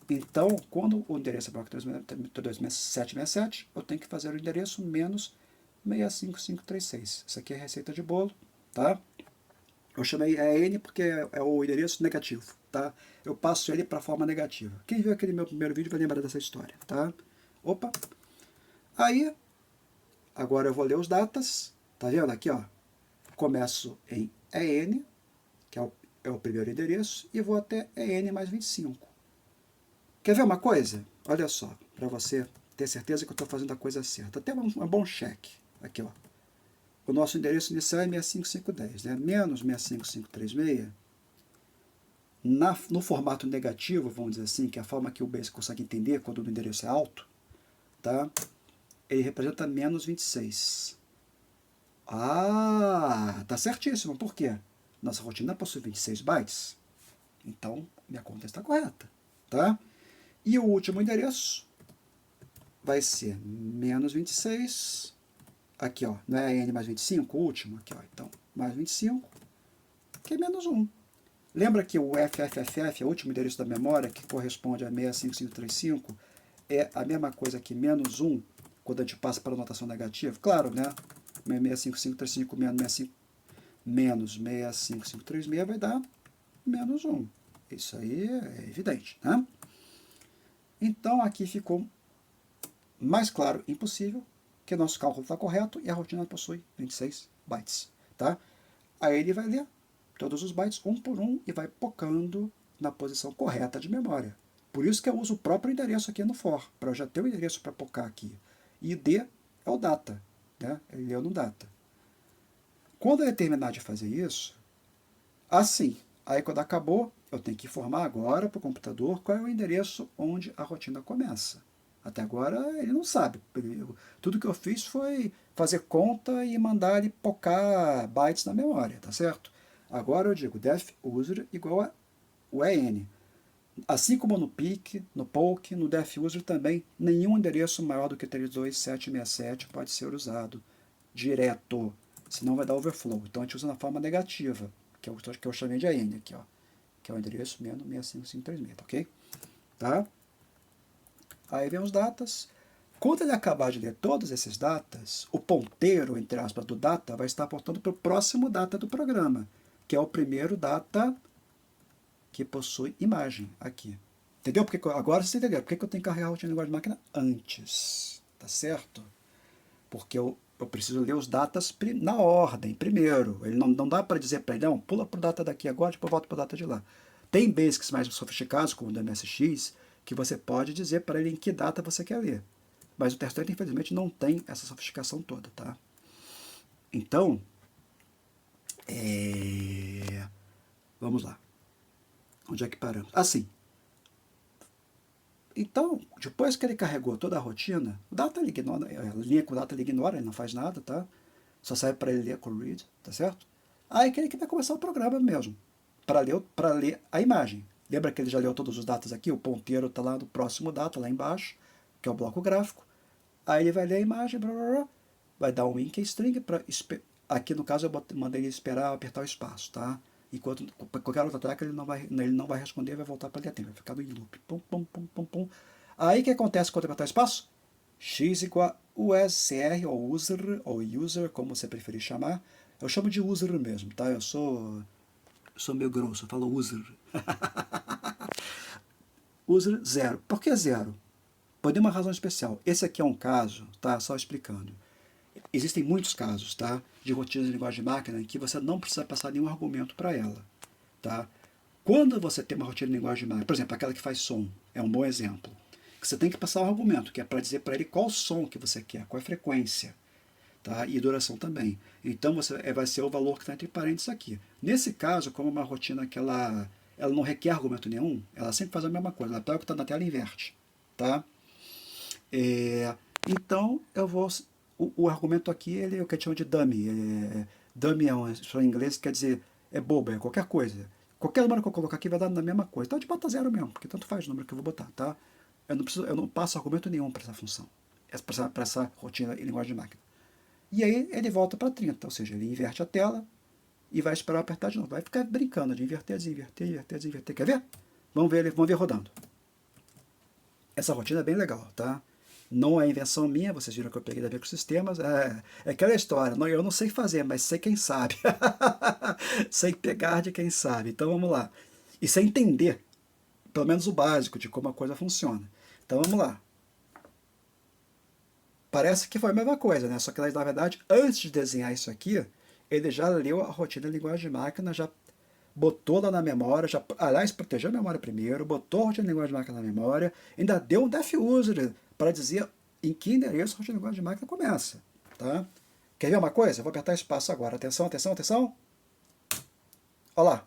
Então, quando o endereço é maior que 32767, eu tenho que fazer o endereço menos 65536. Isso aqui é receita de bolo, tá? Eu chamei N porque é o endereço negativo, tá? Eu passo ele para a forma negativa. Quem viu aquele meu primeiro vídeo vai lembrar dessa história, tá? Opa! Aí, agora eu vou ler os datas. Tá vendo aqui, ó? Começo em EN, que é o primeiro endereço, e vou até EN mais 25. Quer ver uma coisa? Olha só, para você ter certeza que eu estou fazendo a coisa certa. Até um bom cheque. Aqui, ó. O nosso endereço inicial é 65510, né? Menos 65536. No formato negativo, vamos dizer assim, que é a forma que o Basic consegue entender quando o endereço é alto, tá? Ele representa menos 26. Ah, tá certíssimo. Por quê? Nossa rotina possui 26 bytes. Então, minha conta está correta, tá? E o último endereço vai ser menos 26. Aqui, ó, não é N mais 25, o último? Aqui, ó, então, mais 25, que é menos 1. Lembra que o FFFF, o último endereço da memória, que corresponde a 65535, é a mesma coisa que menos 1, quando a gente passa para a notação negativa? Claro, né? 65535 menos 65536 vai dar menos 1. Isso aí é evidente, né? Então, aqui ficou mais claro impossível que nosso cálculo está correto e a rotina possui 26 bytes. Tá? Aí ele vai ler todos os bytes um por um e vai pocando na posição correta de memória. Por isso que eu uso o próprio endereço aqui no for, para eu já ter o endereço para pocar aqui. E D é o data, né? Ele leu no data. Quando ele terminar de fazer isso, assim, aí quando acabou, eu tenho que informar agora para o computador qual é o endereço onde a rotina começa. Até agora ele não sabe. Tudo que eu fiz foi fazer conta e mandar ele pocar bytes na memória, tá certo? Agora eu digo def user igual a o EN. Assim como no PIC, no POC, no def user também, nenhum endereço maior do que 32767 pode ser usado direto, senão vai dar overflow. Então a gente usa na forma negativa, que eu chamei de EN aqui, ó, que é o endereço menos 65536, tá ok? Tá? Aí vem os datas. Quando ele acabar de ler todos esses datas, o ponteiro, entre aspas, do data vai estar apontando para o próximo data do programa, que é o primeiro data que possui imagem aqui. Entendeu? Porque agora você entendeu. Por que eu tenho que carregar a rotina de linguagem de máquina antes? Tá certo? Porque eu preciso ler os datas na ordem, primeiro. Ele não dá para dizer para ele, não, pula para o data daqui agora, depois volta para o data de lá. Tem basics mais sofisticados, como o do MSX, que você pode dizer para ele em que data você quer ler. Mas o textoide, infelizmente, não tem essa sofisticação toda, tá? Então, vamos lá. Onde é que paramos? Assim. Então, depois que ele carregou toda a rotina, o data ele ignora, a linha com data ele ignora, ele não faz nada, tá? Só serve para ele ler com read, tá certo? Aí que ele vai começar o programa mesmo, para ler a imagem. Lembra que ele já leu todos os datas aqui? O ponteiro está lá no próximo data, lá embaixo, que é o bloco gráfico. Aí ele vai ler a imagem, blá, blá, blá, vai dar um link string para aqui no caso eu mandei ele esperar apertar o espaço, tá? Enquanto qualquer outra tecla ele não vai responder, vai voltar para a linha tempo, vai ficar no loop. Pum, pum, pum, pum, pum. Aí o que acontece quando apertar o espaço? X igual a USR ou user, como você preferir chamar. Eu chamo de user mesmo, tá? Eu sou meio grosso, eu falo user. User 0. Por que 0? Por uma razão especial. Esse aqui é um caso, tá? Só explicando. Existem muitos casos, tá? De rotinas de linguagem de máquina em que você não precisa passar nenhum argumento para ela, tá? Quando você tem uma rotina de linguagem de máquina, por exemplo, aquela que faz som, é um bom exemplo. Que você tem que passar um argumento, que é para dizer para ele qual som que você quer, qual é a frequência, tá? E duração também. Então vai ser o valor que está entre parênteses aqui. Nesse caso, como é uma rotina que ela não requer argumento nenhum, ela sempre faz a mesma coisa. Ela pega o que está na tela e inverte, tá? Então, eu vou... O argumento aqui ele é o que a gente chama de dummy. Dummy é uma expressão em inglês que quer dizer é boba, é qualquer coisa. Qualquer número que eu colocar aqui vai dar na mesma coisa. Então a gente bota zero mesmo, porque tanto faz o número que eu vou botar, tá? Eu não passo argumento nenhum para essa função, para essa rotina em linguagem de máquina. E aí ele volta para 30, ou seja, ele inverte a tela e vai esperar apertar de novo. Vai ficar brincando de inverter, desinverter, inverter, desinverter. Quer ver? Vamos ver rodando. Essa rotina é bem legal, tá? Não é invenção minha, vocês viram que eu peguei da Microsistemas. É aquela história, eu não sei fazer, mas sei quem sabe. Sei pegar de quem sabe. Então vamos lá. E sem entender, pelo menos o básico de como a coisa funciona. Então vamos lá. Parece que foi a mesma coisa, né? Só que, na verdade, antes de desenhar isso aqui, ele já leu a rotina de linguagem de máquina, já botou lá na memória, já, aliás, protegeu a memória primeiro, botou a rotina de linguagem de máquina na memória, ainda deu um def user para dizer em que endereço a rotina de linguagem de máquina começa. Tá? Quer ver uma coisa? Eu vou apertar espaço agora. Atenção, atenção, atenção. Olha lá.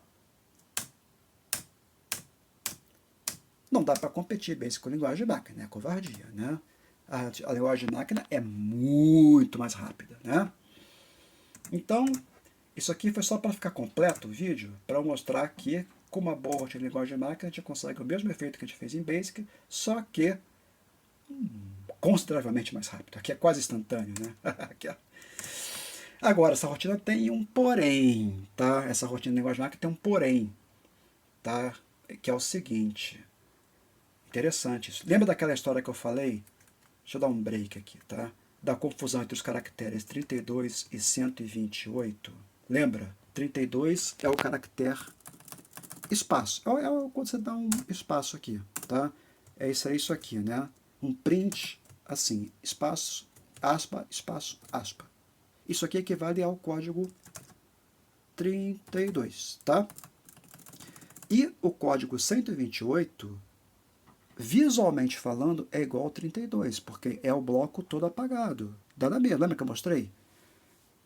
Não dá para competir bem com a linguagem de máquina, é covardia, né? A linguagem de máquina é muito mais rápida, né? Então, isso aqui foi só para ficar completo o vídeo, para mostrar que com uma boa rotina de linguagem de máquina a gente consegue o mesmo efeito que a gente fez em Basic, só que consideravelmente mais rápido. Aqui é quase instantâneo, né? Aqui, ó. Agora, essa rotina tem um porém, tá? Essa rotina de linguagem de máquina tem um porém, tá? Que é o seguinte. Interessante isso. Lembra daquela história que eu falei? Deixa eu dar um break aqui, tá? Da confusão entre os caracteres 32 e 128. Lembra? 32 é o caractere espaço. Quando você dá um espaço aqui, tá? É isso aqui, né? Um print assim, espaço, aspa, espaço, aspa. Isso aqui equivale ao código 32, tá? E o código 128, visualmente falando, é igual ao 32, porque é o bloco todo apagado. Dá na mesma, lembra que eu mostrei?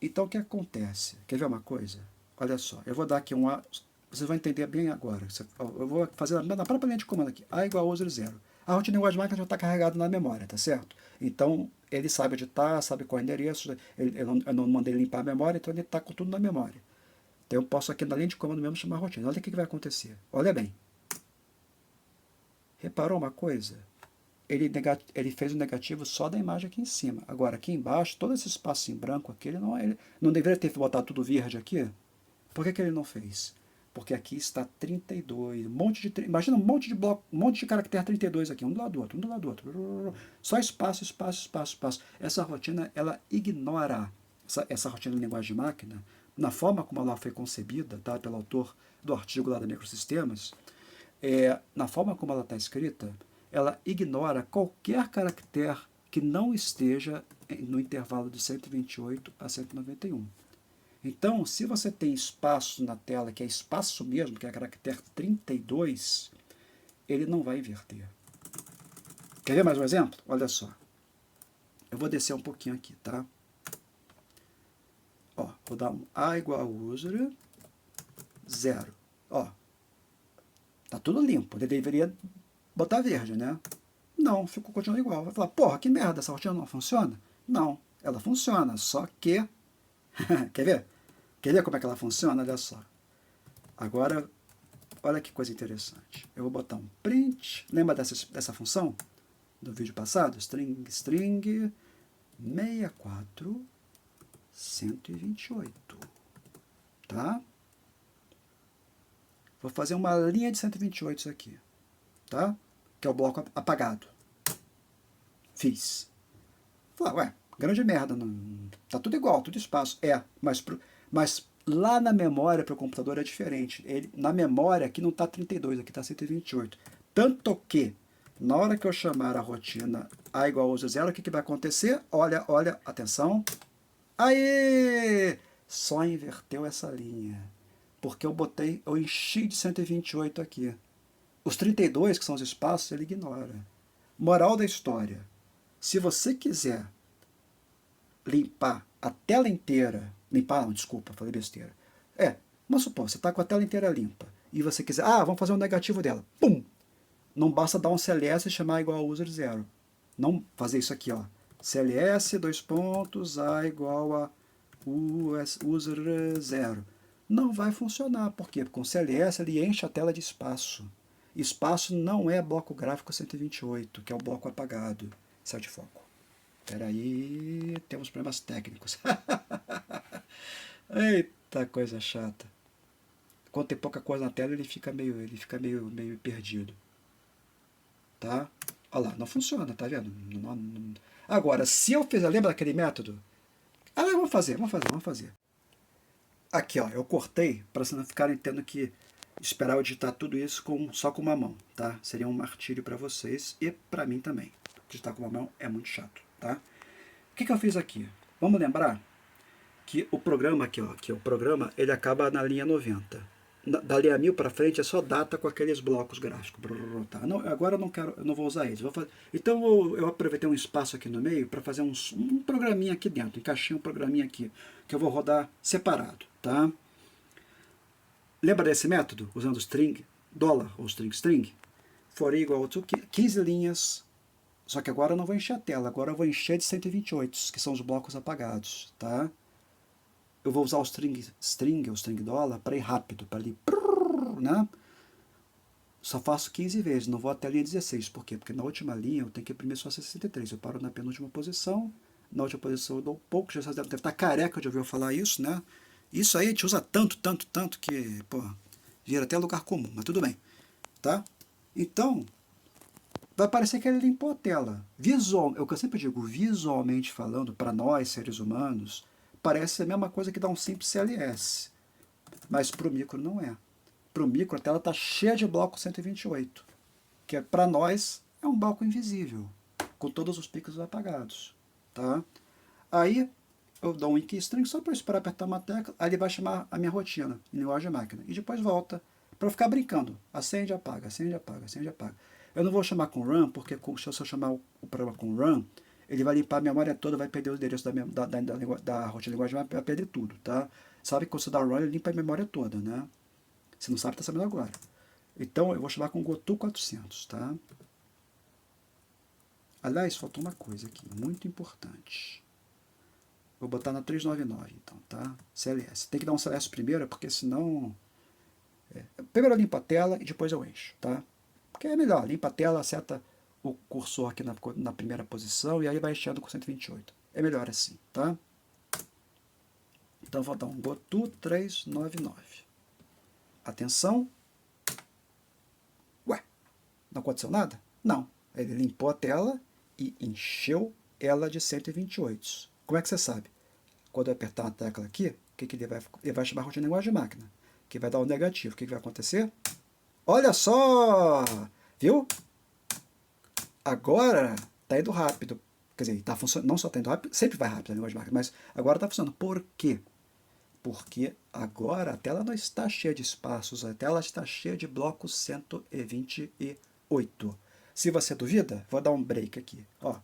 Então, o que acontece? Quer ver uma coisa? Olha só, eu vou dar aqui uma... Você vai entender bem agora. Eu vou fazer na própria linha de comando aqui. A igual a user 0. A rotina de linguagem de máquina já está carregada na memória, tá certo? Então, ele sabe onde está, sabe qual é o endereço. Eu não mandei limpar a memória, então ele está com tudo na memória. Então, eu posso aqui na linha de comando mesmo chamar rotina. Olha o que vai acontecer. Olha bem. Reparou uma coisa? Ele fez o negativo só da imagem aqui em cima. Agora, aqui embaixo, todo esse espaço em branco aqui, ele não deveria ter botado tudo verde aqui? Por que ele não fez? Porque aqui está 32, imagina um monte de bloco, um monte de caractere 32 aqui, um do lado do outro, um do lado do outro. Só espaço, espaço, espaço, espaço. Essa rotina, ela ignora essa rotina de linguagem de máquina, na forma como ela foi concebida, tá, pelo autor do artigo lá da Microsistemas, na forma como ela está escrita, ela ignora qualquer caractere que não esteja no intervalo de 128 a 191. Então, se você tem espaço na tela, que é espaço mesmo, que é caractere 32, ele não vai inverter. Quer ver mais um exemplo? Olha só. Eu vou descer um pouquinho aqui, tá? Ó, vou dar um A igual a user 0. Ó, tá tudo limpo. Ele deveria botar verde, né? Não, continua igual. Vai falar, porra, que merda, essa rotina não funciona? Não, ela funciona, só que... Quer ver? Quer ver como é que ela funciona? Olha só. Agora, olha que coisa interessante. Eu vou botar um print. Lembra dessa função do vídeo passado? String 64 128. Tá? Vou fazer uma linha de 128 isso aqui. Tá? Que é o bloco apagado. Fiz. Falei, ué, grande merda. Não, tá tudo igual, tudo espaço. Mas lá na memória para o computador é diferente. Na memória aqui não está 32, aqui está 128. Tanto que, na hora que eu chamar a rotina A igual a user 0, o que vai acontecer? Olha, atenção. Aê! Só inverteu essa linha. Porque eu enchi de 128 aqui. Os 32, que são os espaços, ele ignora. Moral da história. Se você quiser limpar a tela inteira, limpar não, desculpa, falei besteira. Vamos supor, você está com a tela inteira limpa, e você quiser, vamos fazer um negativo dela. Pum! Não basta dar um CLS e chamar igual a user 0. Não fazer isso aqui, ó. CLS, A igual a user 0. Não vai funcionar. Por quê? Porque com CLS ele enche a tela de espaço. Espaço não é bloco gráfico 128, que é o bloco apagado. Sai de foco. Espera aí, temos problemas técnicos. Eita, coisa chata. Quando tem pouca coisa na tela, ele fica meio perdido. Tá? Olha lá, não funciona, tá vendo? Agora, se eu fizer, lembra daquele método? Vamos fazer. Aqui, ó, eu cortei para vocês não ficarem tendo que esperar eu digitar tudo isso só com uma mão, tá? Seria um martírio para vocês e para mim também. Digitar com uma mão é muito chato, tá? que eu fiz aqui? Vamos lembrar que o programa aqui, ó, que o programa, ele acaba na linha 90. Da linha 1000 para frente é só data com aqueles blocos gráficos. Tá? Não, agora eu não vou usar eles. Então eu aproveitei um espaço aqui no meio para fazer um programinha aqui dentro. Encaixei um programinha aqui que eu vou rodar separado. Tá? Lembra desse método? Usando string, dólar ou string? For igual to 15 linhas. Só que agora eu não vou encher a tela. Agora eu vou encher de 128, que são os blocos apagados. Tá? Eu vou usar o string dólar para ir rápido, para ir, né? Só faço 15 vezes, não vou até a linha 16. Por quê? Porque na última linha eu tenho que imprimir só 63. Eu paro na penúltima posição, na última posição eu dou pouco, já deve estar careca de ouvir eu falar isso, né? Isso aí a gente usa tanto que, pô, vira até lugar comum, mas tudo bem, tá? Então, vai parecer que ele limpou a tela. É o que eu sempre digo, visualmente falando, para nós, seres humanos, parece a mesma coisa que dá um simples CLS. Mas para o micro não é. Para o micro a tela está cheia de bloco 128, que para nós é um bloco invisível, com todos os pixels apagados. Tá? Aí eu dou um key string só para eu esperar apertar uma tecla, aí ele vai chamar a minha rotina, em linguagem de máquina, e depois volta para ficar brincando. Acende, apaga, acende, apaga, acende, apaga. Eu não vou chamar com run, porque se eu chamar o programa com run, ele vai limpar a memória toda, vai perder o endereço da rotina de linguagem, vai perder tudo, tá? Sabe que quando você dá run, ele limpa a memória toda, né? Se não sabe, está sabendo agora. Então, eu vou chamar com Goto 400, tá? Aliás, faltou uma coisa aqui, muito importante. Vou botar na 399, então, tá? CLS. Tem que dar um CLS primeiro, porque senão... Primeiro eu limpo a tela e depois eu encho, tá? Porque é melhor, limpa a tela, acerta o cursor aqui na primeira posição e aí vai enchendo com 128. É melhor assim, tá? Então vou dar um Goto 399. Atenção. Ué, não aconteceu nada? Não. Ele limpou a tela e encheu ela de 128. Como é que você sabe? Quando eu apertar a tecla aqui, o que ele vai? Ele vai chamar a rotina de linguagem de máquina, que vai dar um negativo. O que vai acontecer? Olha só! Viu? Agora está indo rápido. Quer dizer, tá funcionando, não só está indo rápido, sempre vai rápido a linguagem de máquina, mas agora está funcionando. Por quê? Porque agora a tela não está cheia de espaços, a tela está cheia de blocos 128. Se você duvida, vou dar um break aqui. Ó,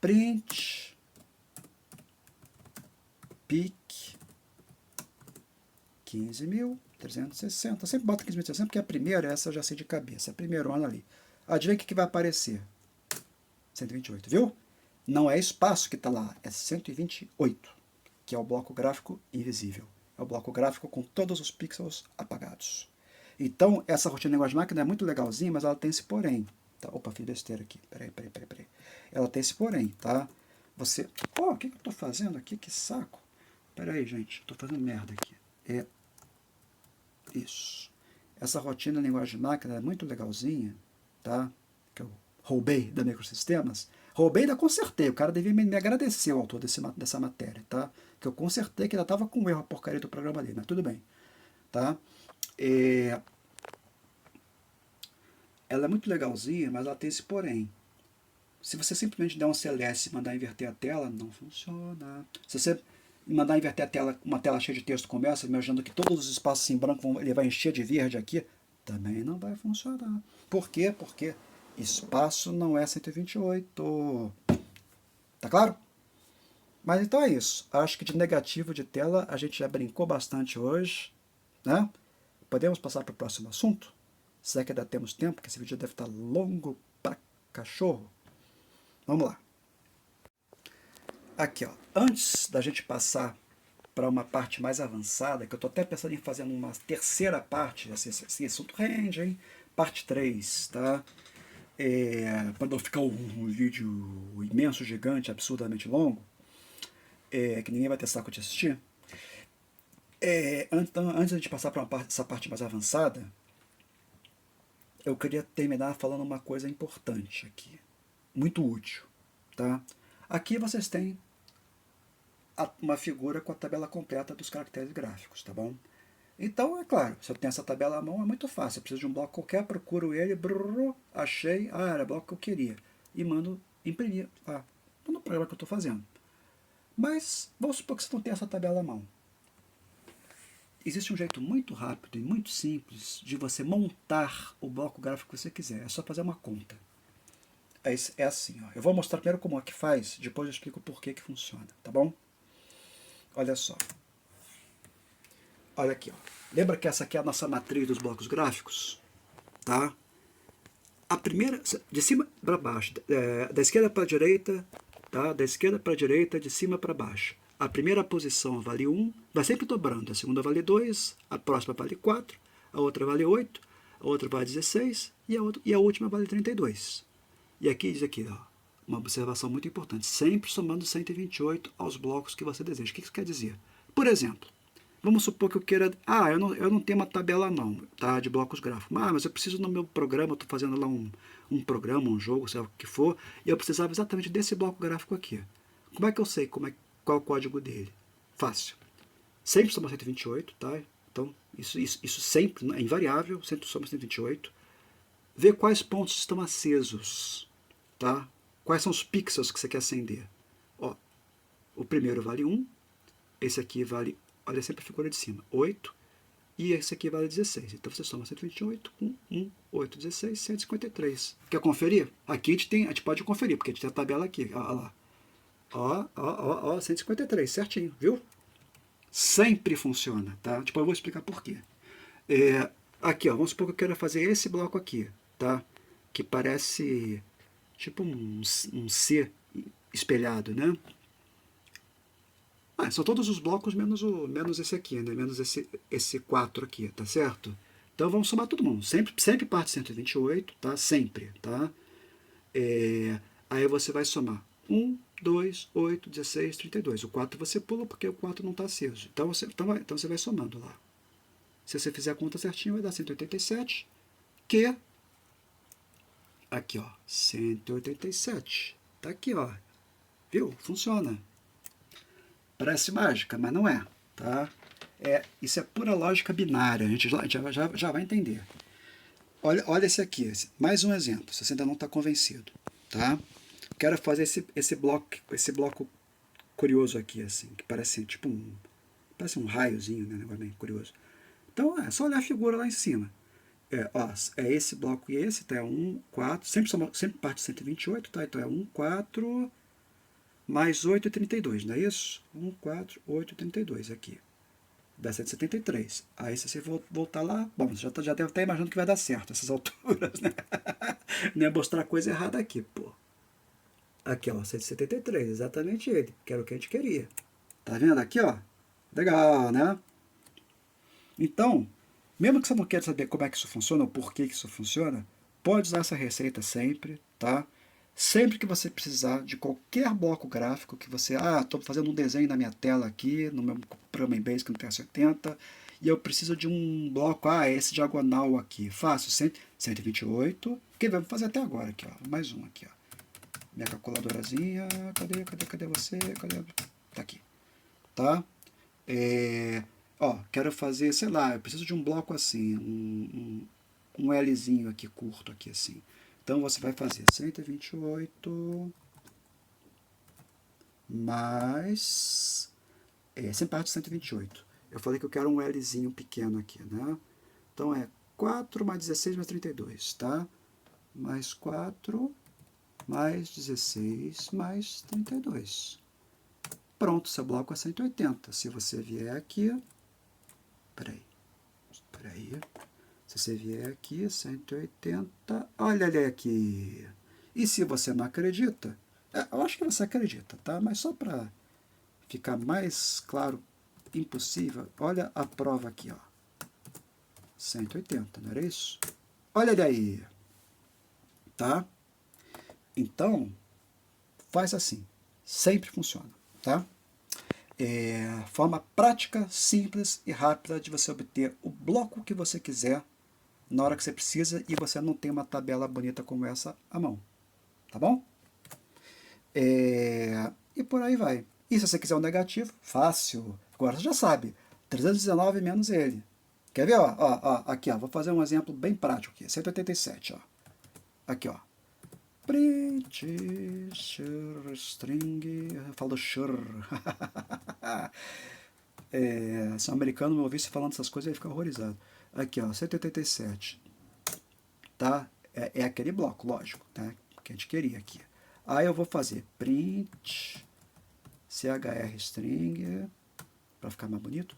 print pic 15.360. Sempre bota 15.360 porque a primeira, essa eu já sei de cabeça. A primeira ona ali. Adivinha o que vai aparecer? 128, viu? Não é espaço que está lá, é 128, que é o bloco gráfico invisível. É o bloco gráfico com todos os pixels apagados. Então, essa rotina de linguagem de máquina é muito legalzinha, mas ela tem esse porém. Tá? Opa, fiz besteira aqui. Peraí. Ela tem esse porém, tá? Você... o que eu estou fazendo aqui? Que saco. Peraí, gente. Estou fazendo merda aqui. É isso. Essa rotina de linguagem de máquina é muito legalzinha, tá? Que eu roubei da Microsistemas. Roubei e ainda consertei. O cara devia me agradecer, o autor dessa matéria, tá? Que eu consertei, que ainda estava com erro a porcaria do programa dele, mas tudo bem, tá? Ela é muito legalzinha, mas ela tem esse porém. Se você simplesmente der um CLS e mandar inverter a tela, não funciona. Se você mandar inverter a tela, uma tela cheia de texto começa, imaginando que todos os espaços em branco ele vai encher de verde aqui, também não vai funcionar. Por quê? Porque espaço não é 128. Tá claro? Mas então é isso. Acho que de negativo de tela a gente já brincou bastante hoje, né? Podemos passar para o próximo assunto? Será que ainda temos tempo? Porque esse vídeo deve estar longo pra cachorro. Vamos lá. Aqui, ó. Antes da gente passar para uma parte mais avançada, que eu estou até pensando em fazer uma terceira parte, esse assunto rende, hein? Parte 3, tá? Para não ficar um vídeo imenso, gigante, absurdamente longo, que ninguém vai ter saco de assistir. Antes de a gente passar para essa parte mais avançada, eu queria terminar falando uma coisa importante aqui, muito útil, tá? Aqui vocês têm uma figura com a tabela completa dos caracteres gráficos, tá bom? Então, é claro, se eu tenho essa tabela à mão, é muito fácil. Eu preciso de um bloco qualquer, procuro ele, achei, era o bloco que eu queria. E mando imprimir lá, no programa que eu estou fazendo. Mas vamos supor que você não tem essa tabela à mão. Existe um jeito muito rápido e muito simples de você montar o bloco gráfico que você quiser. É só fazer uma conta. É assim, ó. Eu vou mostrar primeiro como é que faz, depois eu explico por que funciona, tá bom? Olha só. Olha aqui, ó. Lembra que essa aqui é a nossa matriz dos blocos gráficos? Tá? A primeira, de cima para baixo, da esquerda para a direita, tá? Da esquerda para a direita, de cima para baixo. A primeira posição vale 1, vai sempre dobrando. A segunda vale 2, a próxima vale 4, a outra vale 8, a outra vale 16 e a última vale 32. E aqui diz aqui, ó, uma observação muito importante, sempre somando 128 aos blocos que você deseja. O que isso quer dizer? Por exemplo, vamos supor que eu queira... eu não tenho uma tabela não, tá, de blocos gráficos. Mas eu preciso no meu programa, eu estou fazendo lá um programa, um jogo, sei lá o que for, e eu precisava exatamente desse bloco gráfico aqui. Como é que eu sei qual é o código dele? Fácil. Sempre soma 128, tá? Então, isso sempre, é invariável, sempre soma 128. Ver quais pontos estão acesos, tá? Quais são os pixels que você quer acender. Ó, o primeiro vale 1, esse aqui vale, olha sempre a figura de cima, 8, e esse aqui vale 16. Então você soma 128 com 1, 8, 16, 153. Quer conferir? Aqui a gente pode conferir, porque a gente tem a tabela aqui, ó lá. Ó, 153, certinho, viu? Sempre funciona, tá? Depois eu vou explicar por quê. Aqui, ó, vamos supor que eu quero fazer esse bloco aqui, tá? Que parece tipo um C espelhado, né? São todos os blocos menos esse aqui, né? Menos esse 4 aqui, tá certo? Então vamos somar todo mundo. Sempre parte 128, tá? Sempre, tá? Aí você vai somar 1, 2, 8, 16, 32. O 4 você pula porque o 4 não está aceso. Então você vai somando lá. Se você fizer a conta certinho, vai dar 187, que... Aqui, ó, 187. Tá aqui, ó. Viu? Funciona. Parece mágica, mas não é, tá? Isso é pura lógica binária, a gente já vai entender. Olha esse aqui, mais um exemplo, se você ainda não está convencido, tá? Quero fazer esse bloco curioso aqui, assim, que parece tipo parece um raiozinho, né? Um negócio bem curioso. Então é só olhar a figura lá em cima. É esse bloco e esse, tá? É 1, 4, sempre parte de 128, tá? Então é 1, 4, mais 8 e 32, não é isso? 1, 4, 8 e 32 aqui. Dá 173. Aí se você voltar lá, bom, você já deve estar imaginando que vai dar certo essas alturas, né? Não ia mostrar coisa errada aqui, pô. Aqui, ó, 173, exatamente ele, que era o que a gente queria. Tá vendo aqui, ó? Legal, né? Então, mesmo que você não queira saber como é que isso funciona, ou por que isso funciona, pode usar essa receita sempre, tá? Sempre que você precisar de qualquer bloco gráfico que você... estou fazendo um desenho na minha tela aqui, no meu programa em Basic no TS-80, e eu preciso de um bloco, esse diagonal aqui. Fácil, 128, que vamos fazer até agora aqui, ó. Mais um aqui, ó. Minha calculadorazinha, cadê você? Tá aqui, tá? Quero fazer, sei lá, eu preciso de um bloco assim, um Lzinho aqui, curto aqui assim. Então você vai fazer 128 mais... sempre parte de 128. Eu falei que eu quero um Lzinho pequeno aqui, né? Então é 4 mais 16 mais 32, tá? Mais 4 mais 16 mais 32. Pronto, seu bloco é 180. Se você vier aqui... Peraí. Se você vier aqui, 180... Olha ele aqui. E se você não acredita... eu acho que você acredita, tá? Mas só para ficar mais claro, impossível, olha a prova aqui, ó. 180, não era isso? Olha ele aí. Tá? Então, faz assim. Sempre funciona, tá? Forma prática, simples e rápida de você obter o bloco que você quiser na hora que você precisa e você não tem uma tabela bonita como essa à mão. Tá bom? E por aí vai. E se você quiser um negativo, fácil. Agora você já sabe. 319 menos ele. Quer ver? Aqui, ó. Vou fazer um exemplo bem prático aqui. 187, ó. Aqui, ó. print string, eu falo sure. Se um americano me ouvisse falando essas coisas, ele fica horrorizado. Aqui, ó, 187, tá? É aquele bloco, lógico, tá? Que a gente queria aqui. Aí eu vou fazer print chr string, para ficar mais bonito,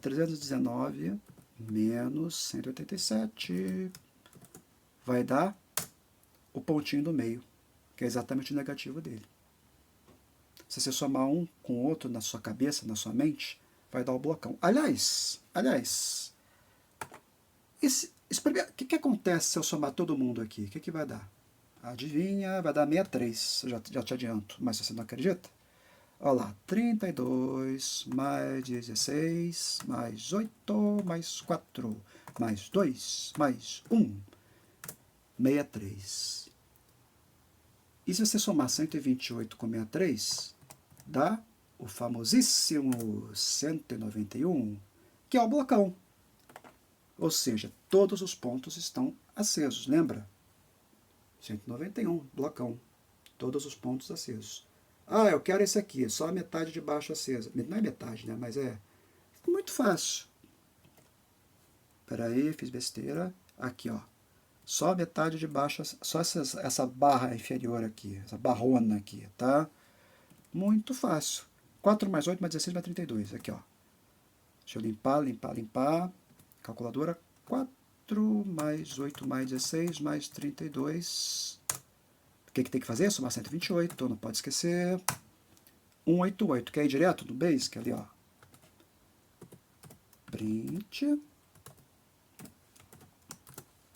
319 menos 187 vai dar o pontinho do meio, que é exatamente o negativo dele. Se você somar um com o outro na sua cabeça, na sua mente, vai dar o blocão. Aliás, o que acontece se eu somar todo mundo aqui? O que vai dar? Adivinha, vai dar 63, eu já te adianto, mas você não acredita? Olha lá, 32 mais 16 mais 8 mais 4 mais 2 mais 1, 63. E se você somar 128 com 63, dá o famosíssimo 191, que é o blocão. Ou seja, todos os pontos estão acesos, lembra? 191, blocão. Todos os pontos acesos. Ah, eu quero esse aqui, só a metade de baixo acesa. Não é metade, né? Mas é muito fácil. Espera aí, fiz besteira. Aqui, ó. Só a metade de baixo, só essa barra inferior aqui, essa barrona aqui, tá? Muito fácil. 4 mais 8 mais 16 mais 32. Aqui, ó. Deixa eu limpar. Calculadora. 4 mais 8 mais 16 mais 32. O que tem que fazer? Somar 128, não pode esquecer. 188. Quer ir direto no Basic? Ali, ó. Print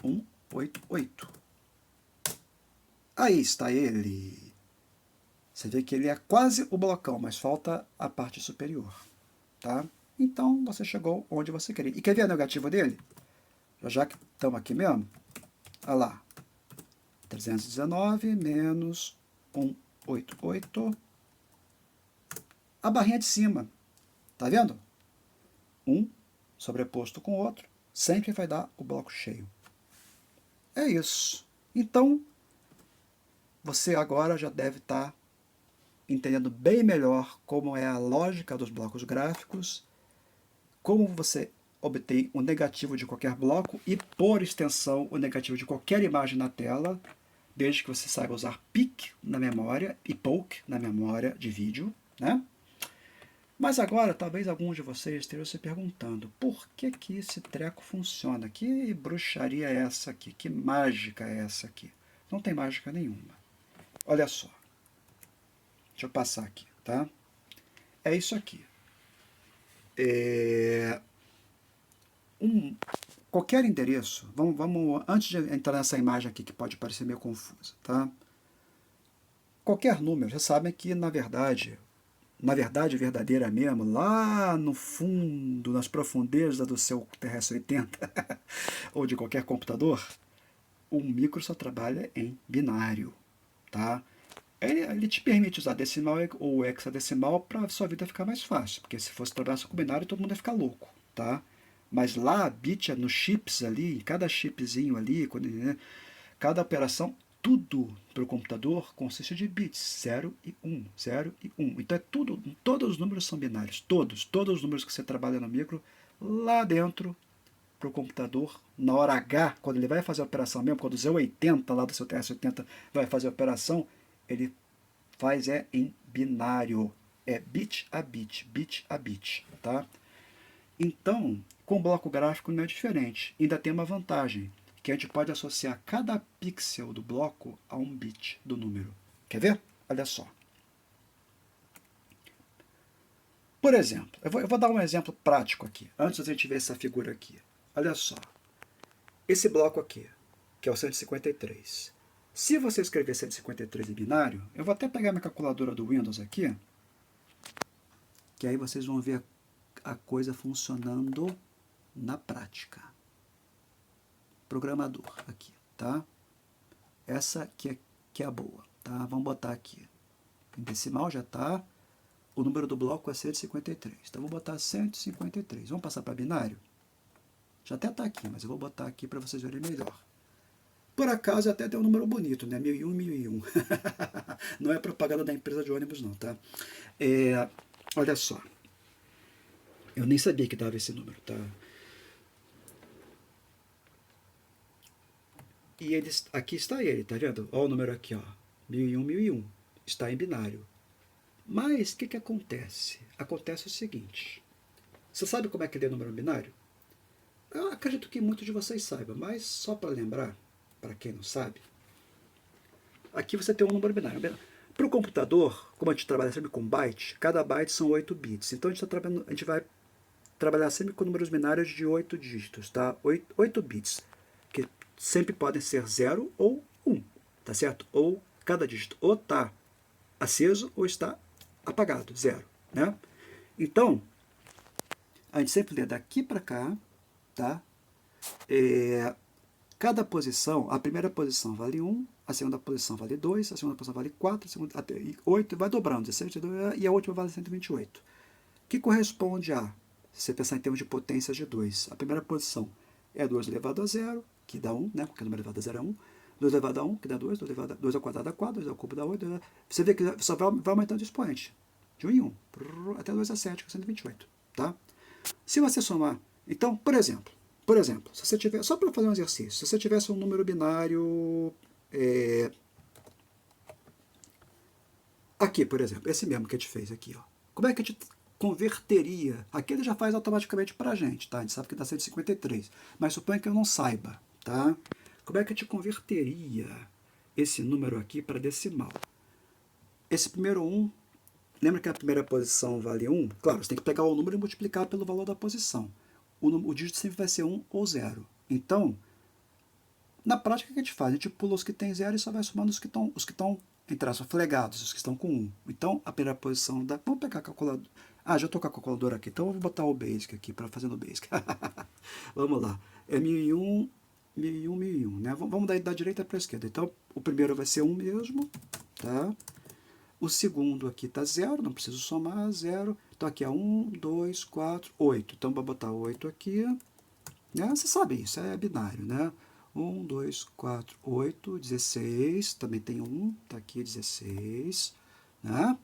188. Aí está ele. Você vê que ele é quase o blocão, mas falta a parte superior, tá? Então, você chegou onde você queria. E quer ver a negativa dele? Já que estamos aqui mesmo, olha lá. 319 menos 188. A barrinha de cima, tá vendo? Um sobreposto com o outro, sempre vai dar o bloco cheio. É isso. Então, você agora já deve estar entendendo bem melhor como é a lógica dos blocos gráficos, como você obtém o negativo de qualquer bloco e, por extensão, o negativo de qualquer imagem na tela, desde que você saiba usar PIC na memória e POC na memória de vídeo, né? Mas agora, talvez alguns de vocês estejam se perguntando, por que esse treco funciona? Que bruxaria é essa aqui? Que mágica é essa aqui? Não tem mágica nenhuma. Olha só. Deixa eu passar aqui, tá? É isso aqui. Qualquer endereço, vamos, antes de entrar nessa imagem aqui que pode parecer meio confusa, tá? Qualquer número, já sabem que na verdade verdadeira mesmo, lá no fundo, nas profundezas do seu TRS-80 ou de qualquer computador, o micro só trabalha em binário, tá? Ele te permite usar decimal ou hexadecimal para a sua vida ficar mais fácil, porque se fosse trabalhar só com binário, todo mundo ia ficar louco, tá? Mas lá, bit nos chips ali, em cada chipzinho ali, né, cada operação, tudo para o computador consiste de bits, 0 e 1, 0 e 1. Então todos os números são binários, todos os números que você trabalha no micro, lá dentro, para o computador, na hora H, quando ele vai fazer a operação mesmo, quando o Z80 lá do seu TS-80 vai fazer a operação, ele faz em binário, é bit a bit, tá? Então, com o bloco gráfico não é diferente, ainda tem uma vantagem, que a gente pode associar cada pixel do bloco a um bit do número. Quer ver? Olha só. Por exemplo, eu vou dar um exemplo prático aqui, antes da gente ver essa figura aqui. Olha só. Esse bloco aqui, que é o 153. Se você escrever 153 em binário, eu vou até pegar minha calculadora do Windows aqui, que aí vocês vão ver a coisa funcionando na prática. Programador aqui, tá? Essa aqui que é a boa, tá? Vamos botar aqui. Em decimal já tá. O número do bloco é 153. Então vou botar 153. Vamos passar para binário? Já até tá aqui, mas eu vou botar aqui para vocês verem melhor. Por acaso até tem um número bonito, né? 1001, 1001. Não é propaganda da empresa de ônibus não, tá? Olha só. Eu nem sabia que dava esse número, tá? E aqui está ele, tá vendo? Olha o número aqui, ó. 1001, 1001. Está em binário. Mas o que acontece? Acontece o seguinte. Você sabe como é que lê número binário? Eu acredito que muitos de vocês saibam, mas só para lembrar, para quem não sabe, aqui você tem um número binário. Para o computador, como a gente trabalha sempre com byte, cada byte são 8 bits. Então a gente vai trabalhar sempre com números binários de 8 dígitos, tá? 8 bits, que sempre podem ser 0 ou 1, tá certo? Ou cada dígito ou está aceso ou está apagado, 0, né? Então, a gente sempre lê daqui para cá, tá? Cada posição, a primeira posição vale 1, a segunda posição vale 2, a segunda posição vale 4, a segunda, 8, vai dobrando, 17, e a última vale 128. Que corresponde a, se você pensar em termos de potências de 2, a primeira posição é 2 elevado a 0, que dá 1, né? Porque o número elevado a 0 é 1. 2 elevado a 1, que dá 2, 2 ao quadrado dá 4, 2 ao cubo dá 8. Você vê que só vai aumentando o expoente, de 1 em 1, até 2 a 7, que é 128, tá? Se você somar, então, por exemplo, se você tiver, só para fazer um exercício, se você tivesse um número binário aqui, por exemplo, esse mesmo que a gente fez aqui, ó. Como é que a gente converteria? Aqui ele já faz automaticamente para a gente, tá? A gente sabe que dá 153, mas suponha que eu não saiba, tá? Como é que a gente converteria esse número aqui para decimal? Esse primeiro 1, lembra que a primeira posição vale 1? Claro, você tem que pegar o número e multiplicar pelo valor da posição. O dígito sempre vai ser 1 ou 0. Então, na prática, o que a gente faz? A gente pula os que tem 0 e só vai somando os que estão entre aspas, flegados, os que estão com 1. Então, a primeira posição da... Vamos pegar a calculadora. Já estou com a calculadora aqui, então eu vou botar o Basic aqui, para fazer no Basic. Vamos lá. É 1001, 1001, 1001, né? Vamos da direita para a esquerda. Então, o primeiro vai ser 1 mesmo, tá? O segundo aqui está 0, não preciso somar, 0. Então, aqui é 1, 2, 4, 8. Então, vou botar 8 aqui. Né? Você sabe isso, é binário, né? 1, 2, 4, 8, 16. Também tem 1, está aqui 16. Né?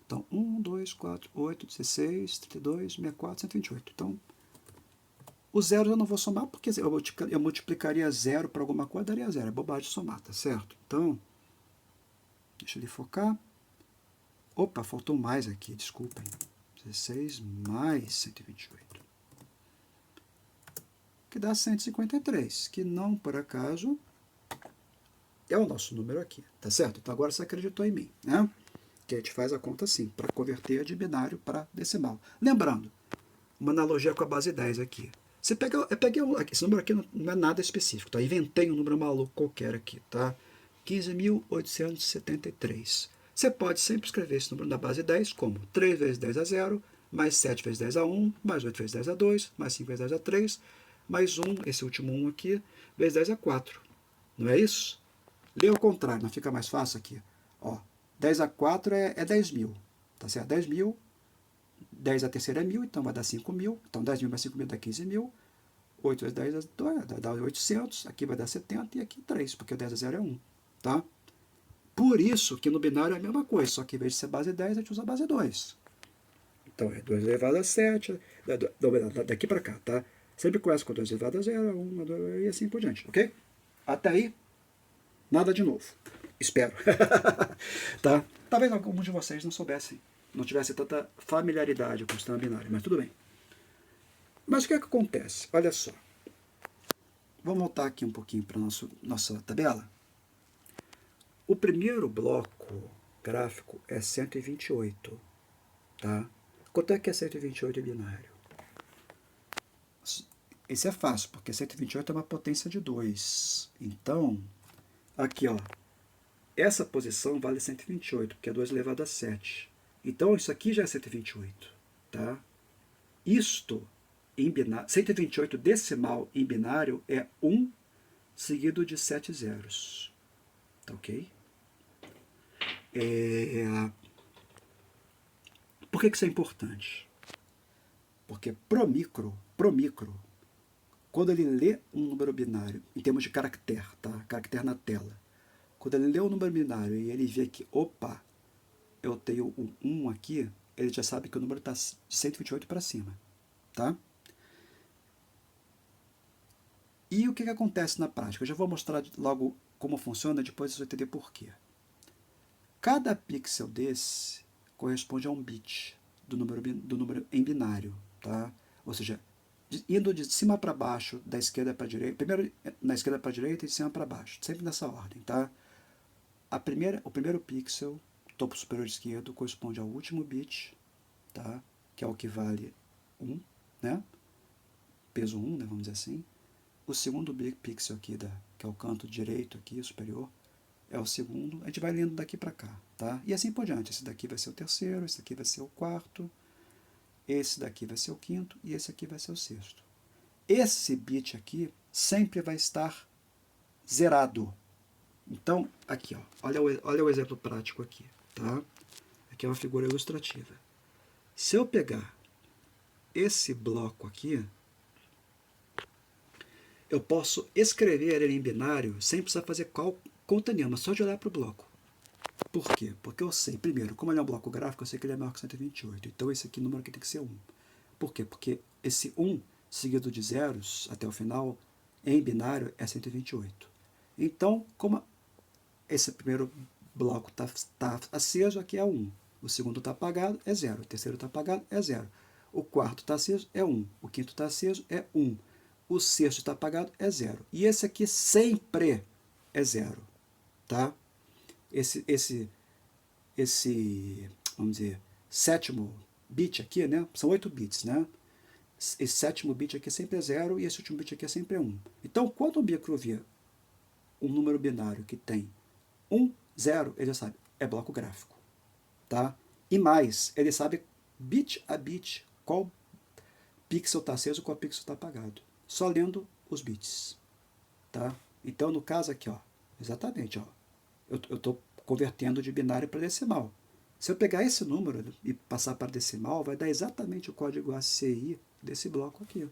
Então, 1, 2, 4, 8, 16, 32, 64, 128. Então, o zero eu não vou somar, porque eu multiplicaria 0 para alguma coisa, daria 0. É bobagem somar, tá certo? Então, deixa ele focar. Opa, faltou mais aqui, desculpem. 16 mais 128. Que dá 153, que não, por acaso, é o nosso número aqui, tá certo? Então agora você acreditou em mim, né? Que a gente faz a conta assim, para converter de binário para decimal. Lembrando, uma analogia com a base 10 aqui. Você pega, esse número aqui não é nada específico, tá? Inventei um número maluco qualquer aqui, tá? 15.873. Você pode sempre escrever esse número na base 10 como 3 vezes 10 a 0, mais 7 vezes 10 a 1, mais 8 vezes 10 a 2, mais 5 vezes 10 a 3, mais 1, esse último 1 aqui, vezes 10 a 4. Não é isso? Lê ao contrário, não fica mais fácil aqui. Ó, 10 a 4 é 10 mil, tá certo? 10 mil, 10 a terceira é 1000, então vai dar 5 mil. Então 10 mil mais 5 mil dá 15 mil. 8 vezes 10 dá 800, aqui vai dar 70 e aqui 3, porque 10 a 0 é 1. Tá? Por isso que no binário é a mesma coisa, só que em vez de ser base 10, a gente usa base 2. Então é 2 elevado a 7, daqui para cá, tá? Sempre começa com 2 elevado a 0, 1, 2, e assim por diante, ok? Até aí, nada de novo. Espero. Tá? Talvez alguns de vocês não soubessem, não tivessem tanta familiaridade com o sistema binário, mas tudo bem. Mas o que é que acontece? Olha só. Vamos voltar aqui um pouquinho para a nossa tabela. O primeiro bloco gráfico é 128. Tá? Quanto é que é 128 em binário? Esse é fácil, porque 128 é uma potência de 2. Então, aqui, ó. Essa posição vale 128, porque é 2 elevado a 7. Então, isso aqui já é 128. Tá? Isto, em binário, 128 decimal em binário é 1 seguido de 7 zeros. Tá ok? Por que isso é importante? Porque pro micro, quando ele lê um número binário, em termos de caractere, tá? caractere na tela. Quando ele lê o número binário e ele vê que, opa, eu tenho um 1 aqui, ele já sabe que o número está de 128 para cima. Tá? E o que acontece na prática? Eu já vou mostrar logo como funciona, depois vocês vão entender por quê. Cada pixel desse corresponde a um bit do número em binário. Tá? Ou seja, indo de cima para baixo, da esquerda para a direita, primeiro na esquerda para a direita e de cima para baixo, sempre nessa ordem. Tá? O primeiro pixel, topo superior esquerdo, corresponde ao último bit, tá? Que é o que vale 1, né? Peso 1, né? Vamos dizer assim. O segundo pixel aqui, que é o canto direito aqui, superior, é o segundo. A gente vai lendo daqui para cá, tá? E assim por diante. Esse daqui vai ser o terceiro, esse daqui vai ser o quarto, esse daqui vai ser o quinto e esse aqui vai ser o sexto. Esse bit aqui sempre vai estar zerado. Então, aqui, ó, olha o exemplo prático aqui, tá? Aqui é uma figura ilustrativa. Se eu pegar esse bloco aqui, eu posso escrever ele em binário sem precisar fazer conta nenhuma, só de olhar para o bloco. Por quê? Porque eu sei, primeiro, como ele é um bloco gráfico, eu sei que ele é maior que 128. Então esse aqui, o número aqui tem que ser 1. Por quê? Porque esse 1, seguido de zeros até o final, em binário, é 128. Então, como esse primeiro bloco está aceso, aqui é 1. O segundo está apagado, é 0. O terceiro está apagado, é 0. O quarto está aceso, é 1. O quinto está aceso, é 1. O sexto está apagado, é 0. E esse aqui sempre é 0. Tá? Esse, vamos dizer, sétimo bit aqui, né? São 8 bits, né? Esse sétimo bit aqui sempre é 0 e esse último bit aqui é sempre 1. Então, quando o micro vê um número binário que tem 1, 0, ele já sabe, é bloco gráfico. Tá? E mais, ele sabe bit a bit qual pixel está aceso e qual pixel está apagado. Só lendo os bits. Tá? Então, no caso aqui, ó, exatamente, ó, eu estou convertendo de binário para decimal. Se eu pegar esse número e passar para decimal, vai dar exatamente o código ACI desse bloco aqui.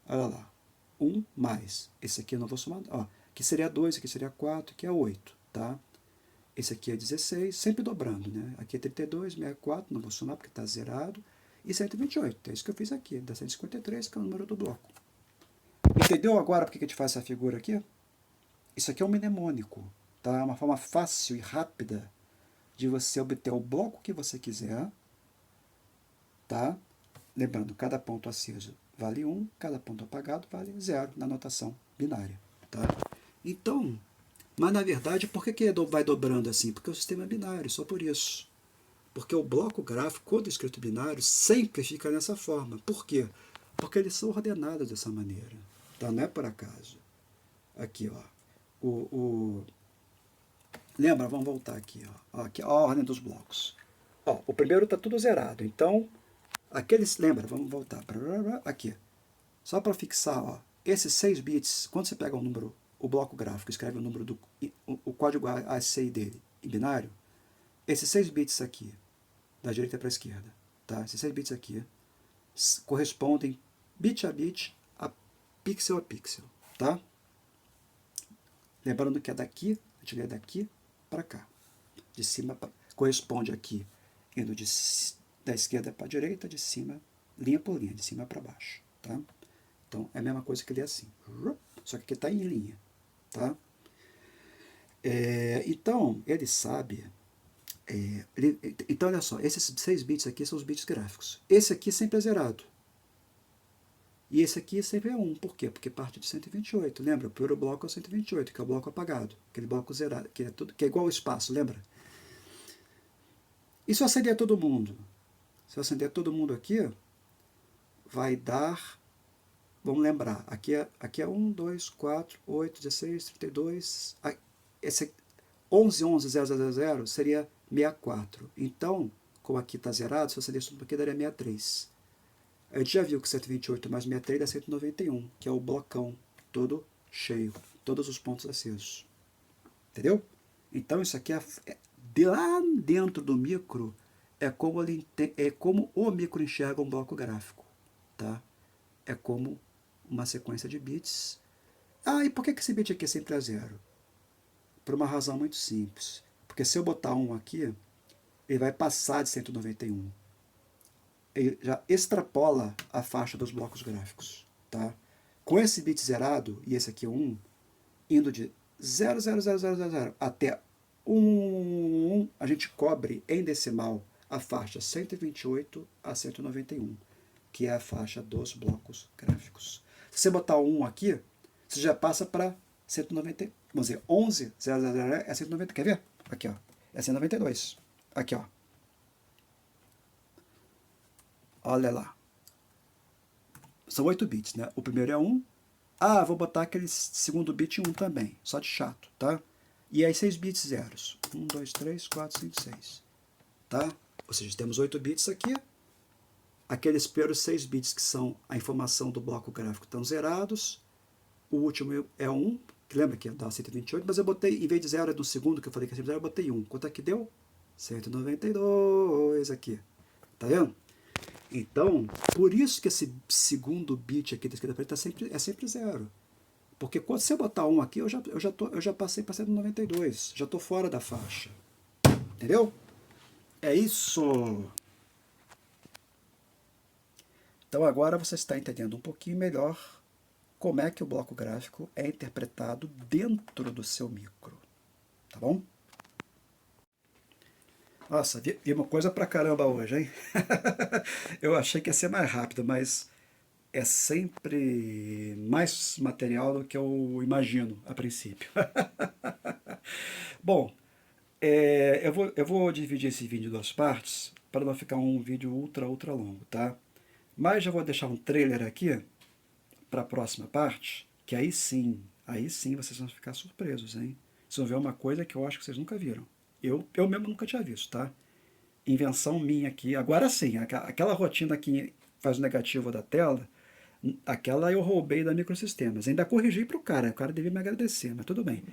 Olha lá. 1 mais. Esse aqui eu não vou somar. Ó, aqui seria 2, aqui seria 4, aqui é 8. Tá? Esse aqui é 16, sempre dobrando. Né? Aqui é 32, 64, não vou somar porque está zerado. E 128, é isso que eu fiz aqui. Dá 153, que é o número do bloco. Entendeu agora por que a gente faz essa figura aqui? Isso aqui é um mnemônico. Tá? É uma forma fácil e rápida de você obter o bloco que você quiser. Tá? Lembrando, cada ponto aceso vale 1, cada ponto apagado vale 0 na notação binária. Tá? Então, mas na verdade, por que vai dobrando assim? Porque o sistema é binário, só por isso. Porque o bloco gráfico, quando escrito binário, sempre fica nessa forma. Por quê? Porque eles são ordenados dessa maneira. Tá? Não é por acaso. Aqui, ó. Lembra? Vamos voltar aqui. Ó. Aqui a ordem dos blocos. Ó, o primeiro está tudo zerado. Então, aqueles. Lembra? Vamos voltar. Aqui. Só para fixar, ó, esses 6 bits, quando você pega um número, o bloco gráfico, escreve o número o código ASCII dele em binário, esses 6 bits aqui, da direita para a esquerda, tá? Esses 6 bits aqui correspondem bit a bit, a pixel, tá? Lembrando que é daqui, a gente lê daqui para cá. De cima para... Corresponde aqui, indo da esquerda para a direita, de cima, linha por linha, de cima para baixo, tá? Então, é a mesma coisa que ele é assim. Só que aqui está em linha, tá? Então, ele sabe... então, olha só, esses 6 bits aqui são os bits gráficos. Esse aqui sempre é zerado. E esse aqui sempre é 1. Por quê? Porque parte de 128. Lembra? O primeiro bloco é o 128, que é o bloco apagado. Aquele bloco zerado, que é igual ao espaço, lembra? E se eu acender todo mundo? Se eu acender todo mundo aqui, vai dar... Vamos lembrar, aqui é 1, 2, 4, 8, 16, 32... Esse 11, 11, 0, 0, 0 seria 64. Então, como aqui está zerado, se eu acender tudo aqui, daria 63. A gente já viu que 128 mais 63 dá 191, que é o blocão todo cheio, todos os pontos acesos. Entendeu? Então isso aqui de lá dentro do micro é como o micro enxerga um bloco gráfico. Tá? É como uma sequência de bits Ah, e por que esse bit aqui sempre é 0? Por uma razão muito simples. Porque se eu botar 1 aqui, ele vai passar de 191. Ele já extrapola a faixa dos blocos gráficos. Tá? Com esse bit zerado, e esse aqui é 1, indo de 0,00000 até 1, a gente cobre em decimal a faixa 128 a 191, que é a faixa dos blocos gráficos. Se você botar o 1 aqui, você já passa para 190, vamos dizer, 11,000 é 190, quer ver? Aqui, ó, é 192. Aqui, ó. Olha lá. São 8 bits, né? O primeiro é 1. Ah, vou botar aquele segundo bit em 1 também, só de chato, tá? E aí 6 bits zeros. 1, 2, 3, 4, 5, 6. Tá? Ou seja, temos 8 bits aqui. Aqueles primeiros 6 bits que são a informação do bloco gráfico estão zerados. O último é 1, que lembra que dá 128, mas eu botei, em vez de 0 é do segundo, que eu falei que é sempre 0, eu botei 1. Quanto é que deu? 192 aqui. Tá vendo? Então, por isso que esse segundo bit aqui da esquerda para direita é sempre 0. Porque quando você botar 1 aqui, eu já passei para 192. Já estou fora da faixa. Entendeu? É isso. Então agora você está entendendo um pouquinho melhor como é que o bloco gráfico é interpretado dentro do seu micro. Tá bom? Nossa, vi uma coisa pra caramba hoje, hein? Eu achei que ia ser mais rápido, mas é sempre mais material do que eu imagino a princípio. Bom, eu vou dividir esse vídeo em duas partes para não ficar um vídeo ultra longo, tá? Mas já vou deixar um trailer aqui para a próxima parte, que aí sim vocês vão ficar surpresos, hein? Vocês vão ver uma coisa que eu acho que vocês nunca viram. Eu mesmo nunca tinha visto, tá? Invenção minha aqui. Agora sim, aquela rotina que faz o negativo da tela, aquela eu roubei da Microsistemas. Ainda corrigi para o cara devia me agradecer, mas tudo bem.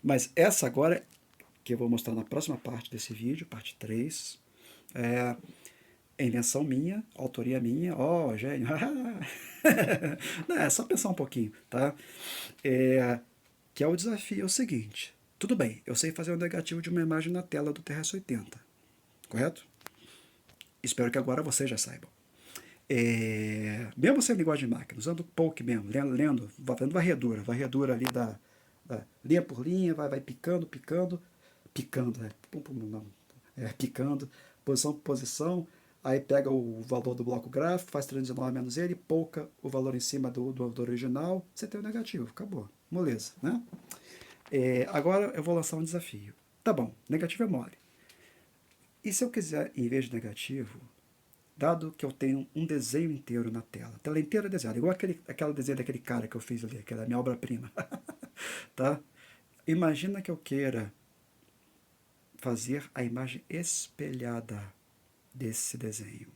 Mas essa agora, que eu vou mostrar na próxima parte desse vídeo, parte 3, invenção minha, autoria minha, gênio. Não, é só pensar um pouquinho, tá? Que é o desafio, é o seguinte. Tudo bem, eu sei fazer o negativo de uma imagem na tela do TRS-80, correto? Espero que agora vocês já saibam. Mesmo sem linguagem de máquina, usando Poke mesmo, fazendo varredura ali da linha por linha, vai picando, né? Picando, posição por posição, aí pega o valor do bloco gráfico, faz 319 menos ele, pouca o valor em cima do original, você tem o negativo, acabou, moleza, né? Agora eu vou lançar um desafio. Tá bom, negativo é mole. E se eu quiser, em vez de negativo, dado que eu tenho um desenho inteiro na tela, a tela inteira desenhada, igual aquele desenho daquele cara que eu fiz ali, aquela minha obra-prima, tá? Imagina que eu queira fazer a imagem espelhada desse desenho.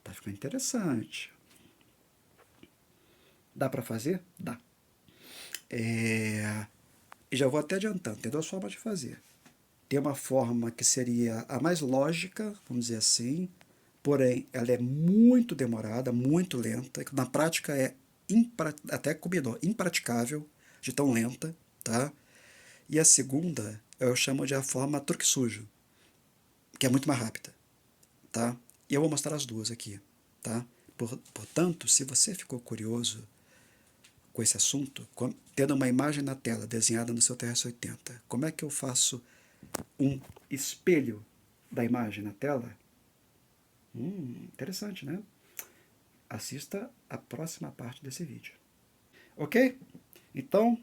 Tá ficando interessante. Dá para fazer? Dá. E já vou até adiantando, tem duas formas de fazer. Tem uma forma que seria a mais lógica, vamos dizer assim, porém ela é muito demorada, muito lenta, na prática até combinou, impraticável, de tão lenta, tá? E a segunda eu chamo de a forma truque sujo, que é muito mais rápida, tá? E eu vou mostrar as duas aqui, tá? Portanto, se você ficou curioso com esse assunto, tendo uma imagem na tela desenhada no seu TRS-80, como é que eu faço um espelho da imagem na tela? Interessante, né? Assista a próxima parte desse vídeo. Ok? Então,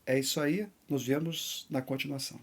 é isso aí. Nos vemos na continuação.